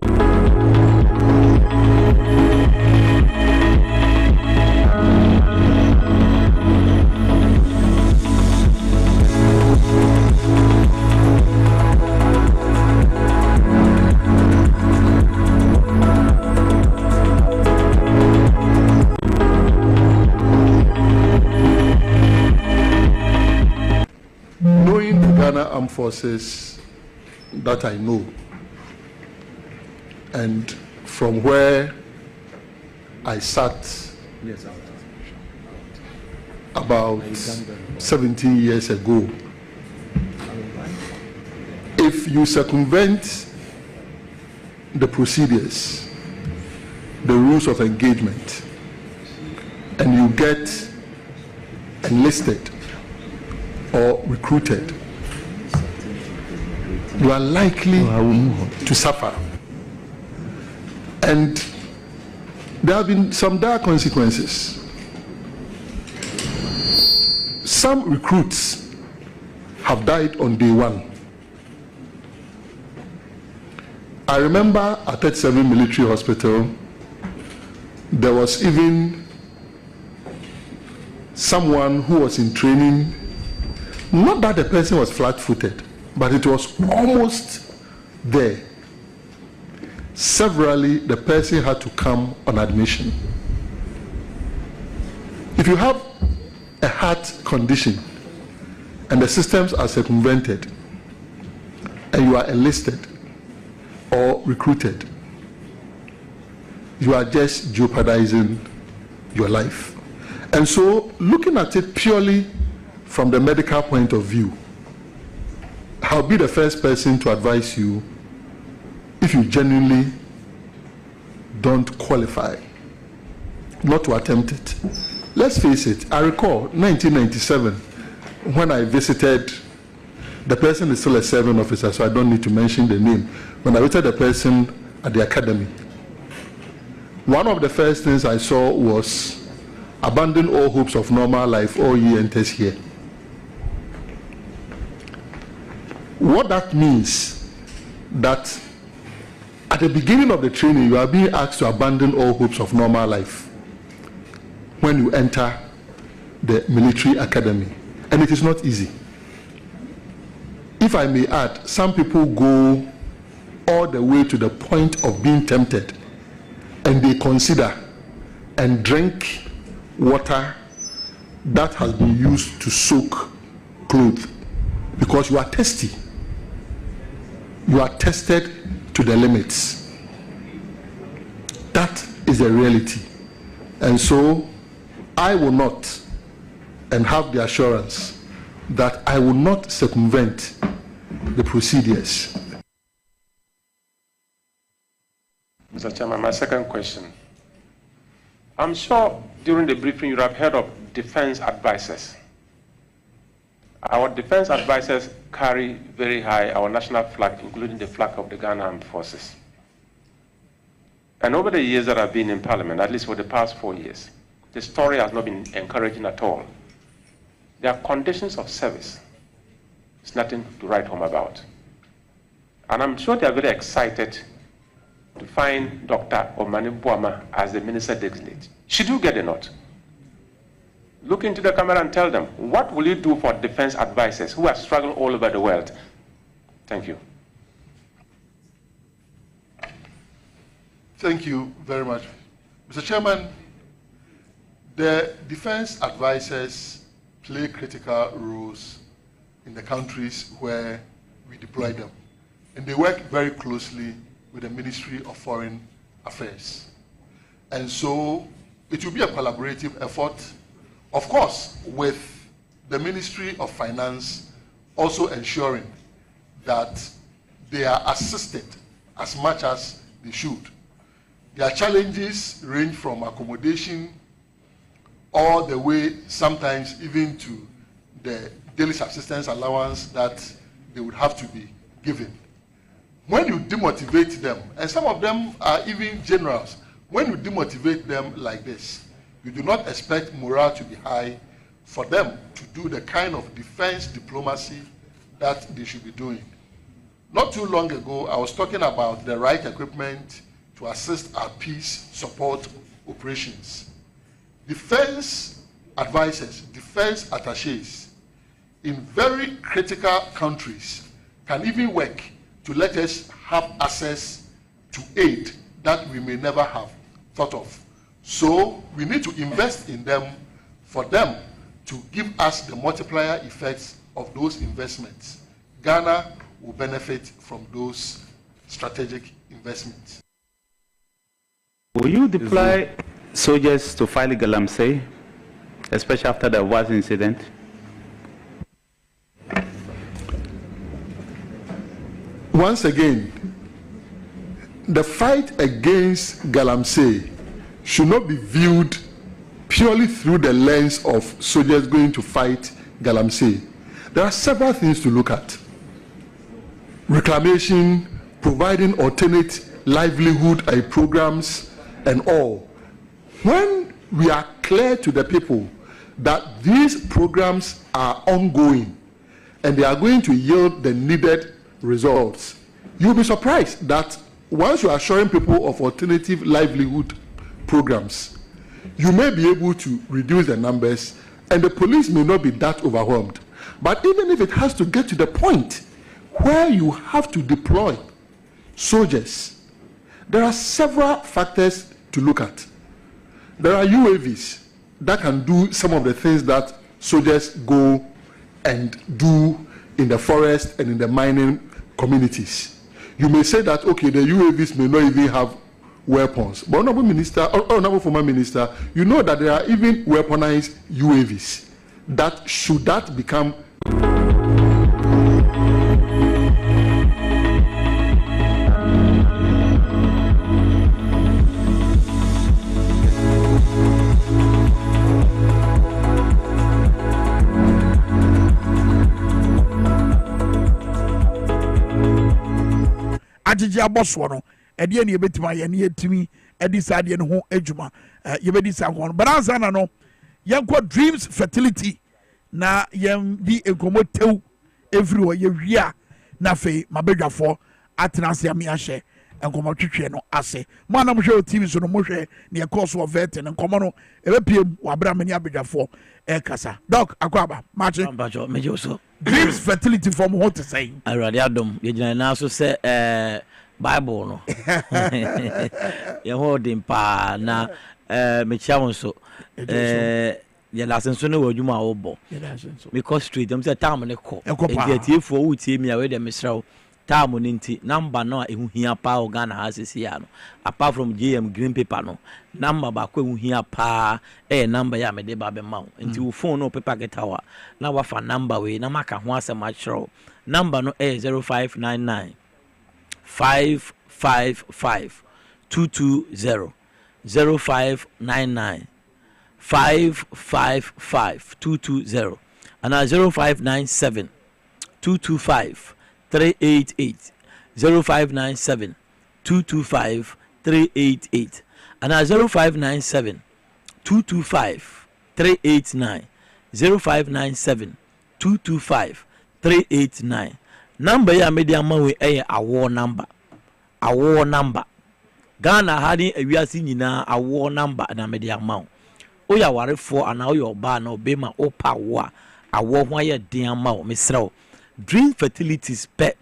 M: Armed Forces that I know, and from where I sat about 17 years ago, if you circumvent the procedures, the rules of engagement, and you get enlisted or recruited, you are likely to suffer. And there have been some dire consequences. Some recruits have died on day one. I remember at 37 Military Hospital, there was even someone who was in training, not that the person was flat-footed, but it was almost there. Severally, the person had to come on admission. If you have a heart condition and the systems are circumvented and you are enlisted or recruited, you are just jeopardizing your life. And so, looking at it purely from the medical point of view, I'll be the first person to advise you, if you genuinely don't qualify, not to attempt it. Let's face it, I recall 1997 when I visited, the person is still a serving officer, so I don't need to mention the name. When I visited the person at the academy, one of the first things I saw was abandon all hopes of normal life, all ye enters here. What that means, that at the beginning of the training, you are being asked to abandon all hopes of normal life when you enter the military academy. And it is not easy. If I may add, some people go all the way to the point of being tempted, and they consider and drink water that has been used to soak clothes, because you are thirsty. You are tested to the limits. That is the reality. And so I will not, and have the assurance that I will not circumvent the procedures.
A: Mr. Chairman, my second question. I'm sure during the briefing you have heard of defense advisors. Our defense advisors carry very high our national flag, including the flag of the Ghana Armed Forces. And over the years that I've been in Parliament, at least for the past 4 years, the story has not been encouraging at all. There are conditions of service It's nothing to write home about. And I'm sure they are very excited to find Dr. Omani Boama as the minister designate. Should you get a nod? Look into the camera and tell them, what will you do for defense advisors who are struggling all over the world? Thank you.
M: Thank you very much. Mr. Chairman, the defense advisors play critical roles in the countries where we deploy them. And they work very closely with the Ministry of Foreign Affairs. And so it will be a collaborative effort, of course, with the Ministry of Finance also ensuring that they are assisted as much as they should. Their challenges range from accommodation all the way sometimes even to the daily subsistence allowance that they would have to be given. When you demotivate them, and some of them are even generals, when you demotivate them like this, you do not expect morale to be high for them to do the kind of defense diplomacy that they should be doing. Not too long ago, I was talking about the right equipment to assist our peace support operations. Defense advisors, defense attachés in very critical countries can even work to let us have access to aid that we may never have thought of. So we need to invest in them for them to give us the multiplier effects of those investments. Ghana will benefit from those strategic investments.
N: Will you deploy soldiers to fight Galamsey, especially after the WAS incident?
M: Once again, the fight against Galamsey should not be viewed purely through the lens of soldiers going to fight Galamsey. There are several things to look at. Reclamation, providing alternate livelihood programs, and all. When we are clear to the people that these programs are ongoing and they are going to yield the needed results, you'll be surprised that once you are showing people of alternative livelihood programs, you may be able to reduce the numbers and the police may not be that overwhelmed. But even if it has to get to the point where you have to deploy soldiers, there are several factors to look at. There are UAVs that can do some of the things that soldiers go and do in the forest and in the mining communities. You may say that, okay, the UAVs may not even have weapons. But Honorable Minister, or Honorable Former Minister, you know that there are even weaponized UAVs. That should that become
D: agye abɔsoɔ no ɛdeɛ ne yɛbɛtumi ayɛ ne yɛtumi ɛde saa adeɛ no ho adwuma yɛbɛdi saa nkɔmɔ no baransa na no yɛnkɔ dreams fertility na yɛndi nkɔmɔ tew ɛfiri hɔ yɛwie a na afei mabɛdwafoɔ atena ase ame ahyɛ nkɔmɔ twetwe no ase mo anam hwɛ o tv so no mohwɛ ne yɛkɔɔ so wɔ vɛte no nkɔmɔ no ɛbɛpiem wɔabrɛ me ne abɛdwafoɔ ɛkasa dɔk akɔ aba makye dreams fertility from ho te sɛn
B: awurade adom yɛgyina na so sɛ bible no yɛho ɔden paa na mekyia wo nso yɛdase nso ne wɔ adwuma a wobɔ mekɔ street m sɛ tam ne kɔ ɛnti atiefoɔ wotie mi a wede mesrɛ wo tam no nti number no a ɛho hia paa wɔ Ghana ha sesi a no apart from GM green paper no number baako ɛho hia paa ɛyɛ number yɛ a mede ba bɛma wo nti wo phone no paper keta wa na wafa number wei na maka ho asɛm akyerɛ wo number no ɛyɛ 0599 555 220 0599 555 220 and 0597 225 388 0597 225 388 and 0597 225 389 0597 225 389 number ya media man we award number Ghana hadi ewiase nyina award number na media man oya warefo ana oya oba na obema opa wo award ho ya den ma o mesrew dream fertilities pe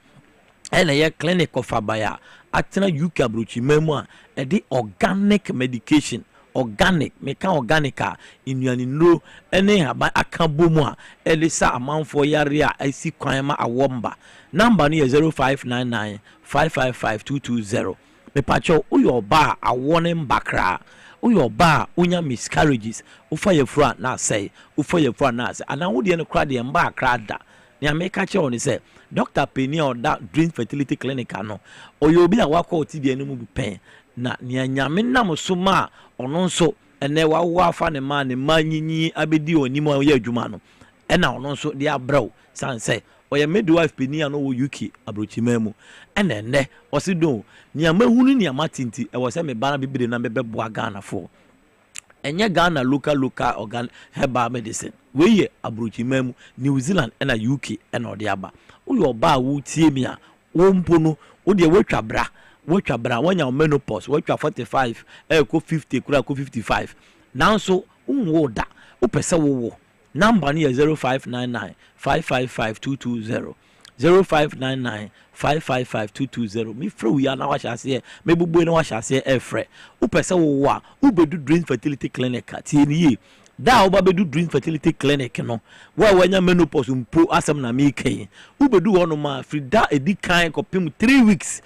B: ena ye clinic of abaya atena UK abrochi memu a edi organic medication organic meka organica inuani no ene haba akabomu a elisa amanfo yare a isi kwan ma awomba number no 0599 555220 me pacho uyo ba awone mbakra uyo ba unya miscarriages ufa yefra na say ana wo de no kra de mbakra da ni ameka che oni say Dr. Penny or that Dream Fertility Clinic no oyo bi a wakọ tibia no mu pen na nia nyame nam so ma ono nso ene wa afa ne ma nyinyi abedi oni mo ye adwuma no ena ono nso de abraw san say oya midwife Penny no wo UK abrochimemu ene osido nia mahunu nia matinti e wo say me bana bibire na bebeboa Ghana for enye Ghana local organ herbal medicine we ye abrochimemu New Zealand ena UK ena ode aba uyo ba wo tie mi a wo mpo no wo de wetwa bra wanya menopause wetwa 45 ko 50 kura ko 55 nanso unwo da wo pese wo number ni 0599 555220 0599 555220 mi free ya na wa hyase me bubu na wa hyase efre wo pese wo a wo bedu Dream Fertility Clinic tie ni ye da oba bedu Dream Fertility Clinic no wa wanya menopause mpo asem na me kan wo bedu wono ma frida edi kan kopim 3 weeks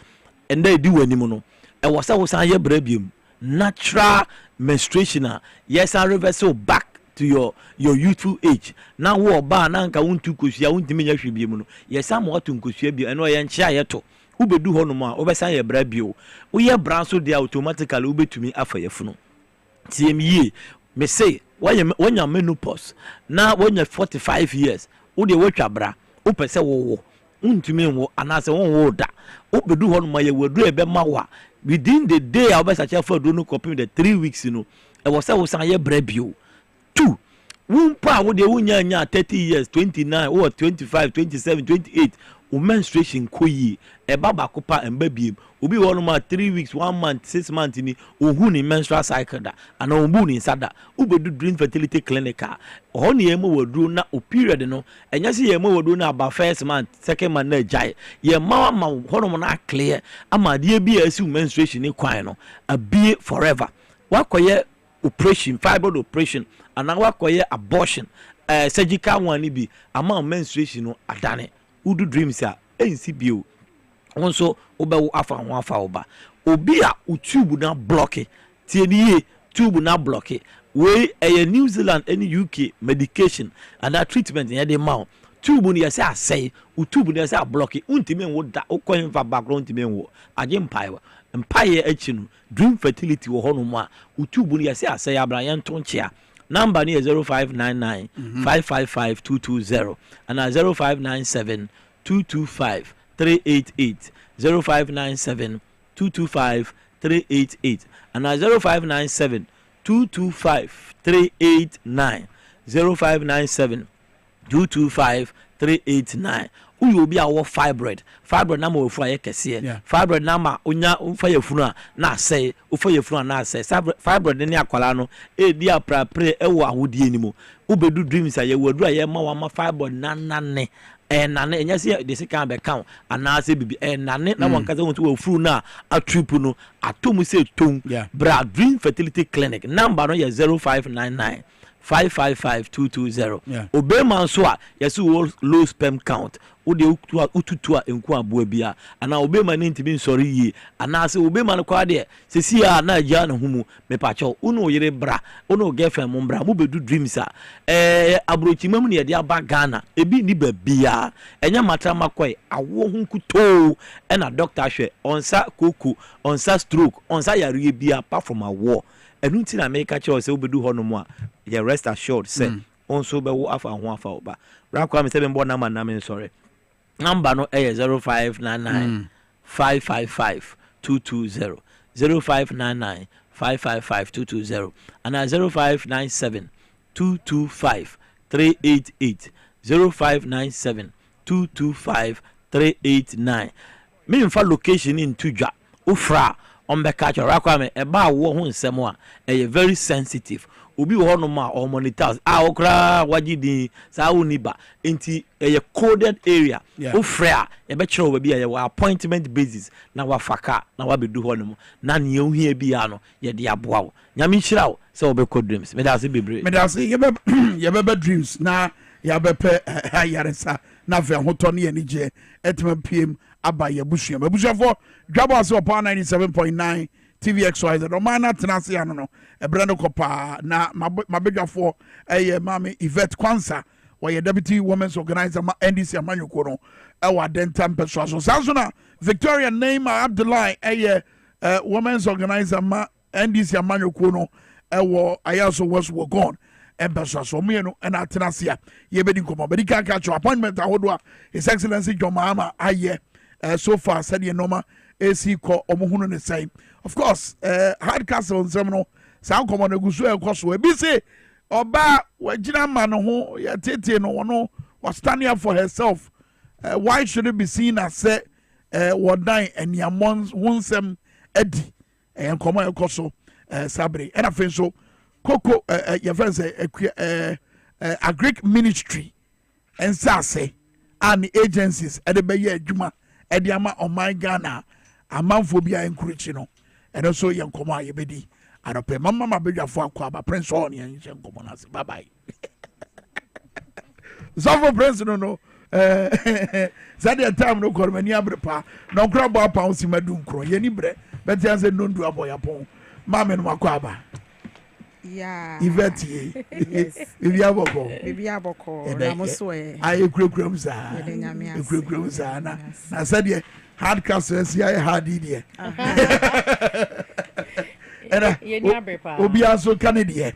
B: and they do any mono e was ye brabium natural menstruation yes and reversal back to your youthful age now wo ba na nka wontu kosua wontimi nya hwebie mu no yes am watu nkosua bi eno ye nchia yeto wo bedu hono ma wo besan ye brabio wo ye branso de automatically wo betumi afa yefunu tiem ye me say wanya menopause na wanya 45 years wo de wotwa bra wo pese wo untumi wo anase wo da obedu ho no ma ye wadu ebe mawa within the day I was actually for do no copy the 3 weeks e was say wo san ye brabio 2 wumpa wo de wunya 30 years 29 or 25 27 28 o menstruation koyi e baba kopa embabiem obi wo no ma 3 weeks 1 month 6 months ni ohu ni menstrual cycle da ana ombu ni sada obedu Dream Fertility Clinic ho ne yemo wadu na o period no enya se yemo wadu na about first month second month na jai ye ma ho no na clear ama de bi asi menstruation ni kwan no abie forever wakoye operation fibroid operation ana wakoye abortion surgical one ni bi ama menstruation no adane udu dreams a ensi bio onso obewo afa ho afa oba obi a utube na block tie ni tube na block we New Zealand any UK medication and that treatment in the mouth tube ni say asay utube ni say block untimi wo da okon fa background timi wo aje mpaye achi no Dream Fertility wo hono mu a utube ni say asay abrayan tonchia number ni 0599 555220 and 0597 225 388 0597 225 388 and 0597 225 389 0597 225 389 uyo bi awo fibroid na ma ofu aye kese fibroid na ma onya ofa yefunu na asay ofa yefunu na asay fibroid ni akwala no e di aprapre ewo ahodi enimo ubedu dreams aye wadu aye ma wa ma fibroid nanane nane enya se de se kan be kan anase bibi nane na wanka se wonto wafuru na atripu no atomu se ton bra Dream Fertility Clinic number no 0599 555220 obema so a yesu low sperm count ode ututu a enku aboa bia ana obema ne ntimi nsori yi ana se obema no kwa de sesi a na agya na humu me pacho unu yire bra unu girlfriend mo bra mo bedu dreams a abrochimam ne de aba Ghana ebi ni babia enya matra makoi awo hunkuto na doctor hwe onsa koku onsa stroke onsa yare bia apart from awo enunti na America che o se obedu ho no mo a ye rest assured say onso be wo afa ho afa oba bra kwa me se be mbo na ma me sorry number no 0599 555 220 0599 555 220 and 0597 225 388 0597 225-389 me mfa location in Tujwa ufra ombeka chora Kwame eba wo ho nsem a very sensitive obi wo no ma o monitors okra wagidi sa uniba enti coded area ufra ebe kire obi a appointment basis na wafaka na wabedu ho no na ne ohia bia no ye de aboa wo nyame hira wo se obeko dreams me da se bebre
D: me da se ye be dreams na ya be pe ayaresa na ve hoto ne ni je etma pm aba ye busua for DwaboAse upon 97.9 TVXY the man tenase ano no ebrando kopa na mabedwafo mami Yvette Kwanza where deputy women's organizer ma NDC amanyoko no ewa dentam peso so na Victoria name Abdullahi women's organizer ma NDC amanyoko no ewo ayaso was gone empeso so me no na tenase ye bedi komo bedi ka appointment ahodo His Excellency John Mahama so far said ye normal AC ko omuhunu ne say of course hard castle on some no sa komo na gusu e koso e bi say oba wagina ma no ho ya tete no was standing up for herself. Why should it be seen as say wodan eniamon hunsem edi en komo e koso sabre and afen so koko your friends agric ministry and say and agencies at the baye adwuma ediama on my Ghana amanfo bia encourage no and also yan komo ayebedi adope mama mabedwafo akwa ba prince on yan komo na se bye bye so prince no said the time no kormani abrepa no krabo apa onsi madum kro ye ni bre beti an se no ndu aboya pon mama no akwa ba
F: yeah
D: Yvette yes bibi
F: aboko na moso
D: ai kurekram za na said the hard castles ya hard idea era obi aso kanedie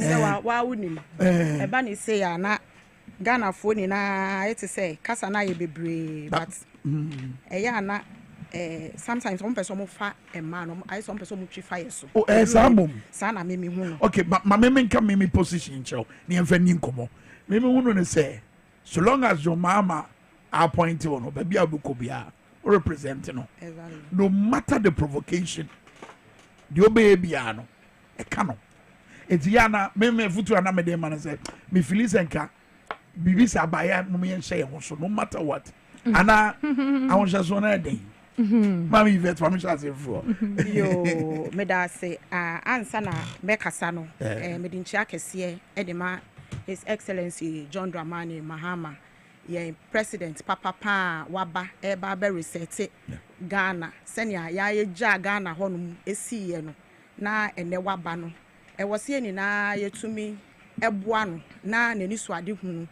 F: se wa wunim e ba ni say ya na Ghana fo ni na it say kasa na ye bebre but ya na sometimes one person mo fa a man I some person mo twi fire so sa na me hu
D: okay ma me nka me position cho ni emfa ni nkomo me hu no say so long as your mama appoint you no baby abuko bia represent no no matter the provocation the obey bia no e ka no enti ya na me futu ana me de man say me filisenka bibi sa baya no me nhye ho so no matter what ana awon so na den Mami Yvette for me say for
F: yo me da say ansa na me kasa no me din chia kese e de ma His Excellency John Dramani Mahama ye president papa waba eba be reset Ghana senia ya ye ja Ghana honum esiye no na ene waba no e wose ni na yetumi eboa no na nani so ade hu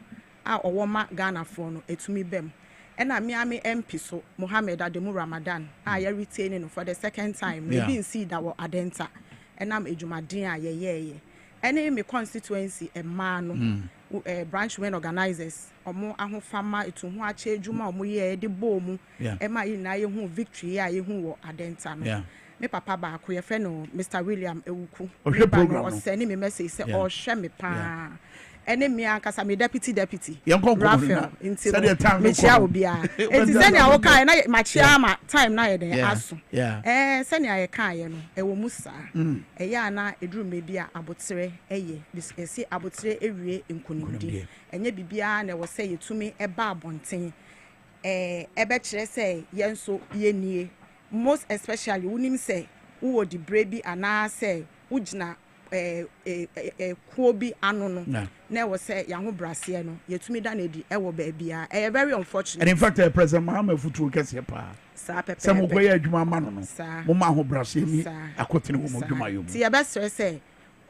F: a owoma Ghana fo no etumi bem ena miami MP so Mohammed Ademu Ramadan a ya retain no for the second time me bin see that wo adenta enam ejumadin a ye ene me constituency e ma no branch women organizers omo ahofama etuhu ache ejuma omo ye de bomu e ma yi na ye hu victory a ye hu wo adenta no me papa ba ko ye fe no Mr William Ewuku o send me message say o hwe me pa enemy akasa me deputy Raphael into me chia obia enti senia wo kai na ma chia ma time na ye den aso senia ye kai ye no e wo musa ya na eduru me bia abotere eye esi abotere ewie nkunimdi enye bibia na wo say yetumi eba abonten ebe kire say yenso yenie most especially unim say wo di brebi ana say ugina kuobi anono na wo say ya ho brase no yetumi da na di e wo ba bia very unfortunate
D: and in fact President Mahama futu kese pa
F: sa pepe
D: some go ya adwuma ma no mo ma ho brase ni akotene wo mo adwuma yo
F: ti ya be say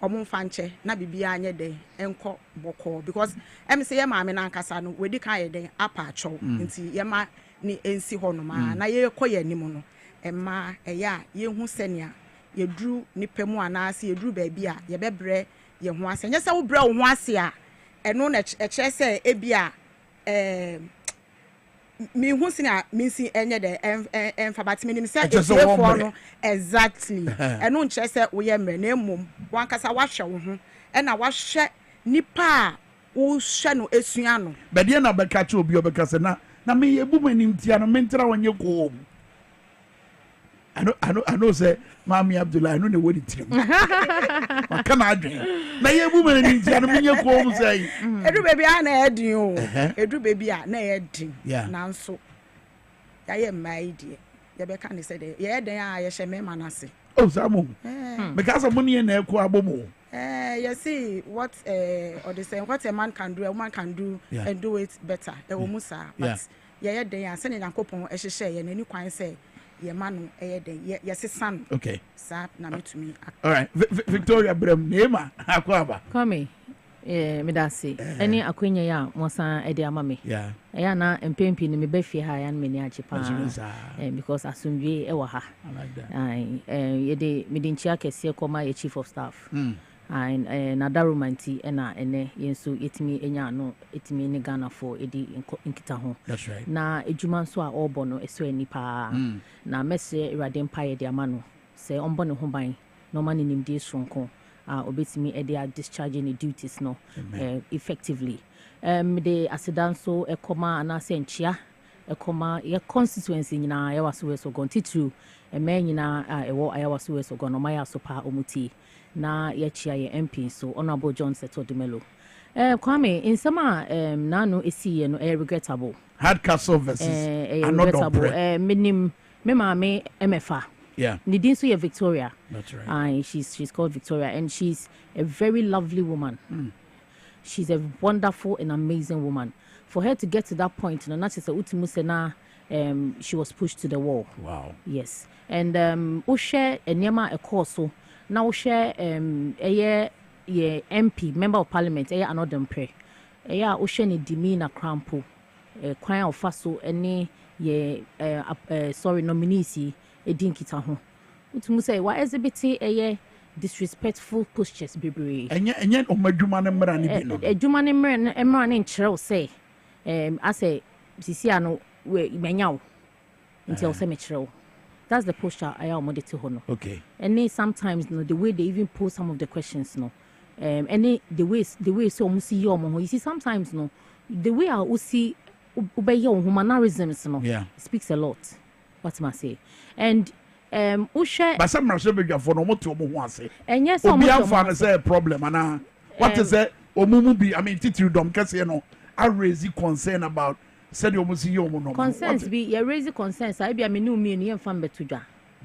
F: omo fa nche na bibia anye den enko boko because em say ye maame na nkasa no wedi kan ye den apa acho nti ye ma ni ensi ho no ma na ye koye anim no emma eya ye hu senia yedru nipemu anase yedru baabi a ye bebre ye ho ase nyese wo bre wo ho ase a eno na eche se ebia mi hu sina mi si enye de enfa batimi nim se efo no exactly eno nche se wo ye mre na emom wankasa wahwe wo ho na wahwe nipa wo hwe no esua no
D: be de na be ka che obi obeka se na me yebu manim tia no mentra wonye ko I know say Mami Abdullah I know the word tirim maka na adwen na yebu manim tia no menye ko say
F: edu baby a na edin o edu baby a na edin nanso ya ye mai die ye be ka ne say de ye den a ye hye me manase
D: oh Samu because of money na eko abomo
F: you see what or they say what a man can do a woman can do and do it better musa but ye den a se ne Yakopon ehye ye nani kwan say ye man no den ye sesan
D: okay
F: sa na metumi
D: all right Victoria Brem Nema akwaba
U: Kwame me da say any akwenya ya mosan e de ama me ya na empempi ni me be fie ha ya me ni achipa because asumdwe e wa ha ye de me de nchia kese koma ye chief of staff na darumanti na ene yenso etimi enya no etimi ni Ghana for edi nkita ho
D: that's right
U: na ejuma nso a obo no eso ani pa na mese irade mpa ye de ama no se ombo ne ho ban no man nim de sonko obetimi e dey discharging the duties no effectively the asidanso ekoma ana senchia ekoma ye constituency nyina ye waso we so gonti true men nyina ewo ayawaso we so gono maya so pa omuti na ye chia ye MP so honorable John Seto Demelo Kwame in sama nano esi ye no regrettable
D: Hardcastle versus
U: regrettable minim me maame MFA.
D: Yeah.
U: Nidinso ye Victoria.
D: That's right.
U: She's called Victoria and she's a very lovely woman. She's a wonderful and amazing woman. For her to get to that point, no, not just a utimusena, she was pushed to the wall.
D: Wow.
U: Yes. And Ushe Enyama Ekoso, now Ushe ye MP, Member of Parliament, another pre. Ushe ni demeanor crampo, Kwame of Faso, any ye nominees. Edinkita ho utumu say why exhibit disrespectful postures bebre
D: enye omadwuma ne mra ne bi no
U: adwuma ne mra ne nkyerɛw say ase sisi ano we menyaw nti o say me kyerɛw that's the posture I am modete ho no
D: okay
U: and sometimes no the way they even pose some of the questions no any the way so mu see your mo you see sometimes no the way I see obey your humanitarianism no speaks a lot. What must say? And Ushe
D: but some must be for no moto mo ho ase.
U: And yes,
D: obi amfa say a problem and what is it omumu bi I mean titiri dom kase no I raise concern about said you must see you no
U: concerns be you raise concerns I be me no me no yemfa mbetudwa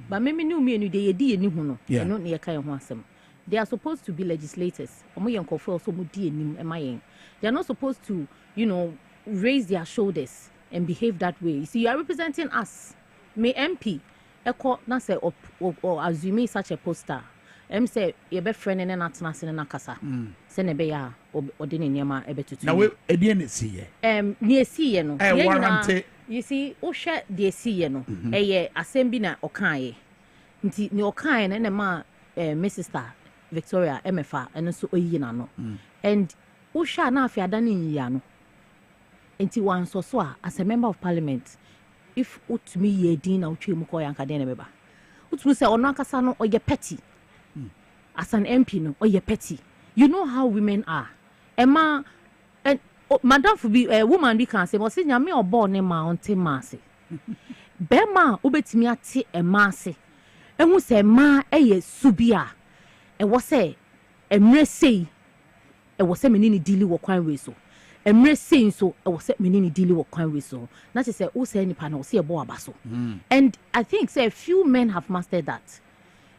U: but me no me no dey di eni hu no no na yeka ho asem. They are supposed to be legislators omo yenkofo also mo di enim ema yen. They are not supposed to raise their shoulders and behave that way. You see, you are representing us. Me MP eko na say or assuming such a poster say ye be friend ne na tena se na kasa se ne be ya ode ne niam ebetutu
D: na we ede ne siye
U: ne esiye no
D: warranty
U: you see o hwe de esiye no eye asem bi na okaye nti ne okaye ne ma Mrs. Victoria MFA eno so oyi na no and o hwe na afiada ne yiya no nti wan so as a member of parliament if utumi ye din na utwe mu ko yanka den na beba utumi say ono akasa no oye petty as an MP no oye petty you know how women are Emma and madam for be a woman be can say mo say nyame obo ne ma onte ma se be ma obetimi ate e ma se ehu say ma eye subia e wo say emre sei e wo say menini dili wo kwan we so emre saying so I was menini dealing with crime with so not to say who say any panel see a boy abaso and I think say a few men have mastered that.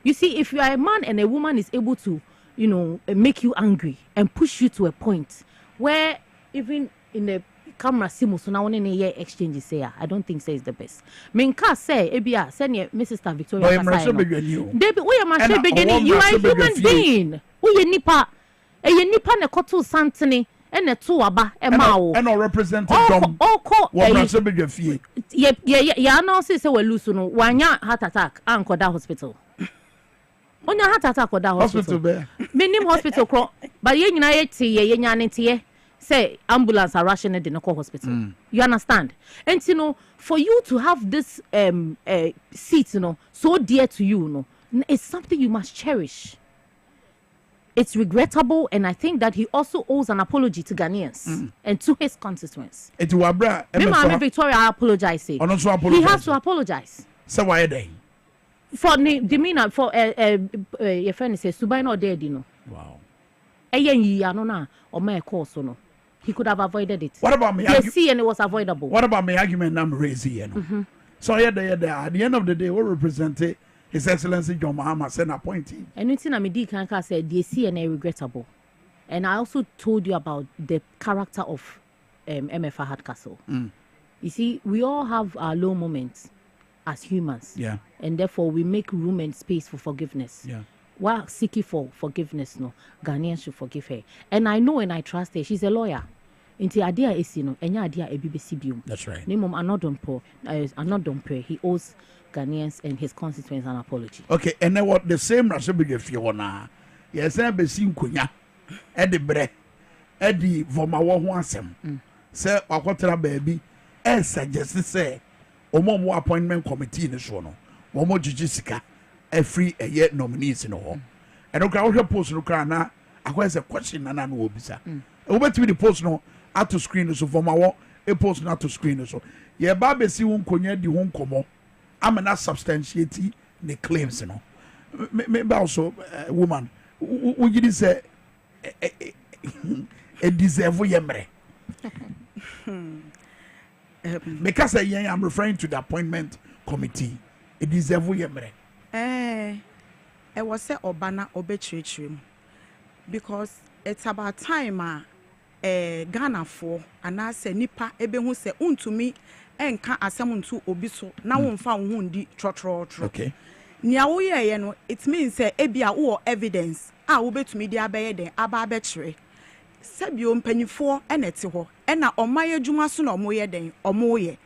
U: You see, if you are a man and a woman is able to make you angry and push you to a point where even in the camera simu so now in a year exchange say I don't think say is the best. Minkah say ebia send Mrs. Victoria Debbie we are you are a human being who ye nipa ne koto santene and to aba emawo
D: and represent them what so big fee
U: yeah no say we lose no wanya heart attack anko da hospital onya heart attack or da hospital minim hospital kro but ye nyina ye tie ye nya ne tie say ambulance are rushing the no hospital you understand and for you to have this seat so dear to you it's something you must cherish.
G: it's regrettable, and I think that he also owes an apology to Ghanaians and to his constituents.
D: It will abra.
G: Mama Victoria apologize. He has to apologize.
D: So why they?
G: For the demeanor for your friend says Subai no dead, you know.
D: Wow.
G: He could have avoided it.
D: What about me?
G: See, and it was avoidable.
D: What about my argument I'm raising? You know? So at the end of the day, we represent His Excellency John Mahama sent appointee.
G: And you see, Namidi Kanka said they see and regrettable. And I also told you about the character of MF Fahad Castle. You see, we all have our low moments as humans.
D: Yeah.
G: And therefore we make room and space for forgiveness.
D: Yeah.
G: While seeking for forgiveness, no, Ghanaians should forgive her. And I know and I trust her. She's a lawyer. Inti idea is, you know, any idea a BBC bium.
D: That's right.
G: Name Anodonpo. He owes Ghanaians and his constituents an apology.
D: Okay, and then what the same Rasabig Fiona? Yes, I be seen Kunya, Eddie Bre, Eddie Vomawa Wansem. Say, Aquatra baby, and suggest say, Omo appointment committee in the show. Omo Jessica, a free a yet nominees in all. And okay, I'll post no crana. I was a question and I know bisa. Over to the post no at to screen so for my a post not to screen so. Yeah, Babe see one Kunya di home como. I'm not substantiating the claims, you know. Maybe also, woman, would you say a deserve yemre? Because I'm referring to the appointment committee. A deserve yemre.
F: I was say Obana Obechrim because it's about time Ghana for and I say Nipa Ebe who say untumi enka asem ntu obi so na wo mfa wo ndi trotro.
D: Okay.
F: Nia wo ye no it means say ebia wo evidence a wo betumi di abaye den aba abekire. Sabio mpanyifo enete ho ena omaye adwuma so na omoye den omoye.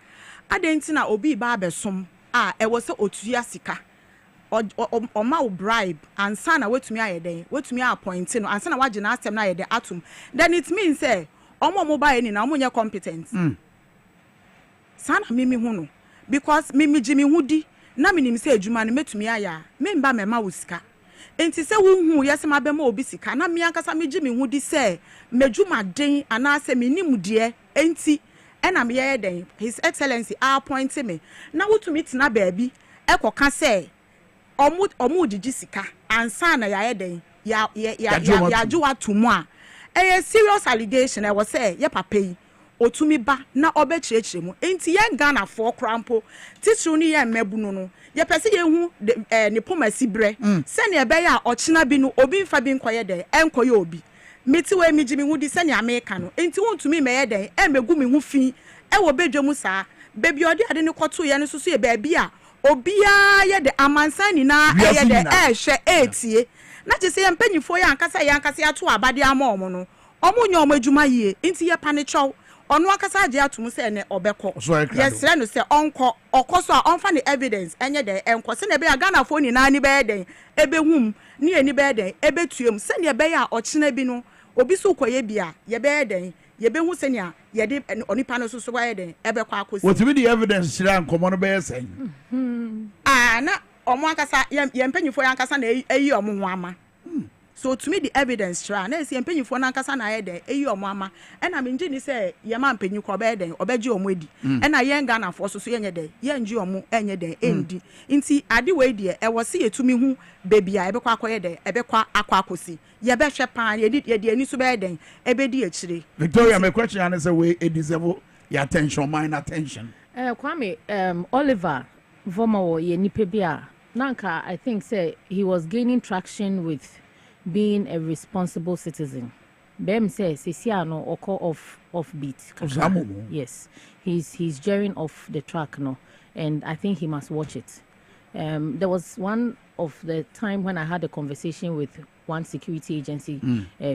F: Adenti na obi ba abesom a e wo se otua sika. Oma wo bribe ansa na wetumi aye den wetumi appoint no ansa na waje na asem na aye den atom. Then it means say omo mobile ni na omo nye competent. Sana mimi hunu because mimi jimi hudi na minim se adwuma ne metumi aya memba mema wo sika enti se wo hu yese mabema obi sika na me ankasa me jimi hudi se medwuma den ana se minim de enti ena me ye den His Excellency appoint me na wotumi tena baabi ekoka se omu digi sika ansa na ya ye den ya juwa tumu a serious allegation I was say ye papa yi otumi ba na obechirechire mu enti ye Ghana for krampo titru ni ye mebunu no ye pese ye hu ne pomasi bre se ne ebe ya ochina bi no obi mfa bi nkoye de enkoye obi meti we mi jimi hu di se ne America no enti wontumi meye de emegu mi hu fi e wo bedwemu saa bebi odi ade ne kwoto ye no so ye baabi a obia ye de amansani na ye de hwe etie na chese ye mpanyifo ye ankasa ato abade ama omo no omo nya omo adwuma ye enti ye panechow onu akasa age atum se ne obekọ yes re no se onko okoso a onfa ne evidence enye de enko se ne be Ghana fo ni na ni be den ebe hum ni eni be den ebe tuem se ne be ya ochina bi no obi so koye bia ye be den ye be hu se ne ye de onipa no so wa ye den ebe kwa akosi
D: what be the evidence shira nkomo no be sen
F: na omo akasa ye mpanyifo ya akasa na eyi omo ho ama so to me the evidence try na esi empanyifo na nkasa na ye den eyi omo ama na me ngi ni say ye ma mpanyi ko be den obeji omo edi na ye Ghana fo so ye nye den ye ngi omo enye den endi nti ade we die e wo se yetumi hu bebia e be kwa akoye den e be kwa akosi ye be hwe pan ye di ani so be den e be di akire
D: Victoria my question is way it deserve your attention mine attention
G: Kwame Oliver Vomawo ye nipa bia nanka I think say he was gaining traction with being a responsible citizen. Bem says Sisiano oko off beat. Yes. He's jeering off the track no, and I think he must watch it. There was one of the time when I had a conversation with one security agency,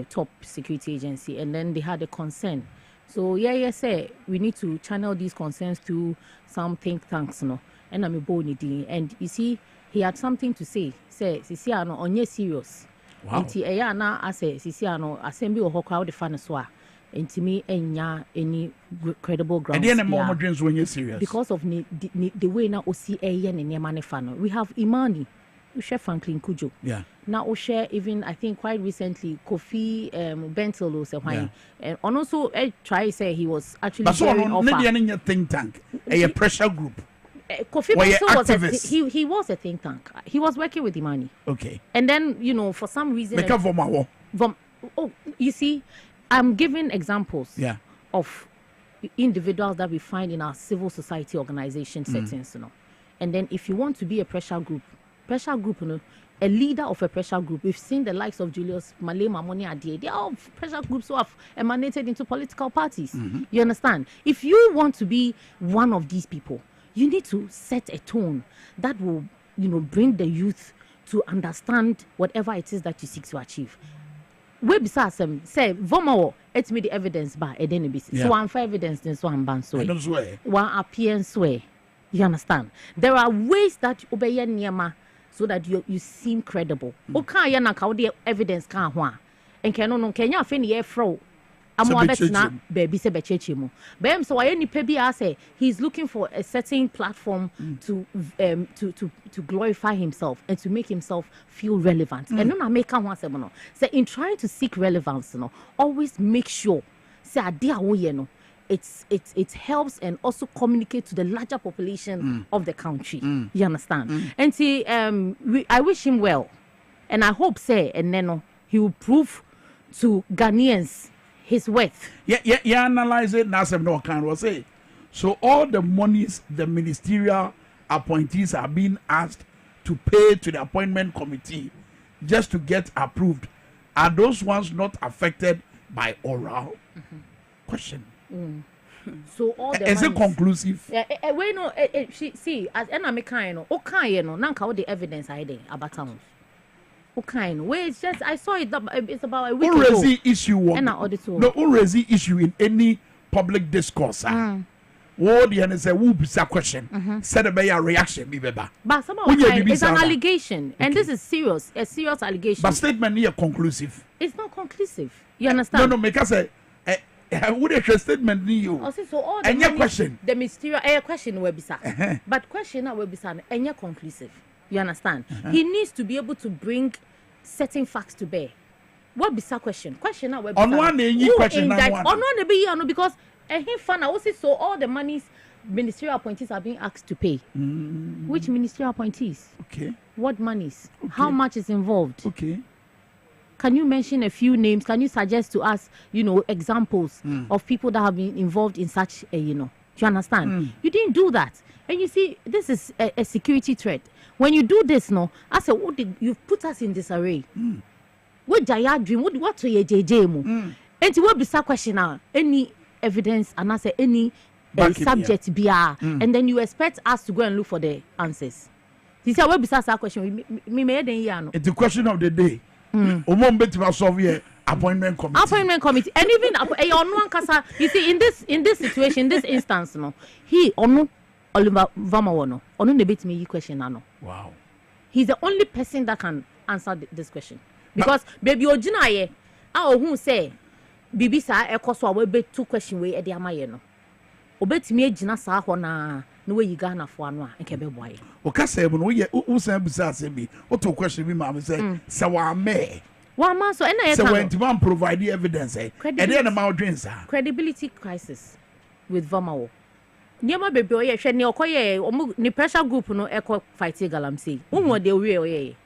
G: top security agency, and then they had a concern. So say we need to channel these concerns through some think tanks no. And I'm a bonity. And you see, he had something to say. Say Sisiano onye serious.
D: Wow.
G: Nti eya na ase Sisiano assembly o hokwa de fa no so a ntimi enya any credible grounds.
D: And then more dreams when you're serious.
G: Because of the way na osi eye ne nema ne fa no. We have Imani, Chef Franklin Kujo.
D: Yeah.
G: Now, share even I think quite recently, Kofi Bentolo said why, and also try say he was actually very
D: offer. Think tank, a pressure group.
G: Kofi Bentolo he was a think tank. He was working with Imani.
D: Okay.
G: And then for some reason. You see, I'm giving examples. Of individuals that we find in our civil society organization settings, And then if you want to be a pressure group, a leader of a pressure group. We've seen the likes of Julius Malema, Moni Adie. They are all pressure groups who have emanated into political parties. You understand? If you want to be one of these people, you need to set a tone that will, bring the youth to understand whatever it is that you seek to achieve. We besides say Vomo, it's me the evidence by a denny so one for evidence then so I'm ban so one appearance way. You understand? There are ways that obey Niama so that you seem credible. Okay, you know the evidence can't one. And can you find the fro? I'm more not baby se bechechimu. But so I say he's looking for a certain platform to glorify himself and to make himself feel relevant. And no make one say in trying to seek relevance, always make sure say idea it helps and also communicate to the larger population of the country. You understand? And see, I wish him well, and I hope say and then he will prove to Ghanaians his worth.
D: Yeah, analyze it. Nasem no can was say. So all the monies the ministerial appointees are being asked to pay to the appointment committee just to get approved. Are those ones not affected by oral? Question.
G: So all the
D: is it conclusive?
G: Wait, no. See, as an American, nanka the evidence I did about them. Okay, wait, it's just I saw it. It's about a week ago.
D: Issue one. No, already issue in any public discourse. What the answer will be a question. Said about a reaction, be better.
G: But somehow it's an allegation, and this is serious, a serious allegation.
D: But statement here conclusive.
G: It's not conclusive. You understand?
D: No, make us say. Would a statement need you?
G: So all the
D: any question?
G: The mysterious question will be sad, but question will be sad. Any conclusive. You understand? He needs to be able to bring certain facts to bear. What be that question? Question now.
D: On one question
G: on one be because he found also so all the monies ministerial appointees are being asked to pay. Which ministerial appointees?
D: Okay.
G: What monies? Okay. How much is involved?
D: Okay.
G: Can you mention a few names? Can you suggest to us, examples of people that have been involved in such a, do you understand? You didn't do that. And you see, this is a security threat. When you do this, I said, you've put us in disarray. What Jaya dream? What to your JJ? And to what be that question now? Any evidence and I say any subject be and then you expect us to go and look for the answers. This is what be that question.
D: It's the question of the day. Appointment
G: committee. And even you see, in this situation, this instance, he Oliver Vamawono, me question.
D: Wow.
G: He's the only person that can answer this question. Because baby Ojina who say Bibi sa ekoso we two question we e de amaye no. Obetimi agina sa ho na we yi Ghana fo ano a nke be boye.
D: O ka say no ye o san bisa asemi. O to question bi ma me say se wa me.
G: Wa man so na ye
D: kan. So when man provide the evidence e dey na ma odwen sa.
G: Credibility crisis with Vamawo. Niema bebe oye hwe ne okoye ni pressure group no eko fight galamsey. Who dey we oye.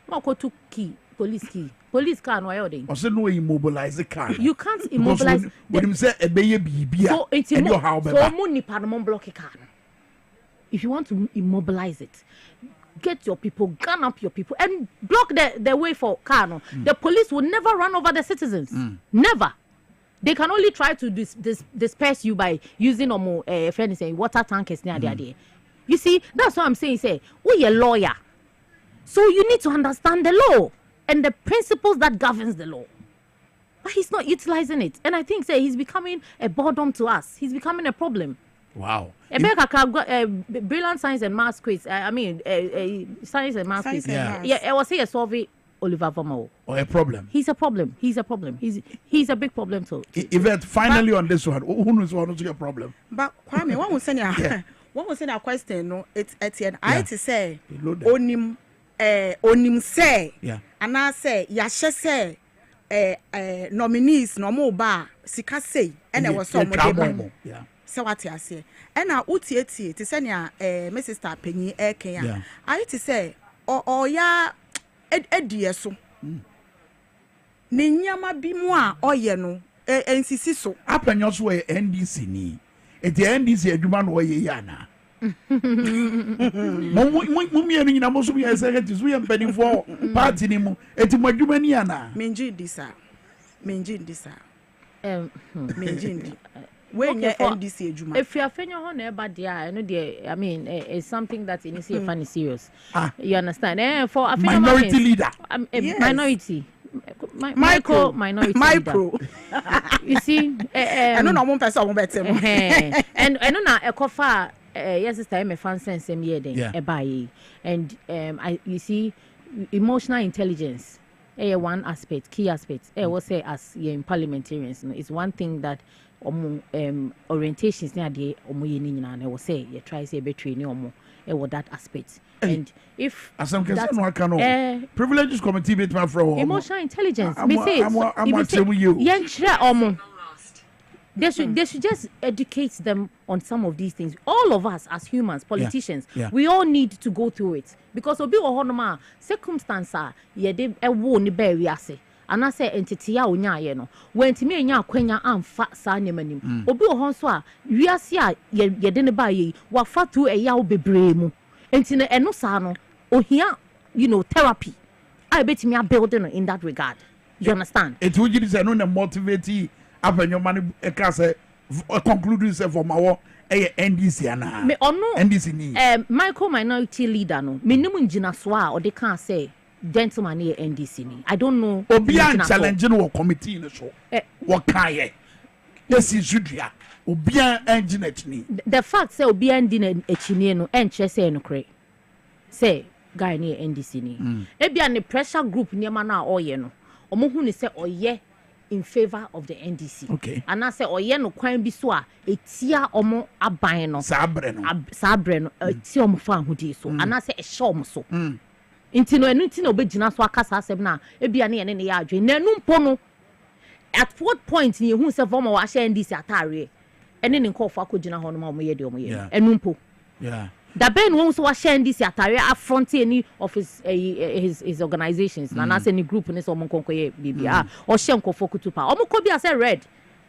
G: Ma ko to key police car no ayo dey.
D: Also no immobilize the car.
G: You can't immobilize.
D: When him say ebeye bibia.
G: So it's so mo nipa no block car. If you want to immobilize it, get your people, gun up your people, and block the way for car. No. The police will never run over the citizens. Never. They can only try to disperse you by using water tankers near there. You see, that's what I'm saying. Say, we a lawyer, so you need to understand the law and the principles that governs the law. But he's not utilizing it, and I think he's becoming a boredom to us. He's becoming a problem.
D: Wow.
G: Brilliant science and maths quiz. Science and maths quiz. Yeah, I was here solving Oliver Vamo.
D: Or a problem.
G: He's a problem. He's a big problem too.
D: Yvette, finally on this one, who knows what is your problem?
F: But Kwame, one was saying a question. No, it's at the end. I to say onim onim say and I say yahye say nominees no mo ba sika say and was some mo so what I say and na utieti te say na Mrs. Tapenyi eken I to say o ya edie so ne nyama bi mu a oye no ensisi so
D: apanyo so NDC ni eti NDC adwuma no oye ya na mumie ni nyina mo so ya secretary so ya mpanimfo party ni mu eti mo adwuma ni ana
F: menji ndisa when your NDC adwuma
G: if you are fenyo ho na eba dia no dey I mean it's something that in see funny serious you understand for a
D: minority leader
G: minority micro minority micro you see
F: no mo person mo betem
G: and no na ekofa yes sister me fan sense em here then eba and you see emotional intelligence one aspect key aspect we say as in parliamentarians it's one thing that orientations na dey ye ni nyina na we say you try say betray ni that aspect. And if
D: asam kese no aka no privileges committee bit ma from
G: emotional intelligence me say they should just educate them on some of these things. All of us as humans, politicians, we all need to go through it because obi wo honoma circumstance ye de ewo ni ba wi ase ana say entity a onya ye no wentimi enya akwanya amfa sa nyamanim obi wo hon so a wi ase a ye de ne ba ye wa fa tu eya wo bebre mu enti na eno sa no ohia therapy I bet me a building in that regard. You understand?
D: It would you say no motivate avenue money e ka say conclude say for my NDC ana
G: me ono
D: NDC ni
G: micro minority leader no me nim ngina so a o de kan say gentleman here NDC ni I don't know
D: obi an challenge no committee no so what kan yes isudua obi an engine ni
G: the fact say obi an di na echini no enche say no kre say guy near NDC ni ebia ne pressure group niema na oye no omo hu ni say oye in favor of the NDC.
D: Okay.
G: And I say oye no kwan bi so a etia omo aban no
D: sabre
G: no etia omo fa hudi so and I say e show omo so nti no enu nti na obegina so akasa asem na ebia ne ne ya adwe na enu mpo no at what point ni hu say former wa share NDC atare ene ne nkofo akogina ho no ma omo ye de omo ye enu mpo da ben won so wa share NDC atare affront any of his organizations na na say ni group ni so omo konkoye bibia o share nkofo kutupa omo ko bia say red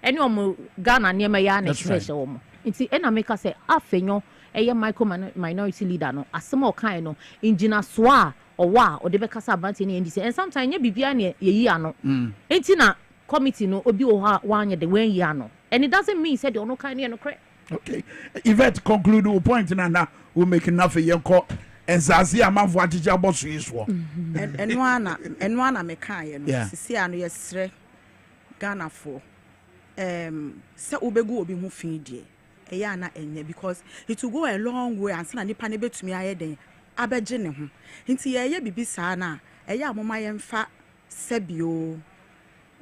G: ene omo Ghana niema ya na express omo nti ena make say afenyo eye micro minority leader no asem o kan no engina so a owa o de be kasa abante ni NDC and sometimes nya bibia na yeyi ano nti na committee no obi o ha wanye de wen yi ano and it doesn't mean say the ono kan no correct.
D: Okay, Yvette conclude the point na we make enough for call and Zazi amanfo atije aboso yiso
F: eno ana me kan ye no sisi ano yesre Ghana for se obegu obi hu fin die eya na enye because it will go a long way and na nipa ne betumi ayeden abeje ne ho nti ye bibisa na eya amoma ye mfa sebio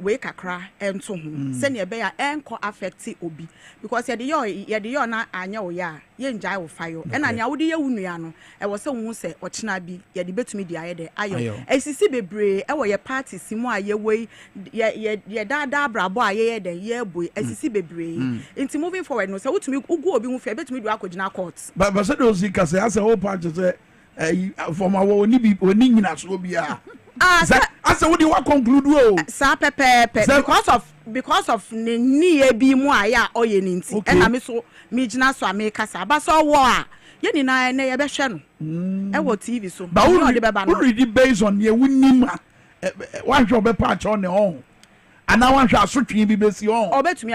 F: we kakra ento ho se ne be ya enko affect obi because ye de yo na anya wo ya ye njai wo fayo e na nya wo de ye wunua no e wo se hu se ochina bi ye de betumi di ayede ayo esisi bebre e wo ye party simu aye we ye dada brabo aye de ye boy esisi bebre into moving forward no se wutumi ugu obi hu fe betumi do akogina court
D: but se do si ka se ase whole party say from our oni nyina so bia asa wo dey wa conclude o
F: sa pepe because of ni e bi mu aya oye ni nti e na me so me gina so America sa ba so wo a ye ni na ye be hwe no e wo TV so
D: ba wo dey beba no ready based on ye wunim wan hwe obe patch on on ana wan hwe asotwe bi besi on
F: obetumi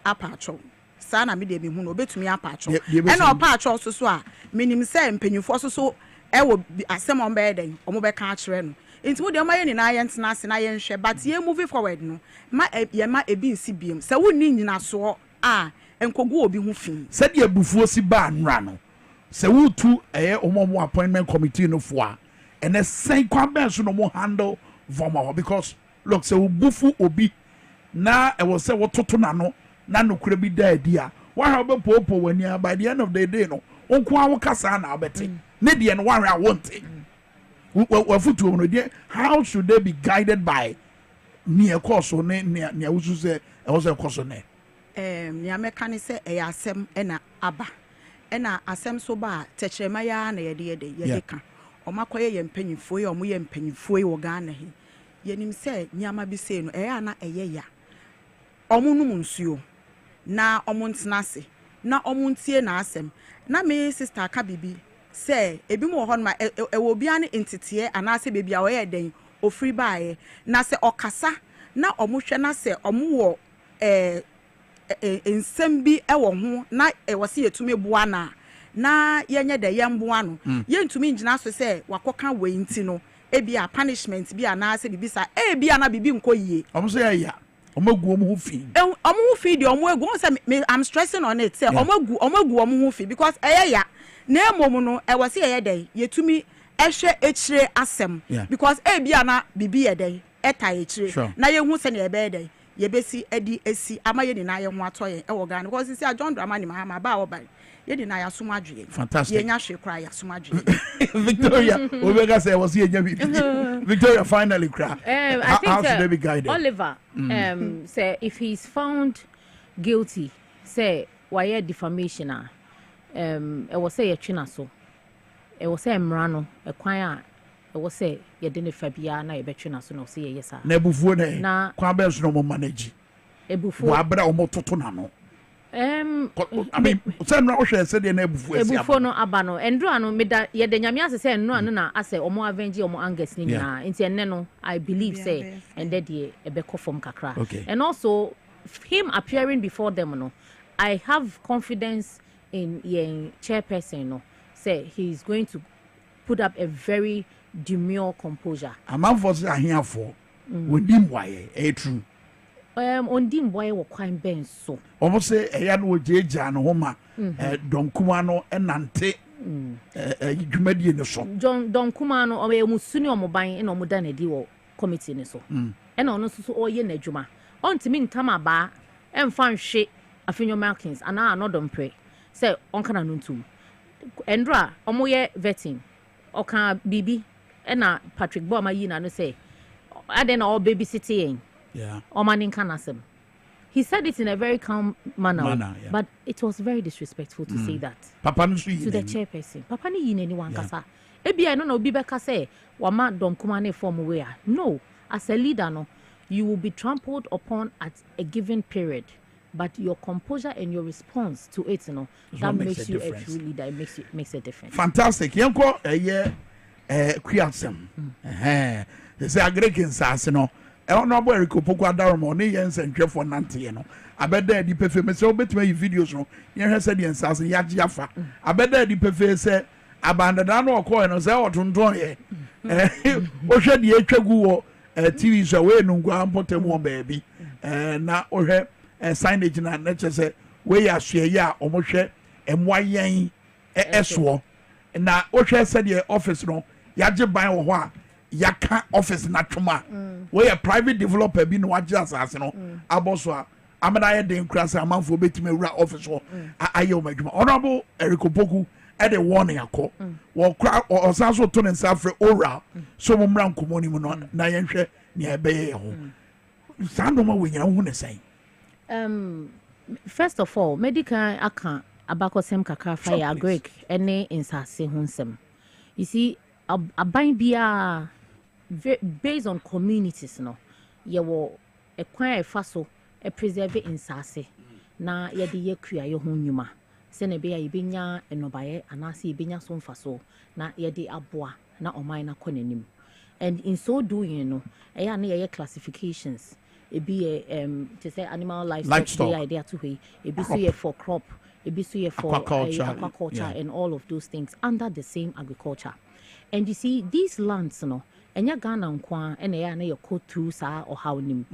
F: apacho sa na me dey bi hu no obetumi apacho e na opacho so a minim say mpanyufo so ewo asem on be den omo be ka akere no enti wo de ma ye ni na ye ntena ase na ye nhwe but ye moving forward no ma ye ma ebi nsi biem se wo ni nyina so enkogu obi hu fin
D: se de abufuo si ba anra no se wo tu omo appointment committee no fo a ene sen kwa ben so no mo handle voma because look se wo bufu obi na e wo se wo toto na no kura bi da dia wa ha be popo wani by the end of the day no onko awo kasa na abete ne deɛ no wɔn a wɔnte wɔfutuo no deɛ how should they be guided by nea ɛkɔ so ne nea wosu sɛ ɛwɔ sɛ ɛkɔ so ne.
F: nea mɛka ne sɛ ɛyɛ asɛm ɛna aba ɛna asɛm so ba a tɛkyerɛma yɛa na yɛde ka ɔmo akɔyɛ yɛ mpanyinfoɔ yi ɔmo yɛ mpanyinfoɔ yi wɔ Ghana yi yɛnim sɛ nneɛma bi sei no ɛyɛ ana ɛyɛ ya ɔmo nom nsuo na ɔmo ntena ase na ɔmo ntie na asɛm na me sister ka bibi sɛ ebi mo wɔ hɔ no ma ɛwɔ bia ne nteteɛ anaasɛ beebi a ɔyɛ den ofiri baaye na sɛ ɔkasa na ɔmo hwɛ na sɛ ɔmo wɔ nsɛm bi ɛwɔ ho na ɛwɔ sɛ yɛtumi boa na yɛnyɛ dɛ yɛmboa no yɛntumi ngyina so sɛ wakɔka wei nti no ebi a punishment bi anaasɛ bibi sa ebi ana bibi nkɔ yie
D: ɔmo sɛ ɛyɛ ɔmo gu ɔmo ho fi
F: ɔmo ho fi deɛ ɔmo egu ɔmo sɛ I'm stressing on it sɛ ɔmo gu ɔmo ho fi because ɛyɛ ya na emom no ɛwɔ sɛ yɛyɛ dɛ yɛtumi ɛhwɛ ekyire asɛm because ebi ana bibi yɛ dɛ ɛta ekyire na yɛhu sɛ na yɛbɛyɛ dɛ yɛbɛsi adi esi ama yɛ nyinaa yɛ ho atɔ yɛn ɛwɔ Ghana because sisi a John Dramani Mahama ba a ɔba yɛ nyinaa yɛasom adwene
D: fantastic
F: yɛnya hwɛ kora yɛasom adwene
D: Victoria obeka say was here Victoria finally cry
G: I think
D: how should they be guided
G: Oliver say if he's found guilty say why defamation ɛwɔ sɛ yɛtwe na so ɛwɔ sɛ mmara no ɛkwan a ɛwɔ sɛ yɛde ne fa biara na yɛbɛtwe na so na ɔsɛ yɛyɛ saa
D: na ebufuo ne kwan bɛɛ so na ɔmo manage
G: ebufuo
D: wɔ abere a ɔmo toto na no I mean sɛ mmara ɔhwɛ sɛ deɛ na ebufuo
G: no aba no ɛndura no meda yɛde nyame ase sɛ nnura no na asɛ ɔmo avenge ɔmo angers ne nyinaa nti ɛnɛ no I believe say ɛndɛ deɛ ɛbɛkɔ fam kakra and also him appearing before them no I have confidence in your chairperson no say he's going to put up a very demure composure.
D: Amanfo say ahiafo wodim waye true.
G: Ondim waye wo kwan ben so.
D: Omo say eya no ojeja no homa donkuma no enante dwumadie ne so.
G: Donkuma no o musuni omoban na omoda na di wo committee ne so. E na ono so oye na adwuma. Ontimi ntama ba emfa nhwe afenyo markings ana anodompre. Say onkana no ntum endra omoye vetting oka bibi na Patrick Boma yi na no say aden all baby sitting omani kanasem he said it in a very calm manner but it was very disrespectful to say that
D: papa no
G: to the chairperson papa ni yi nani wan kasa ebia no na obi beka say wama dom kuma na form we no as a leader no you will be trampled upon at a given period. But your composure and your response to it, you know, that makes you a true leader. It makes a difference.
D: Fantastic. Yanko, Kriasem. They say Agrekin Sass, you know. I don't know where you could put down money and send you for Nanti, you know. I bet there the perfume so bet me videos, no. You have said the Sass and Yajafa. I bet there the perfume say, abandoned or coin or Zao to Ndoye. Osha the Echagu TV show, no go and put them one baby. Now, or her. Signage na nature say we are share ya omohwe emwayen eso na ohwe said the office no yaje ban wo ho a yaka office na twoma we are private developer bi no waje asase no aboso a amana ye den kura say amanfo betime wura office ho aye o madwuma honorable Eric Opoku e dey warning akọ wo kura osanso to ne nsafre oral so mo mra nkomoni mu no na ye hwe ne ebeye ho sandoma we nya hu ne sai.
G: First of all, medical aka abakosem kakra fire Greek any insase hunsem. You see, aban bia based on communities no. Ye wo e kwan e fa so e preserve insase na ye de ye kua ye ho nnwuma. Se na be ya yebenya enobaye anase yebenya so mfa so na ye de aboa na oman na konanim. And in so doing no, eya na ye classifications. It be to say animal livestock the idea to way it be so for crop it be so for aquaculture and all of those things under the same agriculture. And you see these lands no enya Ghana nkwa ena ya na your through sa or how nim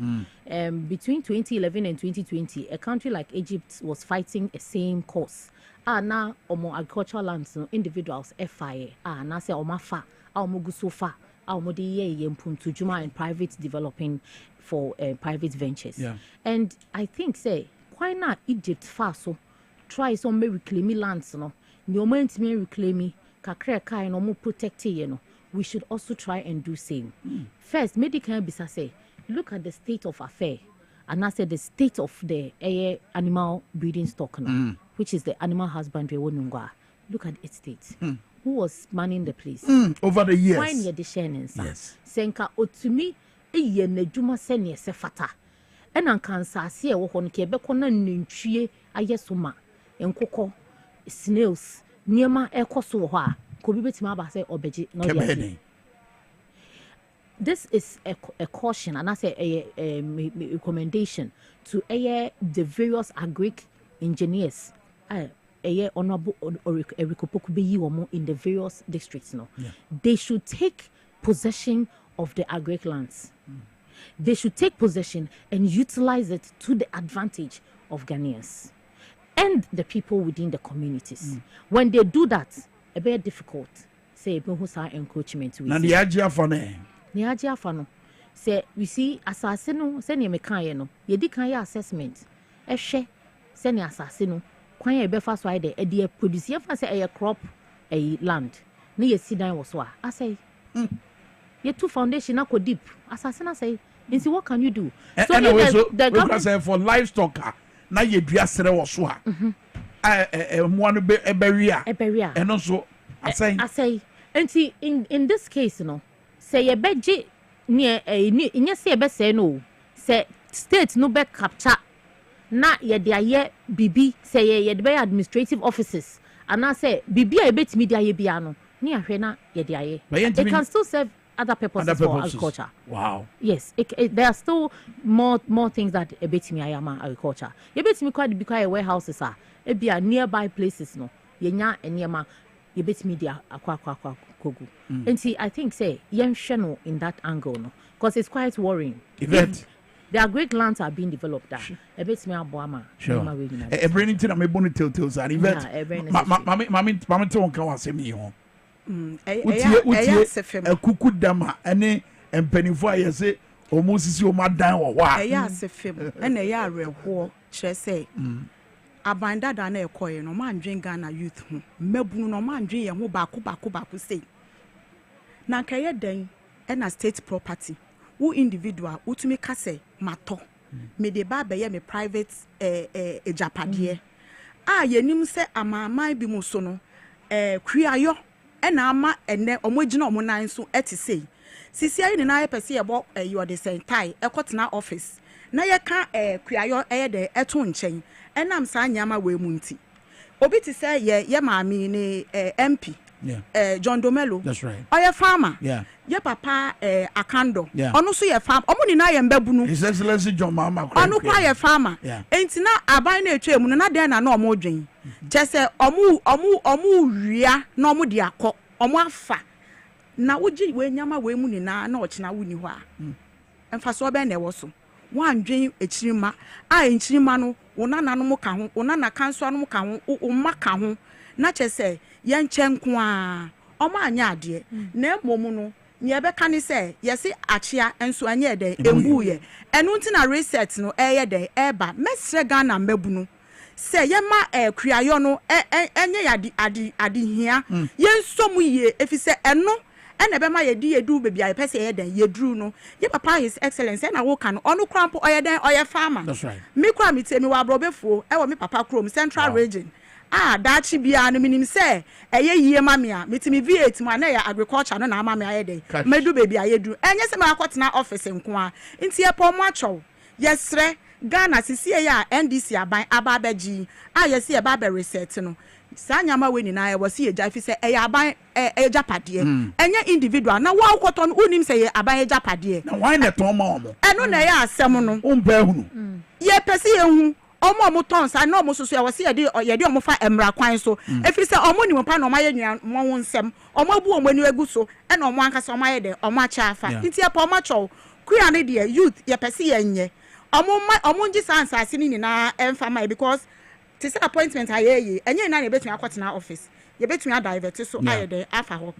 G: between 2011 and 2020 a country like Egypt was fighting a same cause na omo agricultural lands no individuals FIA na say omafa omo gusofa omo de ye mpuntu juma and private developing for private ventures. And I think say why not Egypt fast so try some reclaiming lands no. Ni omo ntimi reclaiming kakra kai no mo protect you know, we should also try and do same. First, medical bisa say, look at the state of affair, and I said the state of the animal breeding stock now, which is the animal husbandry. Look at its state. Who was manning the place
D: over the years?
G: Why near the shenanigans? Yes. Senka otumi eye neduma sene se fata. Ena kansa se wo hon ke be kona nintwie ayesoma enkokɔ snails niema ekoso ho a ko bi betima ba say obeji no dey. This is a caution and I say a recommendation to the various agric engineers. Honorable in the various districts now. Yeah. They should take possession of the agric lands. They should take possession and utilize it to the advantage of Ghanaians and the people within the communities. When they do that, it's very difficult. Say, encroachment. Say, we see assassin, send you mekano, ye decay assessment. Send assassin. Kwanye be fast why the idea produce ye say a crop a land na ye sit down was wa I say ye two foundation na ko deep assassin say nti what can you do
D: so anyway, the government say for livestock na ye dua sere was wa mo no be eberia and also I
G: say nti in this case no say ye beje near nya say be say no say state no be capture na ye de aye bibi say ye de be administrative offices and I say bibi a betimi de aye bia no ni ahwe na ye de aye it can still serve other purposes for agriculture.
D: Wow.
G: Yes, there are still more things that a betimi aye ma agriculture. Ye betimi quite be quite warehouses are e bia nearby places no ye nya enema ye betimi de akwa kogu. And see I think say yen hwe no in that angle no because it's quite worrying. There are great lands are being developed there. A bit me aboama.
D: Sure. Bringing to me bonnet tilts and event. Mamma to come and say me home. A cuckoo dama and penny fire say almost is your madam or why.
F: Yes, a film and a yard war, shall say. I bind that an air coin, no man drink Ghana youth. Mebu no man drink and who baku say. Now, Kaya den and a state property. Who individual who to me kase mato me de ba be me private ejapade ye nim se amama bi mu so no kuayo e na ama ene omogina omo nan so etise sisi ayi na ye pese ye bo you the same tie ekotena office na ye ka kuayo de eto nchen enam sa nyama we mu nti obi ti se ye maami ni MP.
D: Yeah.
F: John Domelo.
D: That's right.
F: Oye farmer.
D: Yeah.
F: Ye papa Akando.
D: Yeah.
F: Ono so ye farm. Omo ni na ye mbebunu.
D: His Excellency John Mama.
F: Ono kwa ye farmer.
D: Yeah.
F: Enti na aban na etwa mu na den na na omo dwen. Je se omo wia na omo de akọ. Omo afa. Na wogi we nyama we mu ni na ochina wuni ho a. Emfa so be na ewo so. Wan dwen echirima. Echirima no wona nanom ka ho. Wona na kanso anom ka ho. O ma ka ho. Na che se yen chenko a omo anya ade na emomu no nye be kan se yesi achia enso anya de embu ye enu nti na reset no eye de eba mesre Ghana mbabu no se ye ma kuayo no enye ya ade hia yen somu ye efise eno ena be ma ye di edu bebi aye pese ye den ye dru no ye papa His Excellency na wo kan onu krampo oye den oye farmer.
D: That's right.
F: Me kwa mi temi wa brobefuo e wo me papa krom Central Region. Dachi bia no minim se eye yie mame a metimi V8 mu na ya agriculture no na mame aye dey medu baby aye du enye se ma akotena office nko a nti e pom achow yesre Ghana sisi ya NDC aban ababeji yesi e ba be reset no sanyama we ni na e wose ye jafi se eye aban ejapade enye individual na wa akoto no unim se ye aban ejapade
D: na why na ton ma omo
F: eno na ye asem no
D: umba hunu
F: ye pese ye hu omo tonsa na omo soso ya wose ye de omo fa emra kwan so efiri se omo ni mo pa na omo ye nua mo nsem omo bu omo ni egu so e na omo anka se omo ye de omo acha afa nti e pa omo chow kuya ne de youth ye pese ye nye omo nji sansa ni na emfa mai because to say appointment aye enye na na betumi akotena office ye betumi divert so aye de afa ho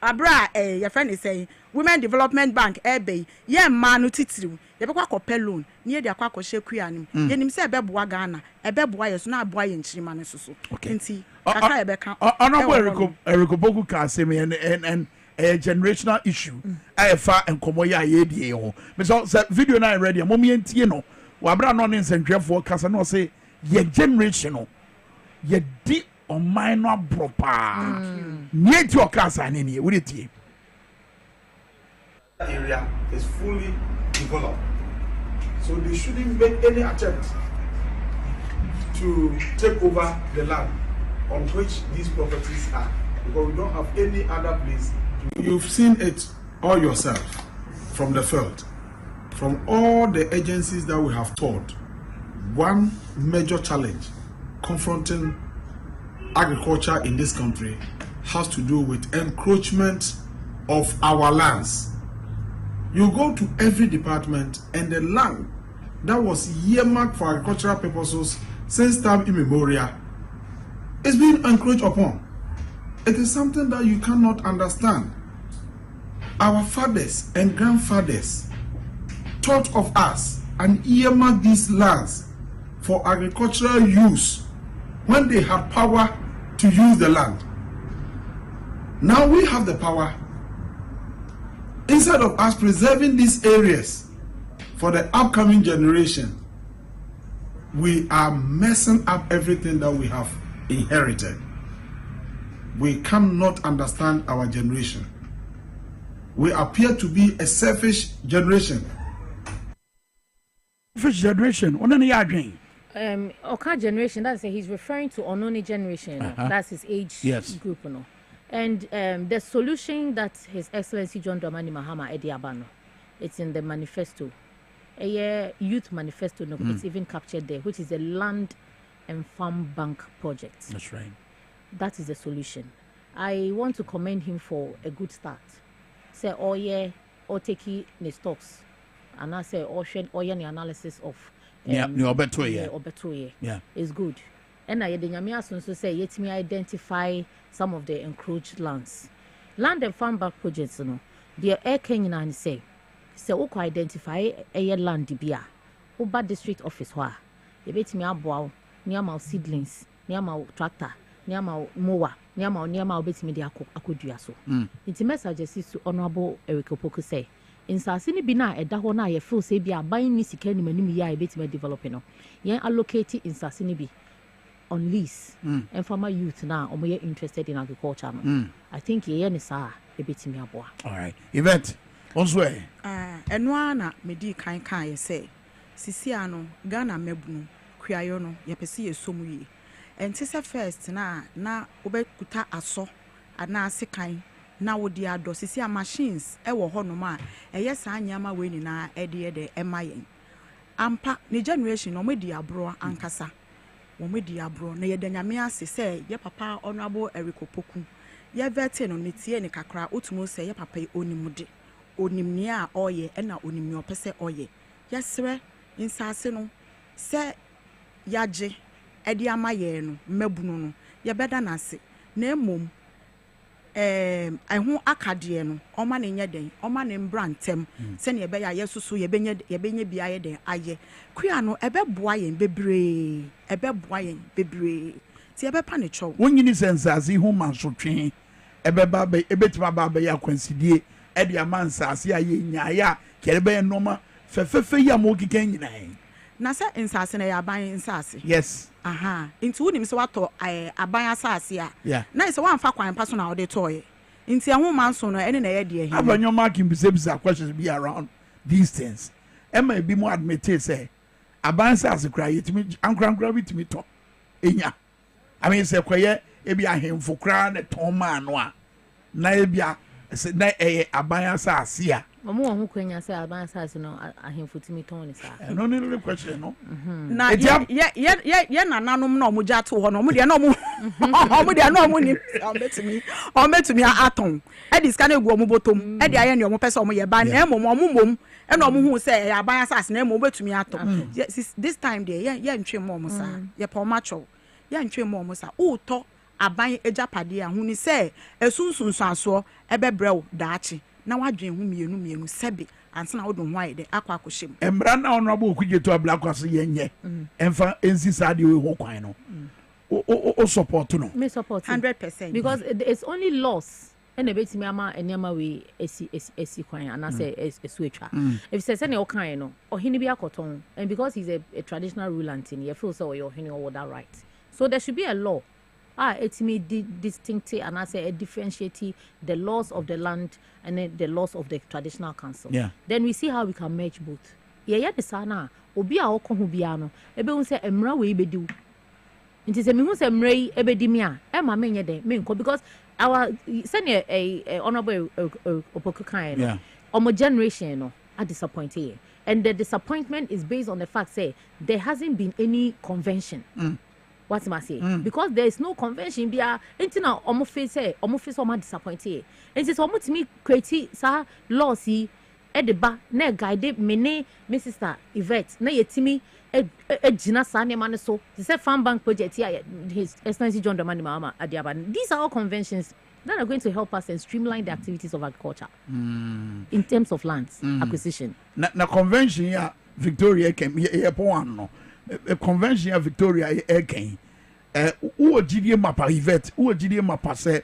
F: abra your friend is saying Women Development Bank ebe ye manu titiri ye be kwa kopɛ loan ne ye de akwa akɔhye kua nim ye nim sɛ ɛbɛboa Ghana ɛbɛboa ye so na aboa ye nkyirima ne so nti kakra ye bɛka
D: honorable Eriko Boku ka say me and a generational issue fa enkomo ya ye die ho me so video na ready mo me ntie no wa bra no ne nsentwefo kasa no say ye generation no ye di on minor proper nie ti o kasa ne ne we tie
P: area is fully developed, so they shouldn't make any attempt to take over the land on which these properties are, because we don't have any other place. You've seen it all yourself from the field, from all the agencies that we have toured. One major challenge confronting agriculture in this country has to do with encroachment of our lands. You go to every department and the land that was earmarked for agricultural purposes since time immemorial is being encroached upon. It is something that you cannot understand. Our fathers and grandfathers thought of us and earmarked these lands for agricultural use when they had power to use the land. Now we have the power. Instead of us preserving these areas for the upcoming generation, we are messing up everything that we have inherited. We cannot understand our generation. We appear to be a selfish generation.
D: Selfish generation? What are you doing?
G: Oka generation, that's he's referring to Ononi generation. That's his age group. No? And the solution that His Excellency John Dramani Mahama Ediabano, it's in the manifesto, a youth manifesto. No, it's even captured there, which is a land and farm bank project.
D: That's right.
G: That is the solution. I want to commend him for a good start. Say, oh yeah, or take the stocks, and I say, oh yeah, the analysis of
D: yeah,
G: it's good. And I also say, yet me identify some of the encroached lands. Land and farm back projects, you know, the air Kenya and say, okay, identify a land dibia, Uba district office, where you bet me a near my seedlings, near my tractor, near my mower, near my bet me the akuduaso. It's a message to Honorable Eriko Poku say. In Sasini Bina, a dahona, ye full say be a buying Missy Kenny, ya bet me developing. Yen allocated in Sasini B. On lease and farmer youth now or more interested in agriculture. I think ye is a bit me aboa.
D: All right. Event on way.
F: And one medi kind say Sisiano, Ghana mebunu, Kriayono, Yapesi Sumui. And Tissa first na Obekuta aso, and na sekai, now would the ado Sisia machines, ewo honoma, a yes, I yama winning na Eddie de Emayen. Ampa, ni generation or media bro and cassa. Womedi abro na yeda nyame ase say ye papa Honorable Eriko Poku ye vete no netie ne kakra otumo say ye papa onimude onimni a oye na onimni opese oye yesre insase no se yaje edi amaye no mabunu no ye beda na ase na emom ho akade no oma ne nye den oma ne mbrantem se ne be ya yesusu ye benye bia ye den aye kua no ebeboa yen bebre ti ebepa ne chow
D: wonyini sensazi ho mansotwe ebeba be ebetima ba be ya kwansidie e de amansase aye nyaaya kerebe noma fefefe ya mo kikan nyina
F: na se insase na ya ban insase
D: yes
F: into wonim se wato aban asase a na se wan fa kwan pa so na ode toye into ho manso no ene na ye de ehi
D: abanyo marking bisa questions be around these things Emma be more admitted say aban asase kra yetimi ankra bitimi to enya I mean say kwaye e bi ahemfo kra na ton ma no a na e bia na aban asase a
G: Mamu who can say about us no ahemfo timi ton ni sa
D: no no question no
F: na ye na nanom na omuja to ho no omu de na omu ni ometumi aton e dis kan egu omu botom e de aye ne omu pese omu ye ban na omum e na omu hu say ya ban asase na emo betumi aton this time there ye ntwe mo omu sa ye pa omacho ye ntwe mo omu sa uto aban ejapade a huni sɛ esunsunsanso ɛbɛbrɛw daachi na wadwen hu mienu sɛbi ansa na wodon ho ayɛ de akɔ akɔhyɛ mu
D: embra na honorable Okudzeto Ablakwaso yenye emfa ensi sade we ho kwan no o support no
G: me support
F: 100%
G: because it's only loss and a bit me ama enema we esi kwan and I say esuetwa if say na o kan no ohini bi akoton and because he's a traditional ruler antin you feel so your ohini or that right so there should be a law it's me distinctive and I say differentiate the laws of the land and then the laws of the traditional council. Then we see how we can merge both. Yeah, the sana obi a okon hu bia no ebe hu say emra we bedu. Nti say me hu say emra ebedi me a e ma menye den me nko because our senior a honorable opoku kan no. Omo generation no are disappointed. And the disappointment is based on the fact say there hasn't been any convention. What am I saying? Because there is no convention bia enti na omo face omo disappointed. Enti so omo timi create sa law si e de ba na guide me ne me sister Yvette na yetimi gina sa ne man so they say farm bank project here his excellency John Dramani Mahama Adiaba. These are all conventions that are going to help us and streamline the activities of agriculture in terms of lands acquisition.
D: Na convention ya Victoria came here one no. A convention of Victoria again. Who GDA mapa Yvette, who GDA mapa say,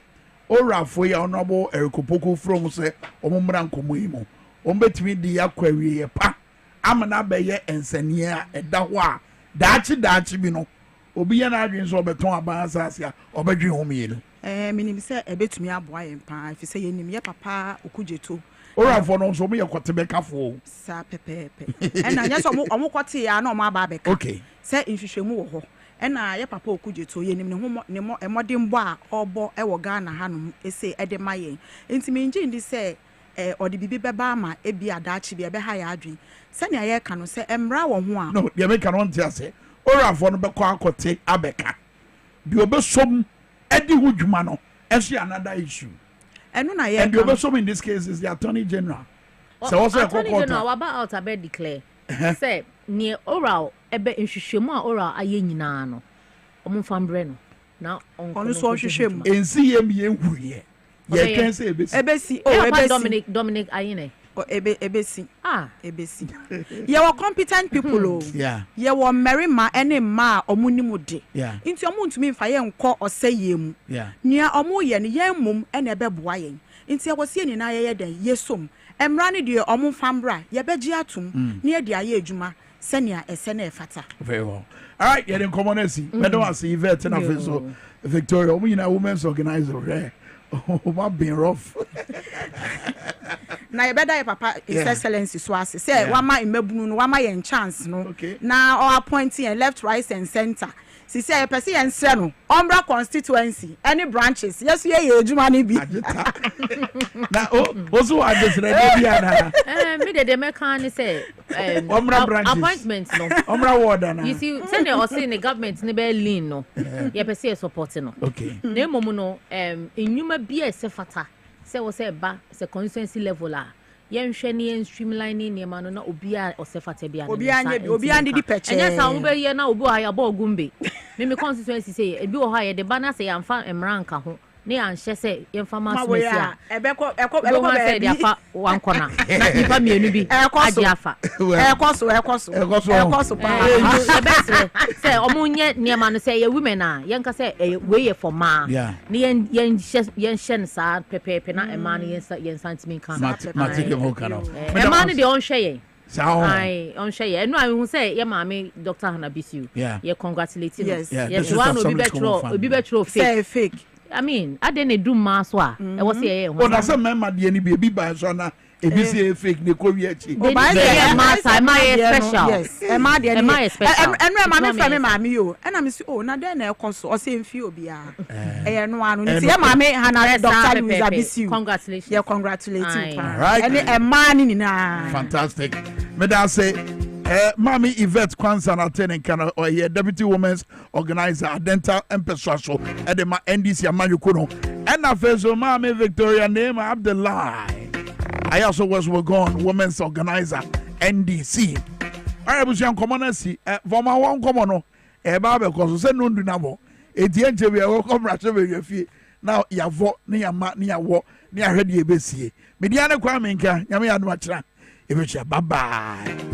D: Ora for your honorable Ericopoko from say, Omumran Comuimo, Ombetwi the Aquari, pa, Amana Baye and Senia, and Dawa, Dachi Bino, Obian Adrians or Beton Abasasia, or Bedri Homil.
F: Minim say a bit me a boy and pa, if you say in me, papa, Okudzeto.
D: Ora for no so me a Quatebeka for
F: Sa Pepe. And I just almost quatia no my babe.
D: Okay.
F: Say in Shishemu. Ɛna ya papa Okudzeto ye nim ne ho emodin bo a obo e wo Ghana hanom ese edema yen enti me ngi ndi se odi bibi beba ama e bia daachi bia be ha ya adwen se ne aye ka no se emra wo ho a
D: no ye make no ntia se ora for no be kwa akote abeka bi obesom edi hu dwuma no enso another issue
F: eno na ye
D: and the obesom in this case is the attorney general
G: so also attorney general wa ba out abed declare say ne oral ebe nhwehwemu a oral aye nyina no omfa mbre no na
F: onu so hwehwemu
D: ensi yem ye huye ye kan say
F: ebesi
G: Dominic ayine
F: ebesi ebesi ye were competent people o ye were merima ene ma omunimude nti omu ntumi mfa ye nko oseyemu nia omu ye ne ye mum ene ebeboa ye nti ye wosie ni na ye den yesom emra ne de omu fambra ye beji atum ne ye de aye adwuma senia ese na efata
D: very well. All right, yeah, then come on and see. I don't see Yvette and so Victoria, we a women's organizer. Oh, my being rough.
F: Na yebeda papa his excellency so as say wama imebunu no wama yen chance no na or appointing and left right and center si say person yen sre no ombra constituency any branches yes ye ejuma ni bi
D: na also address na bia na
G: me de meka ni say
D: ombra branches
G: appointments no
D: ombra ward na
G: you see say they say the government ni be lean no ye person support no na emom no enwuma bia esefata say we say ba say constituency level a yenhwe ne yen streamlining ne ma no na obi a osefata bia na
F: obi andi di peche
G: enya sa wo be ye na obi ha ya ba ogumbe me constituency say ebi wo ha ye de ba na say yamfa emranka ho ne anhye say yemfa masomesia
F: ebeko
G: say dia fa wankona na nipa mienu bi agi afa
F: ekoso pa
G: say omunye ne ma no say ye women a yenka say we ye for ma ne yen hye sa pepepe na ema ne yen santiment kan
D: matike mo kana
G: ema ne de onhwe ye
D: ai
G: onhwe ye enu ahu say ye maame Dr. Hanabisiu ye congratulate
F: yes
G: one obi betro
F: fake
G: I mean, I didn't do mass wa. I was here.
D: Oh, that's a member. The any baby by Zona. If you say fake, they call you.
G: Oh, by the mass, I my special.
F: Yes, am I special? And my family, mammy, you. And I'm saying, oh, now then I consult or say few be no one. See, mammy, Hannah, Dr. Abisiu.
G: Congratulations.
F: Yeah, congratulating.
D: Right.
F: And a man in a
D: fantastic. May I say. Mami Yvette Kwanzaa attending Canada or here deputy women's organizer dental and persuasion at the NDC Amayukuno and after Mami Victoria name Abdullah. I also was gone women's organizer NDC. I was young commoner see Voma one commono a barber because say no do nabo Etienne Chebia wo come rasho be yefie now yavo ne yama ne yawo ne ahwe de ebesie. Mediane Kwame Minkah nyame ya no akira. Bye bye.